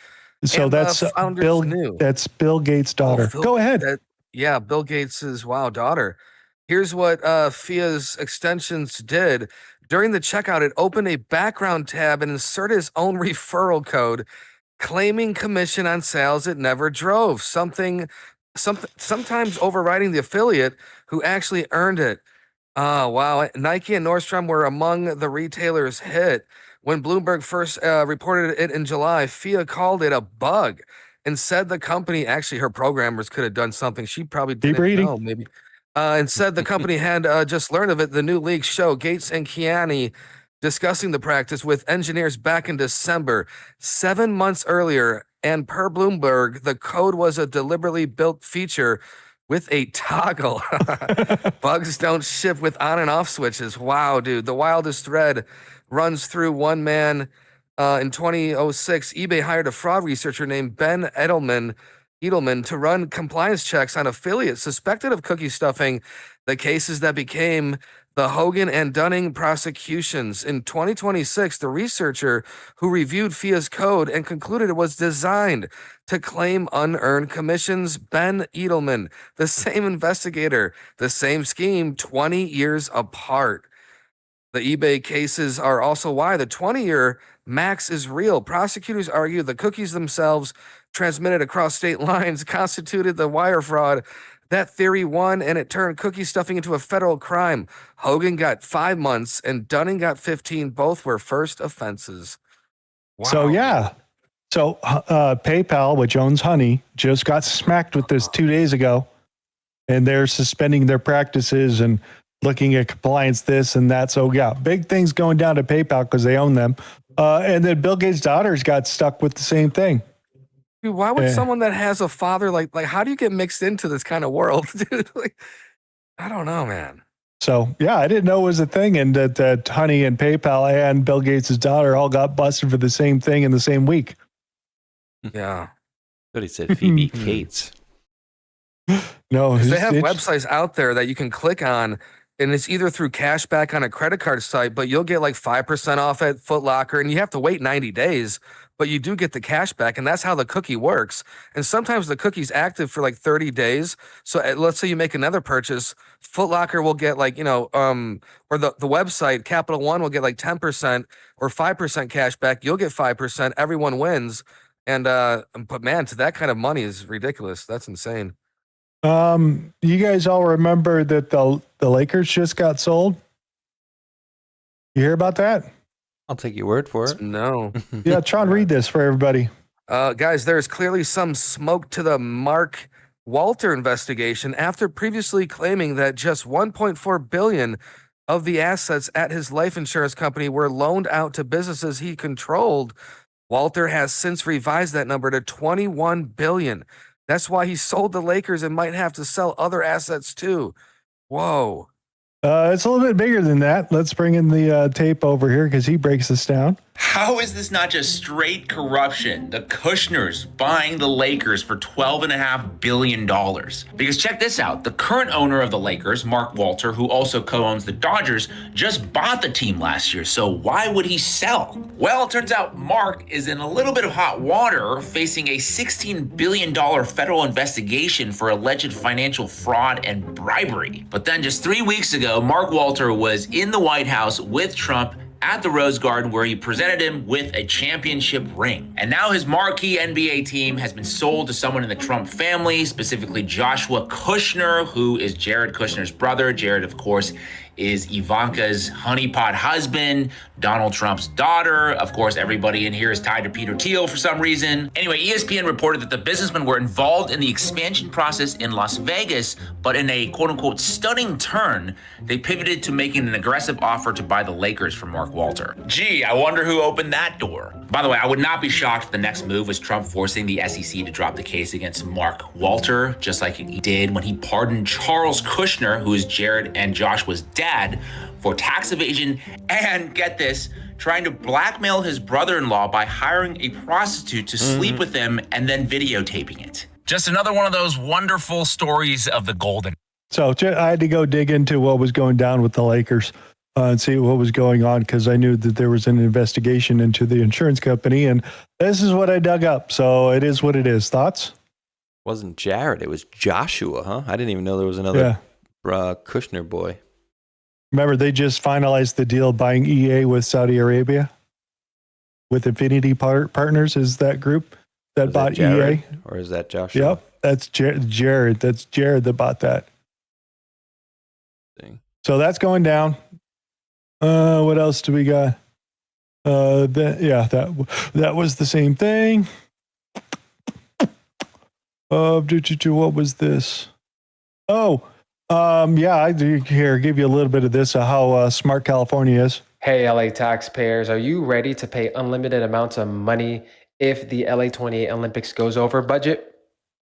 So that's Bill. Knew. That's Bill Gates' daughter. Go ahead. Bill Gates' daughter. Here's what FIA's extensions did. During the checkout, it opened a background tab and inserted its own referral code, claiming commission on sales it never drove. Sometimes overriding the affiliate who actually earned it. Oh, wow. Nike and Nordstrom were among the retailers hit. When Bloomberg first reported it in July, FIA called it a bug and said the company, actually her programmers could have done something she probably didn't know, maybe. And said the company had just learned of it. The new leaks show Gates and Kiani discussing the practice with engineers back in December, 7 months earlier. And per Bloomberg, the code was a deliberately built feature with a toggle. Bugs don't ship with on and off switches. Wow, dude. The wildest thread runs through one man. In 2006, eBay hired a fraud researcher named Ben Edelman to run compliance checks on affiliates suspected of cookie stuffing, the cases that became the Hogan and Dunning prosecutions. In 2026, the researcher who reviewed FIA's code and concluded it was designed to claim unearned commissions, Ben Edelman, the same investigator, the same scheme, 20 years apart. The eBay cases are also why the 20-year max is real. Prosecutors argue the cookies themselves transmitted across state lines constituted the wire fraud. That theory won, and it turned cookie stuffing into a federal crime. Hogan got 5 months, and Dunning got 15. Both were first offenses. Wow. So, yeah. So, PayPal, which owns Honey, just got smacked with this 2 days ago, and they're suspending their practices and looking at compliance, this and that. So, yeah, big things going down to PayPal because they own them. And then Bill Gates' daughters got stuck with the same thing. Dude, why would someone that has a father like how do you get mixed into this kind of world, dude? I don't know, man. So, yeah, I didn't know it was a thing, and that Honey and PayPal and Bill Gates' daughter all got busted for the same thing in the same week. Yeah. But he said Phoebe Cates. No, they have websites out there that you can click on, and it's either through cashback on a credit card site, but you'll get like 5% off at Foot Locker, and you have to wait 90 days, but you do get the cashback, and that's how the cookie works. And sometimes the cookie's active for like 30 days. So let's say you make another purchase, Foot Locker will get like, or the website, Capital One will get like 10% or 5% cashback. You'll get 5%. Everyone wins. And but man, to that kind of money is ridiculous. That's insane. You guys all remember that the Lakers just got sold? You hear about that? I'll take your word for it. No. Yeah, Tron, read this for everybody. Guys, there's clearly some smoke to the Mark Walter investigation after previously claiming that just $1.4 billion of the assets at his life insurance company were loaned out to businesses he controlled. Walter has since revised that number to $21 billion. That's why he sold the Lakers and might have to sell other assets too. Whoa. It's a little bit bigger than that. Let's bring in the tape over here because he breaks this down. How is this not just straight corruption? The Kushners buying the Lakers for $12.5 billion. Because check this out. The current owner of the Lakers, Mark Walter, who also co-owns the Dodgers, just bought the team last year. So why would he sell? Well, it turns out Mark is in a little bit of hot water, facing a $16 billion federal investigation for alleged financial fraud and bribery. But then just 3 weeks ago, Mark Walter was in the White House with Trump at the Rose Garden, where he presented him with a championship ring. And now his marquee NBA team has been sold to someone in the Trump family, specifically Joshua Kushner, who is Jared Kushner's brother. Jared, of course, is Ivanka's honeypot husband, Donald Trump's daughter. Of course, everybody in here is tied to Peter Thiel for some reason. Anyway, ESPN reported that the businessmen were involved in the expansion process in Las Vegas, but in a quote-unquote stunning turn, they pivoted to making an aggressive offer to buy the Lakers from Mark Walter. Gee, I wonder who opened that door. By the way, I would not be shocked if the next move was Trump forcing the SEC to drop the case against Mark Walter, just like he did when he pardoned Charles Kushner, who is Jared and Joshua's dad, for tax evasion and, get this, trying to blackmail his brother-in-law by hiring a prostitute to sleep with him and then videotaping it. Just another one of those wonderful stories of the golden. So I had to go dig into what was going down with the Lakers and see what was going on because I knew that there was an investigation into the insurance company, and this is what I dug up. So it is what it is. Thoughts? It wasn't Jared. It was Joshua, huh? I didn't even know there was another Kushner boy. Remember, they just finalized the deal buying EA with Saudi Arabia with Infinity Partners is that group that bought Jared, EA. or is that Joshua? Yep, that's Jared. That's Jared that bought that. So that's going down. What else do we got? That was the same thing. What was this? I do here give you a little bit of this how smart California is. Hey, LA taxpayers, are you ready to pay unlimited amounts of money if the LA 28 Olympics goes over budget?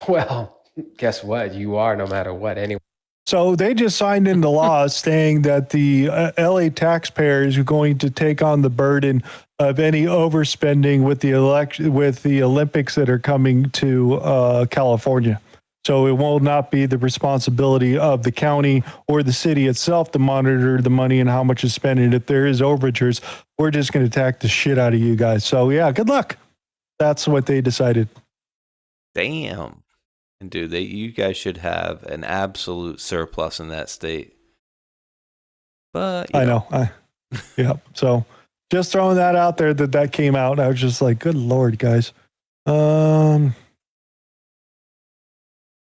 Well, guess what? You are, no matter what, anyway. So they just signed into law saying that the LA taxpayers are going to take on the burden of any overspending with the Olympics that are coming to California. So it will not be the responsibility of the county or the city itself to monitor the money and how much is spent. And if there is overtures, we're just going to attack the shit out of you guys. So yeah, good luck. That's what they decided. Damn. And dude, you guys should have an absolute surplus in that state. But I know. Yeah. So just throwing that out there that came out. I was just like, good Lord, guys. What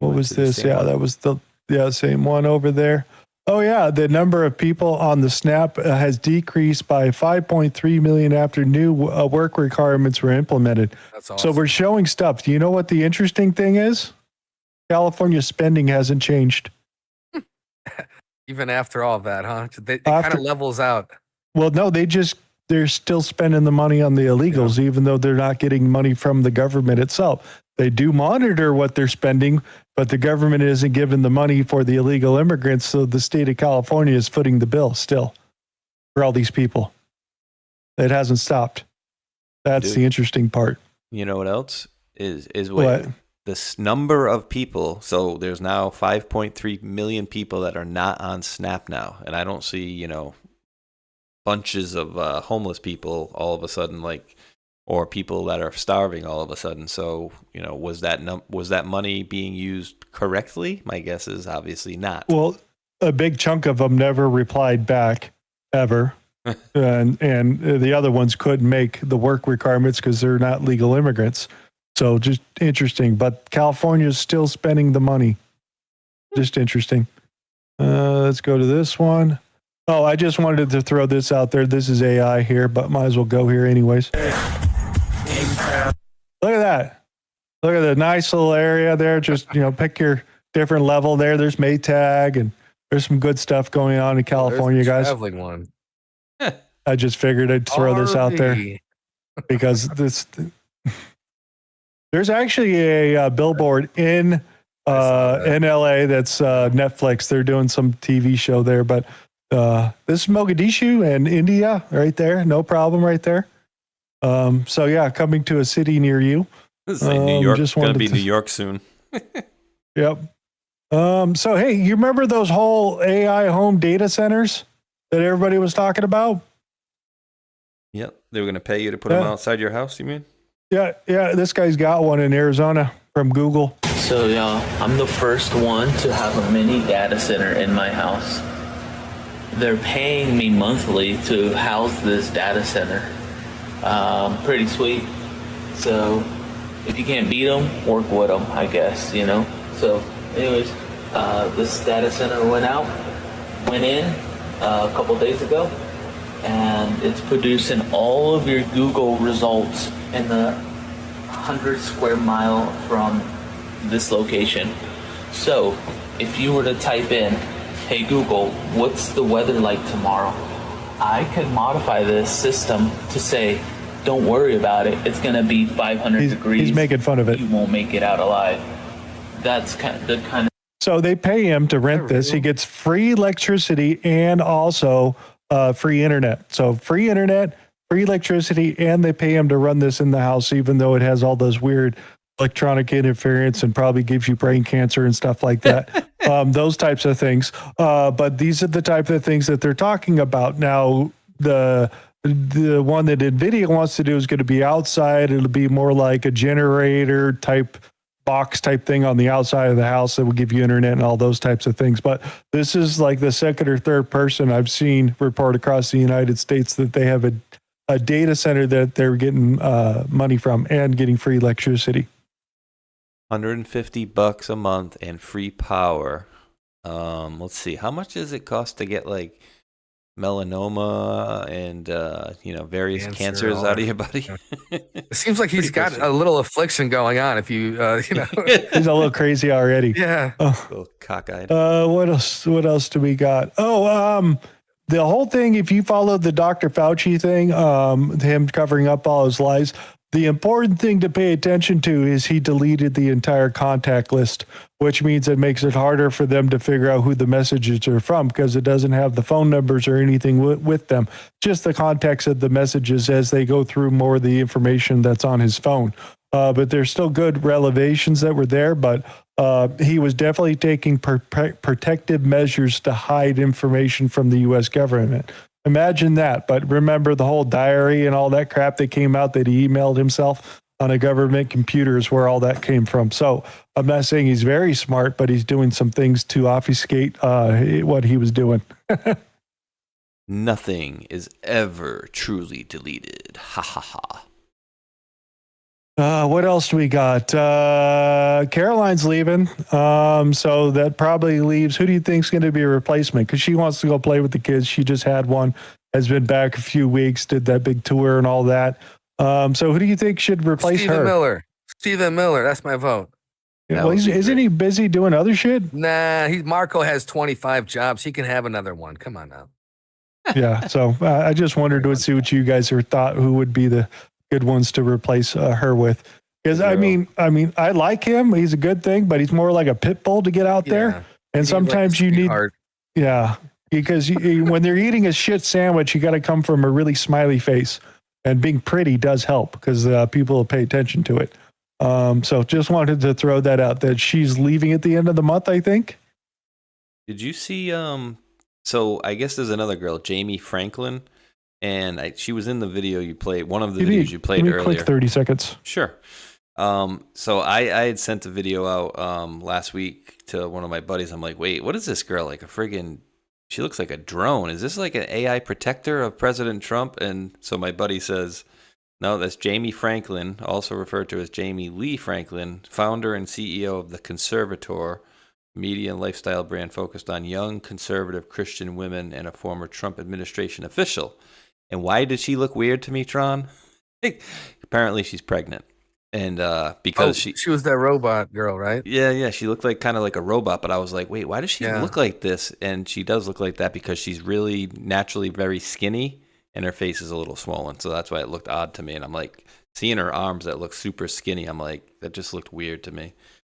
was this? Yeah, that was the same one over there. Oh yeah, the number of people on the SNAP has decreased by 5.3 million after new work requirements were implemented. That's awesome. So we're showing stuff. Do you know what the interesting thing is? California spending hasn't changed. Even after all that, huh? It kind of levels out. Well, no, they just they're still spending the money on the illegals, even though they're not getting money from the government itself. They do monitor what they're spending, but the government isn't giving the money for the illegal immigrants. So the state of California is footing the bill still for all these people. It hasn't stopped. That's the interesting part. You know what else is what? This number of people. So there's now 5.3 million people that are not on SNAP now, and I don't see bunches of homeless people all of a sudden, or people that are starving all of a sudden. So was that money being used correctly? My guess is obviously not. Well, a big chunk of them never replied back ever. and the other ones couldn't make the work requirements because they're not legal immigrants. So just interesting. But California is still spending the money. Just interesting. Let's go to this one. Oh, I just wanted to throw this out there. This is AI here, but might as well go here anyways. Look at that. Look at the nice little area there. Just, pick your different level there. There's Maytag, and there's some good stuff going on in California, guys. Traveling one. I just figured I'd throw this out there because there's actually a billboard in LA that's Netflix. They're doing some TV show there, but this is Mogadishu and India right there. No problem right there. So yeah, coming to a city near you. New York. Just going to be New York soon. Yep. So hey, you remember those whole AI home data centers that everybody was talking about? Yep. They were going to pay you to put them outside your house, you mean? Yeah. This guy's got one in Arizona from Google. So I'm the first one to have a mini data center in my house. They're paying me monthly to house this data center. Pretty sweet. So if you can't beat them, work with them, I guess, So anyways, this data center went in a couple days ago, and it's producing all of your Google results in the 100 square mile from this location. So if you were to type in, hey Google, what's the weather like tomorrow? I can modify this system to say, don't worry about it. It's going to be 500 degrees. He's making fun of it. You won't make it out alive. That's kind of. So they pay him to rent this. He gets free electricity and also free internet. So free internet, free electricity, and they pay him to run this in the house, even though it has all those weird electronic interference and probably gives you brain cancer and stuff like that. Those types of things. But these are the type of things that they're talking about. Now, the one that NVIDIA wants to do is going to be outside. It'll be more like a generator type box type thing on the outside of the house that will give you internet and all those types of things. But this is like the second or third person I've seen report across the United States that they have a data center that they're getting money from and getting free electricity. $150 a month and free power. Let's see, how much does it cost to get melanoma and various cancers out of your body? It seems like he's got a little affliction going on. If you he's a little crazy already. Yeah, a little cockeyed. What else do we got? The whole thing, if you follow the Dr. Fauci thing, him covering up all his lies, the important thing to pay attention to is he deleted the entire contact list, which means it makes it harder for them to figure out who the messages are from because it doesn't have the phone numbers or anything with them, just the context of the messages as they go through more of the information that's on his phone. But there's still good revelations that were there, but he was definitely taking protective measures to hide information from the U.S. government. Imagine that. But remember the whole diary and all that crap that came out that he emailed himself on a government computer is where all that came from. So I'm not saying he's very smart, but he's doing some things to obfuscate what he was doing. Nothing is ever truly deleted. Ha ha ha. What else do we got? Caroline's leaving. So that probably leaves, who do you think is going to be a replacement? Because she wants to go play with the kids. She just had one, has been back a few weeks, did that big tour and all that. So who do you think should replace her? Stephen Miller. That's my vote. Well, isn't he busy doing other shit? Nah, Marco has 25 jobs. He can have another one. Come on now. Yeah. So I just wondered to see what you guys thought who would be the good ones to replace her with. Because I mean, I like him. He's a good thing, but he's more like a pit bull to get out there. And sometimes you need, because when they're eating a shit sandwich, you got to come from a really smiley face, and being pretty does help because people will pay attention to it. So just wanted to throw that out that she's leaving at the end of the month, I think. Did you see? So I guess there's another girl, Jamie Franklin, and she was in the video you played. One of the videos you played earlier. Quick 30 seconds. Sure. So I had sent a video out last week to one of my buddies. I'm like, wait, what is this girl? Like a friggin', she looks like a drone. Is this like an AI protector of President Trump? And so my buddy says, no, that's Jamie Franklin, also referred to as Jamie Lee Franklin, founder and CEO of The Conservator, media and lifestyle brand focused on young, conservative Christian women, and a former Trump administration official. And why did she look weird to me, Tron? Apparently she's pregnant. And because she was that robot girl, right? Yeah, she looked like kind of like a robot, but I was like, wait, why does she look like this? And she does look like that because she's really naturally very skinny and her face is a little swollen. So that's why it looked odd to me. And I'm like, seeing her arms that look super skinny, I'm like, that just looked weird to me.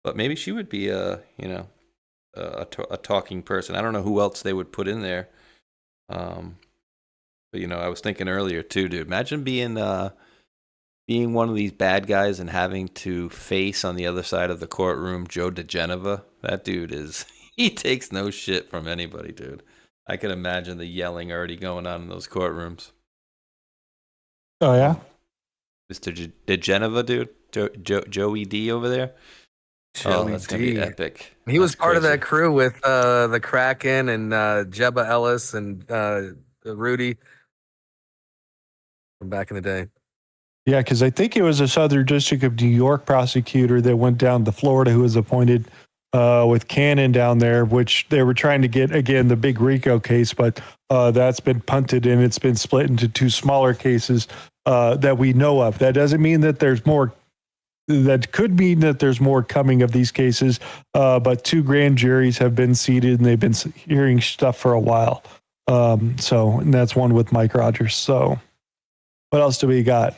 But maybe she would be a talking person. I don't know who else they would put in there. But I was thinking earlier too, dude. Imagine being one of these bad guys and having to face on the other side of the courtroom Joe DeGeneva. That dude he takes no shit from anybody, dude. I can imagine the yelling already going on in those courtrooms. Oh yeah, Mr. DeGeneva, dude, Joey D over there. That's gonna be epic. He was part of that crew with the Kraken and Jebba Ellis and Rudy from back in the day. Yeah, because I think it was a Southern District of New York prosecutor that went down to Florida who was appointed with Cannon down there, which they were trying to get, again, the big RICO case, but that's been punted and it's been split into two smaller cases that we know of. That doesn't mean that there's more. That could mean that there's more coming of these cases, but two grand juries have been seated and they've been hearing stuff for a while. And that's one with Mike Rogers. So what else do we got?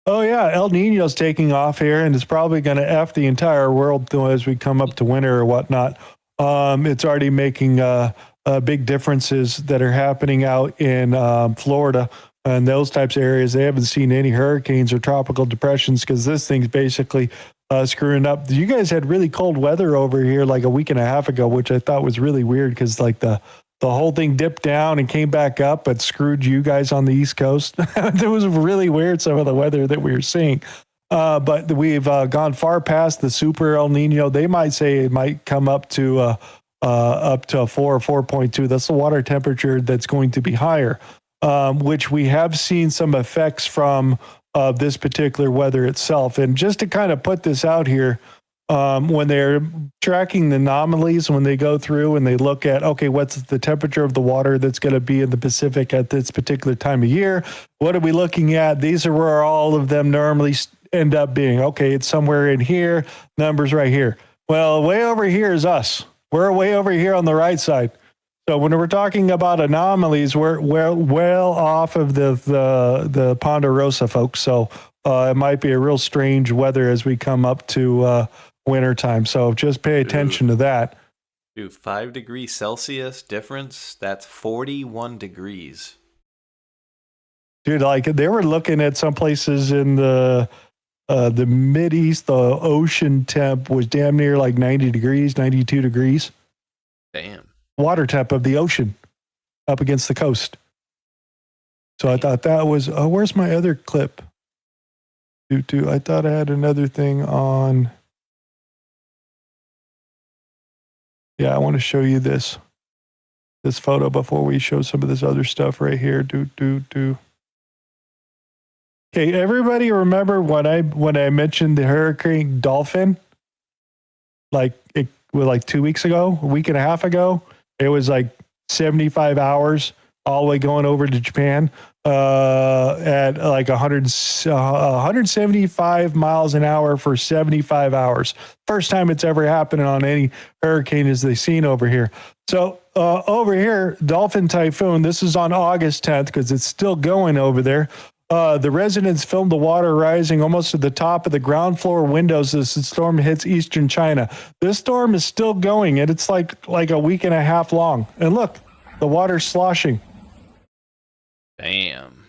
Oh, yeah, El Nino's taking off here, and it's probably going to F the entire world as we come up to winter or whatnot. It's already making big differences that are happening out in Florida and those types of areas. They haven't seen any hurricanes or tropical depressions because this thing's basically screwing up. You guys had really cold weather over here like a week and a half ago, which I thought was really weird because like the whole thing dipped down and came back up, but screwed you guys on the East Coast. It was really weird, some of the weather that we were seeing. But we've gone far past the super El Nino. They might say it might come up to a 4 or 4.2. That's the water temperature that's going to be higher, which we have seen some effects from this particular weather itself. And just to kind of put this out here, when they're tracking the anomalies, when they go through and they look at, okay, what's the temperature of the water that's going to be in the Pacific at this particular time of year? What are we looking at? These are where all of them normally end up being. Okay, it's somewhere in here, numbers right here. Well, way over here is us. We're way over here on the right side. So when we're talking about anomalies, we're well off of the Ponderosa, folks. So it might be a real strange weather as we come up to wintertime. So just pay attention to that. Dude, 5 degrees Celsius difference, that's 41 degrees. Dude, like they were looking at some places in the Mideast, the ocean temp was damn near like 90 degrees, 92 degrees. Damn. Water temp of the ocean up against the coast. So I thought that was, where's my other clip? I thought I had another thing on. Yeah, I want to show you this photo before we show some of this other stuff right here. Okay, everybody remember when I mentioned the Hurricane Dolphin? Like 2 weeks ago, a week and a half ago, it was like 75 hours all the way going over to Japan at like 175 miles an hour for 75 hours. First time it's ever happened on any hurricane as they've seen over here. So over here, Dolphin Typhoon, this is on August 10th because it's still going over there. The residents filmed the water rising almost to the top of the ground floor windows as the storm hits eastern China. This storm is still going, and it's like a week and a half long. And look, the water's sloshing. Damn.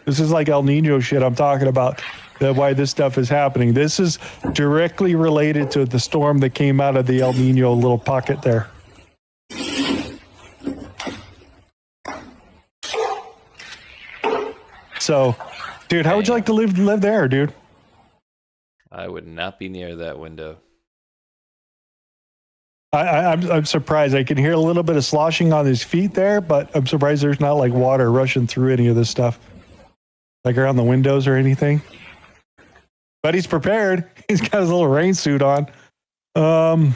This is like El Nino shit I'm talking about, why this stuff is happening. This is directly related to the storm that came out of the El Nino little pocket there. So, dude, how would you like to live there, dude? I would not be near that window. I'm surprised. I can hear a little bit of sloshing on his feet there, but I'm surprised there's not like water rushing through any of this stuff, like around the windows or anything. But he's prepared. He's got his little rain suit on. The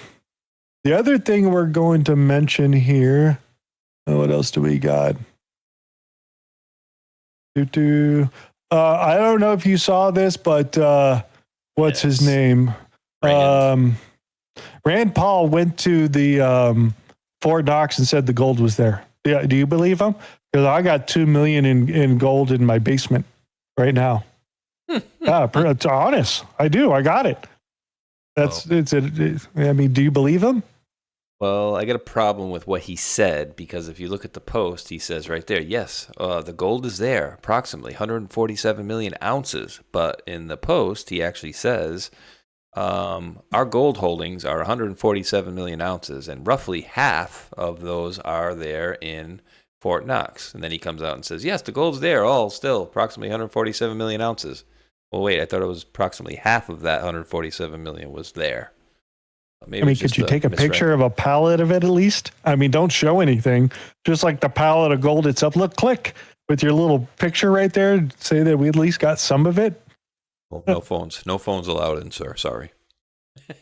other thing we're going to mention here. What else do we got? I don't know if you saw this, but what's his name? Rand Paul went to the Fort Knox and said the gold was there. Yeah, do you believe him? Because I got $2 million in gold in my basement right now. It's honest. I do. I got it. I mean, do you believe him? Well, I got a problem with what he said, because if you look at the post, he says right there, yes, the gold is there, approximately 147 million ounces. But in the post, he actually says, our gold holdings are 147 million ounces, and roughly half of those are there in Fort Knox. And then he comes out and says, yes, the gold's there, all still approximately 147 million ounces. Well, wait, I thought it was approximately half of that 147 million was there. Maybe, I mean, could you take a picture of a pallet of it at least? I mean, don't show anything. Just like the pallet of gold itself. Look, click with your little picture right there. Say that we at least got some of it. Well, no phones. No phones allowed in, sir. Sorry.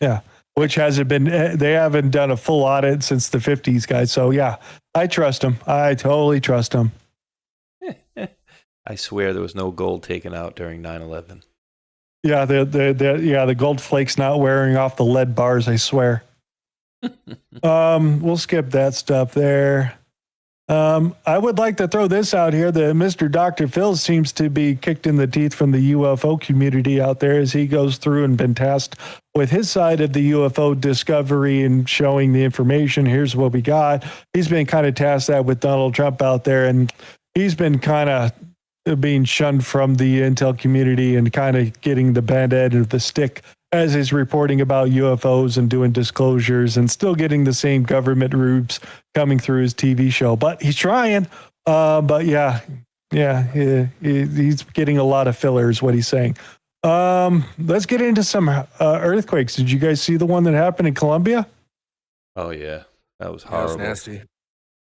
Yeah. Which hasn't been, they haven't done a full audit since the 50s, guys. So, yeah, I trust them. I totally trust them. I swear there was no gold taken out during 9/11. Yeah, the gold flakes not wearing off the lead bars, I swear. We'll skip that stuff there. I would like to throw this out here that Mr. Dr. Phil seems to be kicked in the teeth from the UFO community out there as he goes through and been tasked with his side of the UFO discovery and showing the information. Here's what we got. He's been kind of tasked that with Donald Trump out there, and he's been kind of being shunned from the intel community and kind of getting the bad end of the stick as he's reporting about UFOs and doing disclosures and still getting the same government rubes coming through his TV show. But he's trying. But he's getting a lot of fillers, what he's saying. Let's get into some earthquakes. Did you guys see the one that happened in Colombia? Oh, yeah. That was horrible. That was nasty.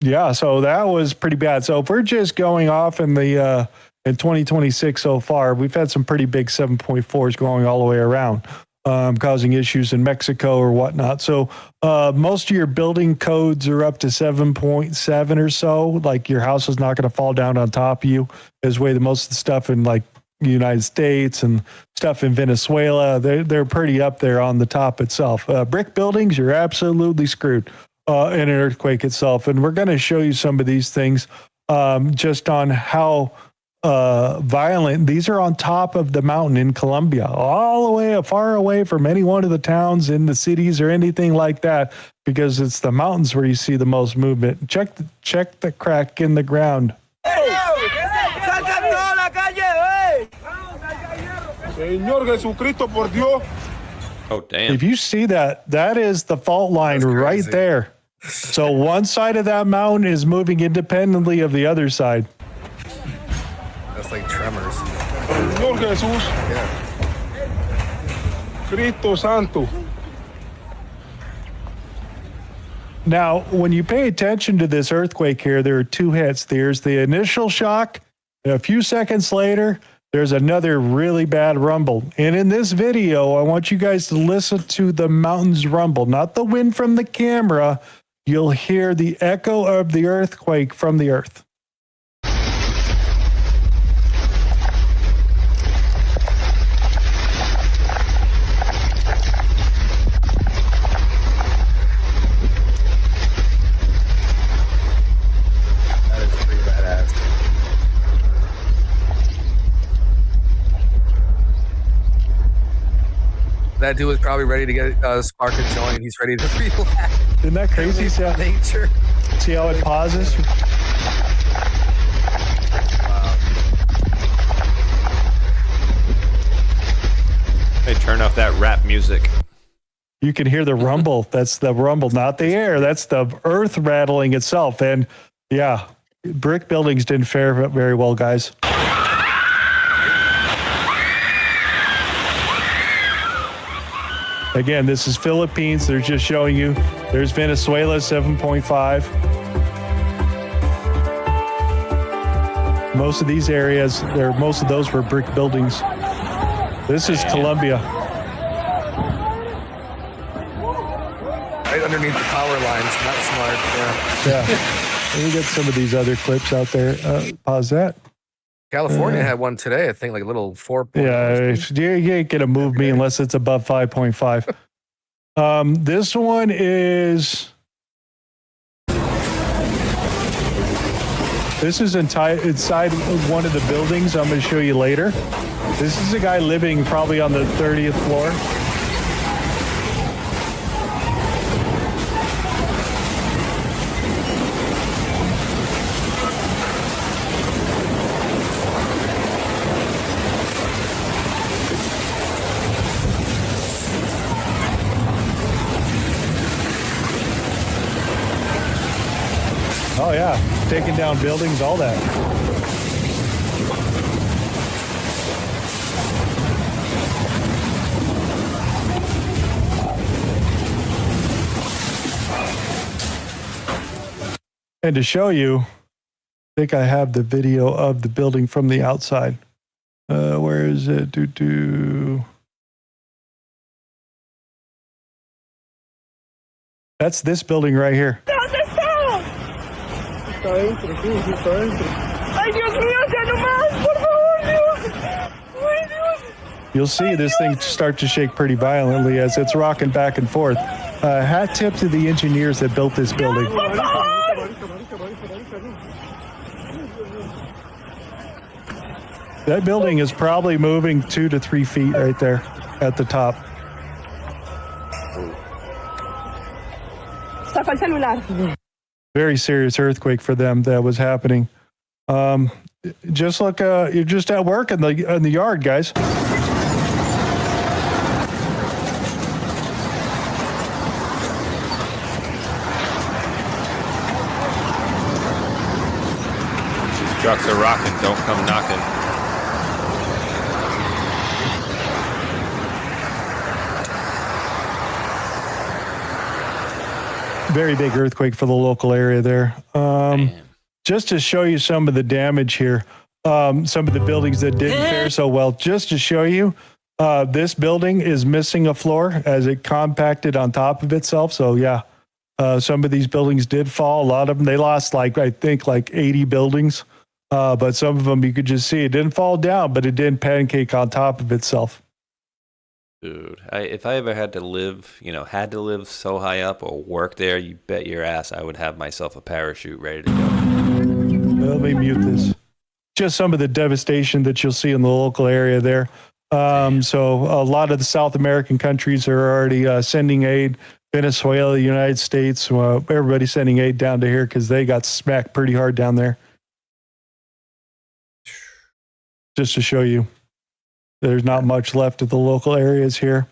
Yeah, so that was pretty bad. So if we're just going off in the in 2026 so far, we've had some pretty big 7.4s going all the way around, causing issues in Mexico or whatnot. So most of your building codes are up to 7.7 or so. Like your house is not going to fall down on top of you, is the way that most of the stuff in like the United States and stuff in Venezuela, they're pretty up there on the top itself. Brick buildings, you're absolutely screwed. In an earthquake itself. And we're going to show you some of these things just on how violent. These are on top of the mountain in Colombia, all the way far away from any one of the towns in the cities or anything like that, because it's the mountains where you see the most movement. Check the crack in the ground. Señor Jesucristo, por Dios. Oh, damn. If you see that, that is the fault line right there. So one side of that mountain is moving independently of the other side. That's like tremors. Señor Jesús. Cristo Santo. Now, when you pay attention to this earthquake here, there are two hits. There's the initial shock. And a few seconds later, there's another really bad rumble. And in this video, I want you guys to listen to the mountains rumble, not the wind from the camera, you'll hear the echo of the earthquake from the earth. That is pretty badass. That dude was probably ready to get spark and join. He's ready to relax. Isn't that crazy? See how, nature. See how it pauses? Hey, turn off that rap music. You can hear the rumble. That's the rumble, not the air. That's the earth rattling itself. And yeah, brick buildings didn't fare very well, guys. Again, this is Philippines. They're just showing you. There's Venezuela, 7.5. Most of these areas, most of those were brick buildings. This is Colombia. Right underneath the power lines. Not smart. Yeah. Let me get some of these other clips out there. Pause that. California had one today, I think, like a little 4. Yeah, you ain't gonna move me unless it's above 5.5. This one is. This is inside one of the buildings I'm going to show you later. This is a guy living probably on the 30th floor. Oh yeah, taking down buildings, all that. And to show you, I think I have the video of the building from the outside. Where is it? That's this building right here. Ay, Dios mío, ya no más, por favor, Dios. Ay, Dios. You'll see this thing start to shake pretty violently as it's rocking back and forth. Hat tip to the engineers that built this building. That building is probably moving 2 to 3 feet right there at the top. Sacó el celular. Very serious earthquake for them that was happening. Just look, you're just at work in the yard, guys. These trucks are rocking. Don't come knocking. Very big earthquake for the local area there. Just to show you some of the damage here, some of the buildings that didn't fare so well, just to show you, this building is missing a floor as it compacted on top of itself. So yeah, some of these buildings did fall. A lot of them, they lost I think 80 buildings. But some of them you could just see it didn't fall down, but it did pancake on top of itself. Dude, if I ever had to live so high up or work there, you bet your ass I would have myself a parachute ready to go. Let me mute this. Just some of the devastation that you'll see in the local area there. So a lot of the South American countries are already sending aid. Venezuela, the United States, everybody's sending aid down to here because they got smacked pretty hard down there. Just to show you. There's not much left of the local areas here.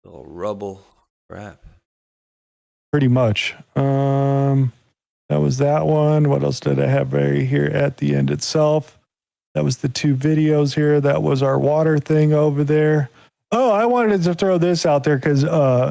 Little rubble. Crap. Pretty much. That was that one. What else did I have right here at the end itself? That was the 2 videos here. That was our water thing over there. Oh, I wanted to throw this out there because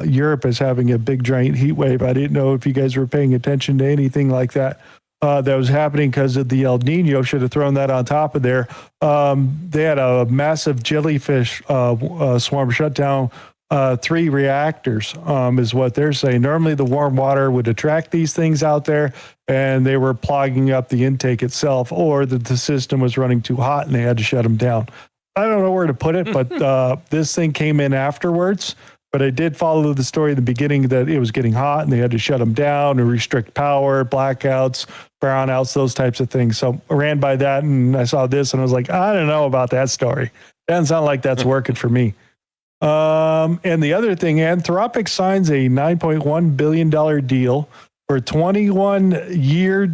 Europe is having a big giant heat wave. I didn't know if you guys were paying attention to anything like that. That was happening because of the El Nino. Should have thrown that on top of there. They had a massive jellyfish swarm shut down 3 reactors, is what they're saying. Normally the warm water would attract these things out there, and they were clogging up the intake itself, or that the system was running too hot and they had to shut them down. I don't know where to put it, but this thing came in afterwards. But I did follow the story in the beginning that it was getting hot and they had to shut them down and restrict power, blackouts, brownouts, those types of things. So I ran by that and I saw this and I was like, I don't know about that story. Doesn't sound like that's working for me. And the other thing, Anthropic signs a $9.1 billion deal for a 20-year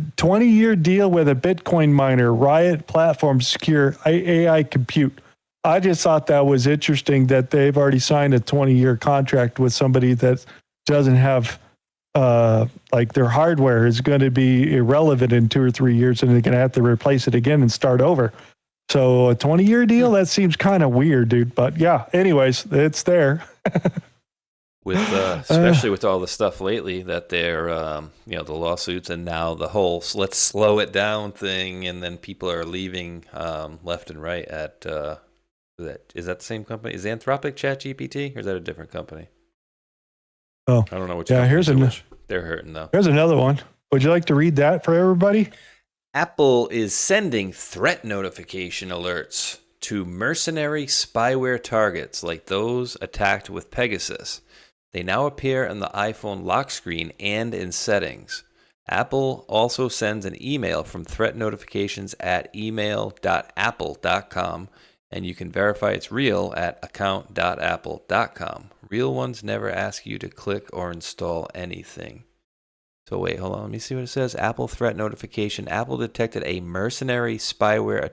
deal with a Bitcoin miner, Riot Platform Secure AI Compute. I just thought that was interesting that they've already signed a 20-year contract with somebody that doesn't have, like their hardware is going to be irrelevant in 2 or 3 years and they're going to have to replace it again and start over. So a 20-year deal, that seems kind of weird, dude. But yeah, anyways, it's there. With especially with all the stuff lately that they're, the lawsuits and now the whole let's slow it down thing, and then people are leaving left and right at. Is that the same company? Is Anthropic ChatGPT, or is that a different company? Oh, I don't know which. Yeah, they're hurting though. Here's another one. Would you like to read that for everybody? Apple is sending threat notification alerts to mercenary spyware targets like those attacked with Pegasus. They now appear on the iPhone lock screen and in settings. Apple also sends an email from threat notifications at email.apple.com, and you can verify it's real at account.apple.com. Real ones never ask you to click or install anything. So wait, hold on. Let me see what it says. Apple threat notification. Apple detected a mercenary spyware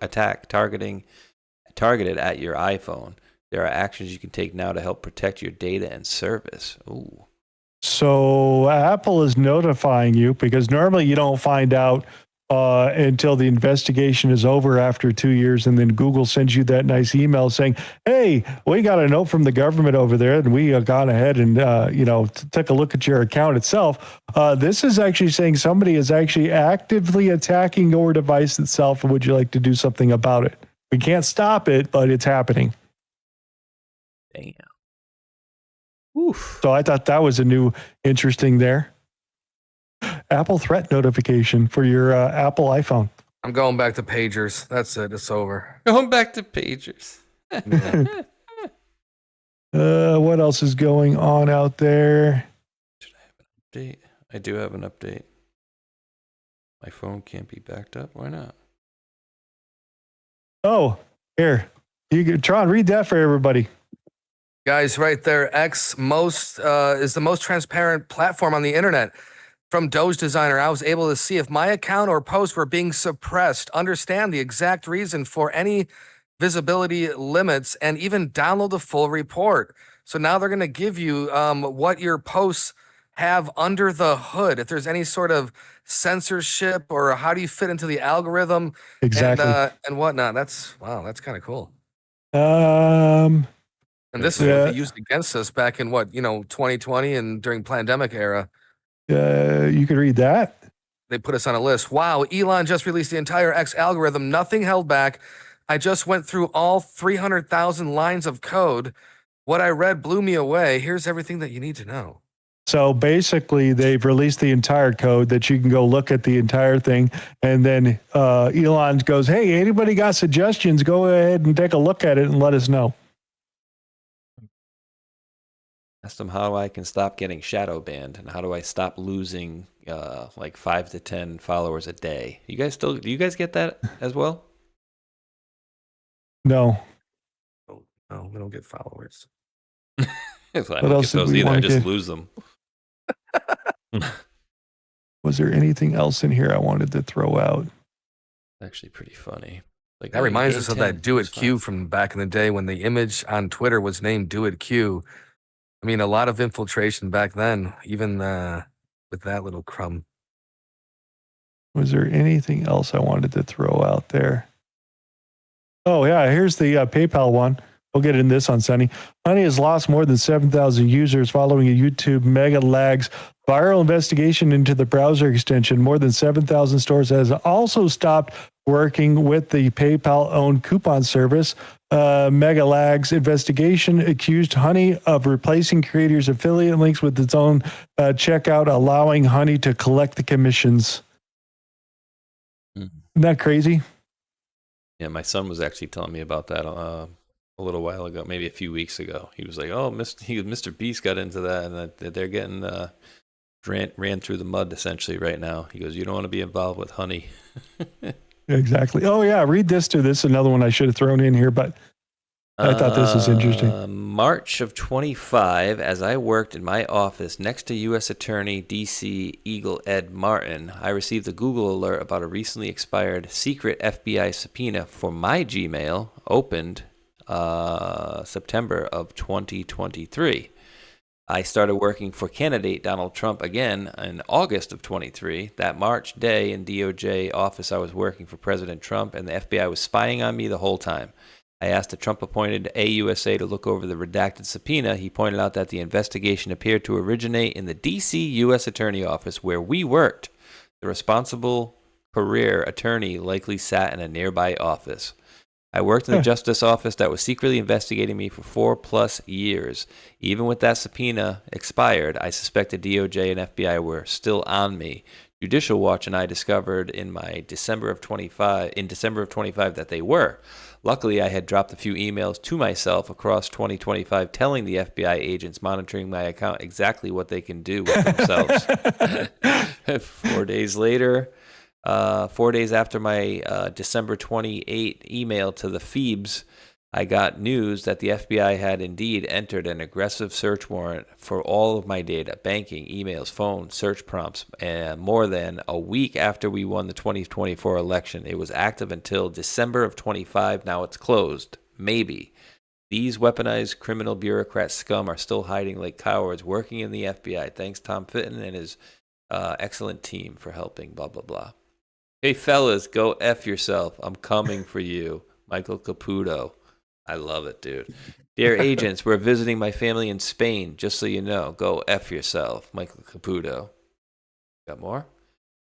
attack targeted at your iPhone. There are actions you can take now to help protect your data and service. Ooh. So Apple is notifying you, because normally you don't find out until the investigation is over after 2 years, and then Google sends you that nice email saying, hey, we got a note from the government over there, and we gone ahead and took a look at your account itself. This is actually saying somebody is actually actively attacking your device itself, and would you like to do something about it? We can't stop it, but it's happening. Damn. Oof. So I thought that was a new interesting there. Apple threat notification for your Apple iPhone. I'm going back to pagers. That's it. It's over. Going back to pagers. What else is going on out there? Should I have an update? I do have an update. My phone can't be backed up. Why not? Oh, here. Tron, read that for everybody. Guys, right there. X is the most transparent platform on the internet. From Doge Designer, I was able to see if my account or posts were being suppressed, understand the exact reason for any visibility limits, and even download the full report. So now they're going to give you what your posts have under the hood, if there's any sort of censorship or how do you fit into the algorithm, exactly, and whatnot. That's kind of cool. And this is what they used against us back in 2020 and during pandemic era. You could read that. They put us on a list. Wow, Elon just released the entire X algorithm. Nothing held back. I just went through all 300,000 lines of code. What I read blew me away. Here's everything that you need to know. So basically, they've released the entire code that you can go look at the entire thing. And then Elon goes, hey, anybody got suggestions? Go ahead and take a look at it and let us know. Asked them how I can stop getting shadow banned and how do I stop losing like 5 to 10 followers a day. Do you guys get that as well? No. No, we don't get followers. If I don't get those either, I just lose them. Was there anything else in here I wanted to throw out? Actually pretty funny. Like that reminds us of that Do It Q from back in the day when the image on Twitter was named Do It Q. I mean, a lot of infiltration back then, even with that little crumb. Was there anything else I wanted to throw out there? Oh, yeah, here's the PayPal one. We'll get in this on Sunny. Honey has lost more than 7,000 users following a YouTube mega lags viral investigation into the browser extension. More than 7,000 stores has also stopped working with the PayPal-owned coupon service. Mega Lag's investigation accused Honey of replacing creators' affiliate links with its own checkout, allowing Honey to collect the commissions. Isn't that crazy? Yeah, my son was actually telling me about that a little while ago, maybe a few weeks ago. He was like, "Oh, Mr. Beast got into that, and that they're getting ran through the mud essentially right now." He goes, "You don't want to be involved with Honey." Exactly. Oh yeah, read this too. This is another one I should have thrown in here, but I thought this was interesting. March of 25, as I worked in my office next to U.S. Attorney D.C. Eagle Ed Martin, I received a Google alert about a recently expired secret FBI subpoena for my Gmail, opened September of 2023. I started working for candidate Donald Trump again in August of 23. That March day in DOJ office, I was working for President Trump, and the FBI was spying on me the whole time. I asked the Trump-appointed AUSA to look over the redacted subpoena. He pointed out that the investigation appeared to originate in the D.C. U.S. Attorney Office where we worked. The responsible career attorney likely sat in a nearby office. I worked in the Justice Office that was secretly investigating me for 4+ years. Even with that subpoena expired, I suspected DOJ and FBI were still on me. Judicial Watch and I discovered in December of 25 that they were. Luckily, I had dropped a few emails to myself across 2025 telling the FBI agents monitoring my account exactly what they can do with themselves. 4 days later, 4 days after my December 28 email to the Phoebes, I got news that the FBI had indeed entered an aggressive search warrant for all of my data, banking, emails, phone, search prompts, and more than a week after we won the 2024 election. It was active until December of 25. Now it's closed. Maybe. These weaponized criminal bureaucrat scum are still hiding like cowards, working in the FBI. Thanks, Tom Fitton and his excellent team for helping, blah, blah, blah. Hey, fellas, go F yourself. I'm coming for you. Michael Caputo. I love it, dude. Dear agents, we're visiting my family in Spain, just so you know. Go F yourself. Michael Caputo. Got more?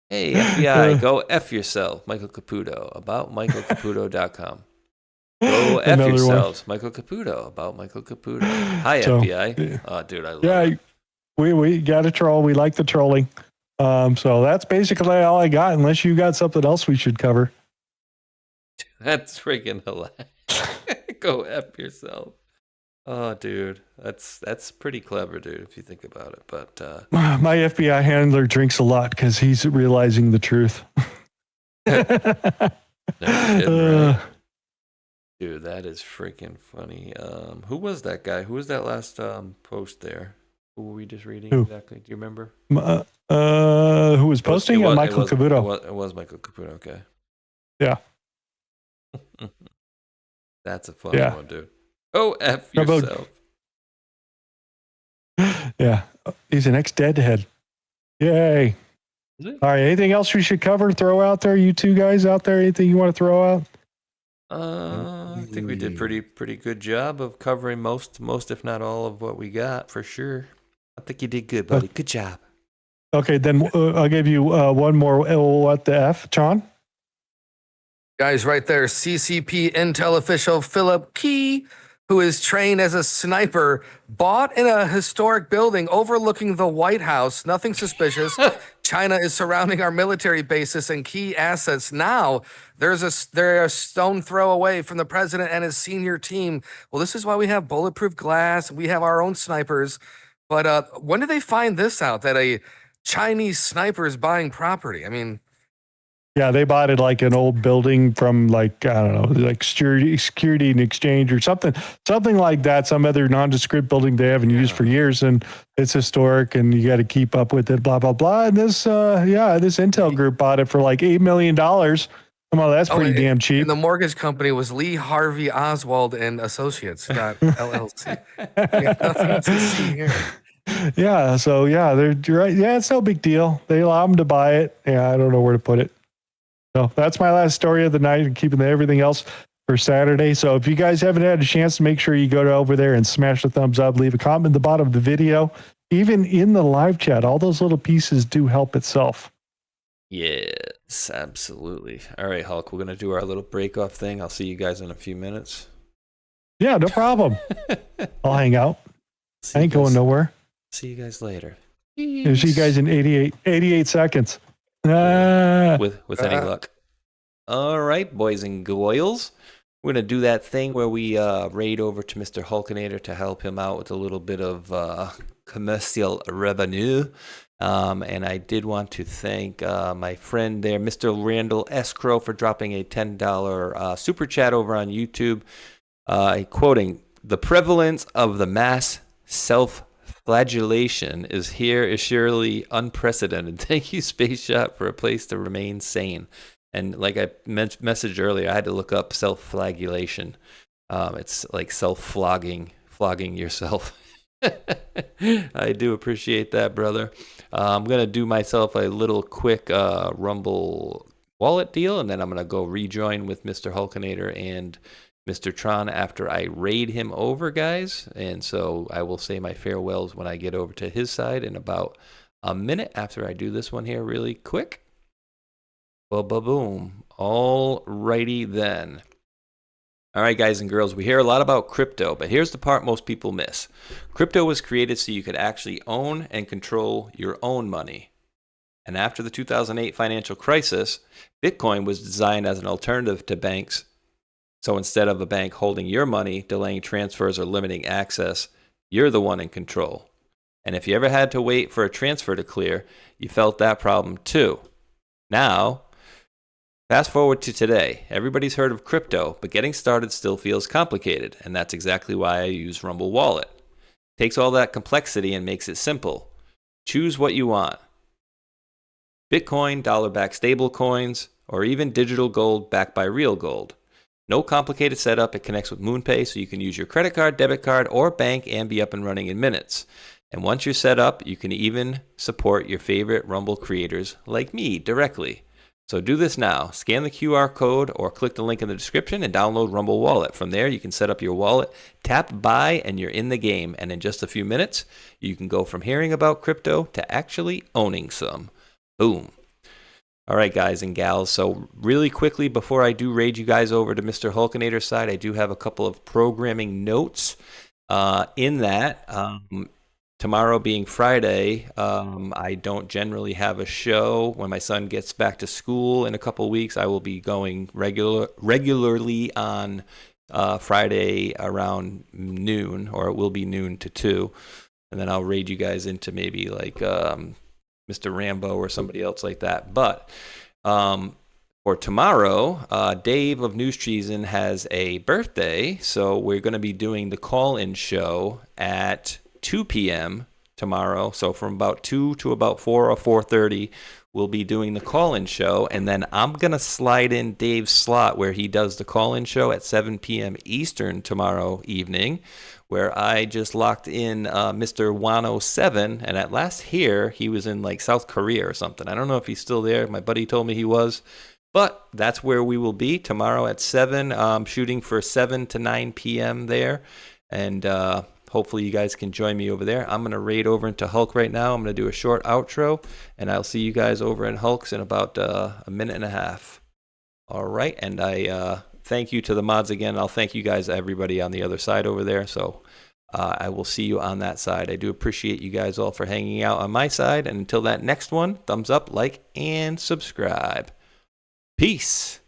Hey, FBI, go F yourself. Michael Caputo. About michaelcaputo.com. Go F yourselves. Michael Caputo. About Michael Caputo. Hi, FBI. Oh, dude, I love it. We got a troll. We like the trolling. So that's basically all I got, unless you got something else we should cover. That's freaking hilarious. Go F yourself. Oh, dude. That's pretty clever, dude, if you think about it. But my FBI handler drinks a lot because he's realizing the truth. No kidding, right? Dude, that is freaking funny. Who was that guy? Who was that last post there? Who were we just reading exactly? Do you remember? Who was posting? Michael Caputo. It was Michael Caputo. Okay. Yeah. That's a funny one, dude. Oh, F yourself. Yeah. He's an ex-deadhead. Yay. All right. Anything else we should cover? Throw out there, you two guys out there? Anything you want to throw out? I think we did pretty good job of covering most, if not all, of what we got for sure. I think you did good, buddy. Good job. Okay, then I'll give you one more. What the F, John? Guys, right there, CCP Intel official Philip Key, who is trained as a sniper, bought in a historic building overlooking the White House. Nothing suspicious. China is surrounding our military bases and key assets. Now, they're a stone throw away from the president and his senior team. Well, this is why we have bulletproof glass. We have our own snipers. But when did they find this out, that a Chinese sniper is buying property? I mean... Yeah, they bought it like an old building from like, I don't know, like security and exchange or something like that. Some other nondescript building they haven't used for years, and it's historic and you got to keep up with it, blah, blah, blah. And this Intel group bought it for like $8 million. Come on, that's pretty damn cheap. And the mortgage company was Lee Harvey Oswald and Associates, not LLC. Nothing to see here. Yeah, so you're right. Yeah, it's no big deal. They allow them to buy it. Yeah, I don't know where to put it. So that's my last story of the night, and keeping everything else for Saturday. So if you guys haven't had a chance, make sure you go over there and smash the thumbs up, leave a comment at the bottom of the video, even in the live chat. All those little pieces do help itself. Yeah. Absolutely. All right, Hulk, we're going to do our little break-off thing. I'll see you guys in a few minutes. Yeah, no problem. I'll hang out. I ain't going nowhere. See you guys later. I'll see you guys in 88 seconds. With any luck. All right, boys and girls. We're going to do that thing where we raid over to Mr. Hulkinator to help him out with a little bit of commercial revenue. And I did want to thank my friend there, Mr. Randall Escrow, for dropping a $10 super chat over on YouTube, quoting, "The prevalence of the mass self-flagellation is surely unprecedented. Thank you, Space Shot, for a place to remain sane." And like I messaged earlier, I had to look up self-flagellation. It's like flogging yourself. I do appreciate that, brother. I'm going to do myself a little quick Rumble wallet deal, and then I'm going to go rejoin with Mr. Hulkinator and Mr. Tron after I raid him over, guys. And so I will say my farewells when I get over to his side in about a minute after I do this one here really quick. Boom. All righty then. All right, guys and girls, we hear a lot about crypto, but here's the part most people miss. Crypto was created so you could actually own and control your own money. And after the 2008 financial crisis, Bitcoin was designed as an alternative to banks. So instead of a bank holding your money, delaying transfers, or limiting access, you're the one in control. And if you ever had to wait for a transfer to clear, you felt that problem too. Now, fast forward to today. Everybody's heard of crypto, but getting started still feels complicated, and that's exactly why I use Rumble Wallet. It takes all that complexity and makes it simple. Choose what you want. Bitcoin, dollar-backed stable coins, or even digital gold backed by real gold. No complicated setup. It connects with MoonPay, so you can use your credit card, debit card, or bank and be up and running in minutes. And once you're set up, you can even support your favorite Rumble creators like me directly. So do this now. Scan the QR code or click the link in the description and download Rumble Wallet. From there, you can set up your wallet, tap buy, and you're in the game. And in just a few minutes, you can go from hearing about crypto to actually owning some. Boom. All right, guys and gals. So really quickly, before I do raid you guys over to Mr. Hulkinator's side, I do have a couple of programming notes in that. Tomorrow being Friday, I don't generally have a show. When my son gets back to school in a couple weeks, I will be going regularly on Friday around noon, or it will be noon to 2. And then I'll raid you guys into maybe like Mr. Rambo or somebody else like that. But for tomorrow, Dave of News Treason has a birthday, so we're going to be doing the call-in show at 2 p.m. tomorrow. So from about 2 to about 4 or 4:30, we'll be doing the call-in show. And then I'm going to slide in Dave's slot where he does the call-in show at 7 p.m. Eastern tomorrow evening, where I just locked in Mr. 107. And at last here, he was in like South Korea or something. I don't know if he's still there. My buddy told me he was. But that's where we will be tomorrow at 7, shooting for 7 to 9 p.m. there. And hopefully you guys can join me over there. I'm going to raid over into Hulk right now. I'm going to do a short outro, and I'll see you guys over in Hulk's in about a minute and a half. All right, and I thank you to the mods again. I'll thank you guys, everybody on the other side over there. So I will see you on that side. I do appreciate you guys all for hanging out on my side. And until that next one, thumbs up, like, and subscribe. Peace.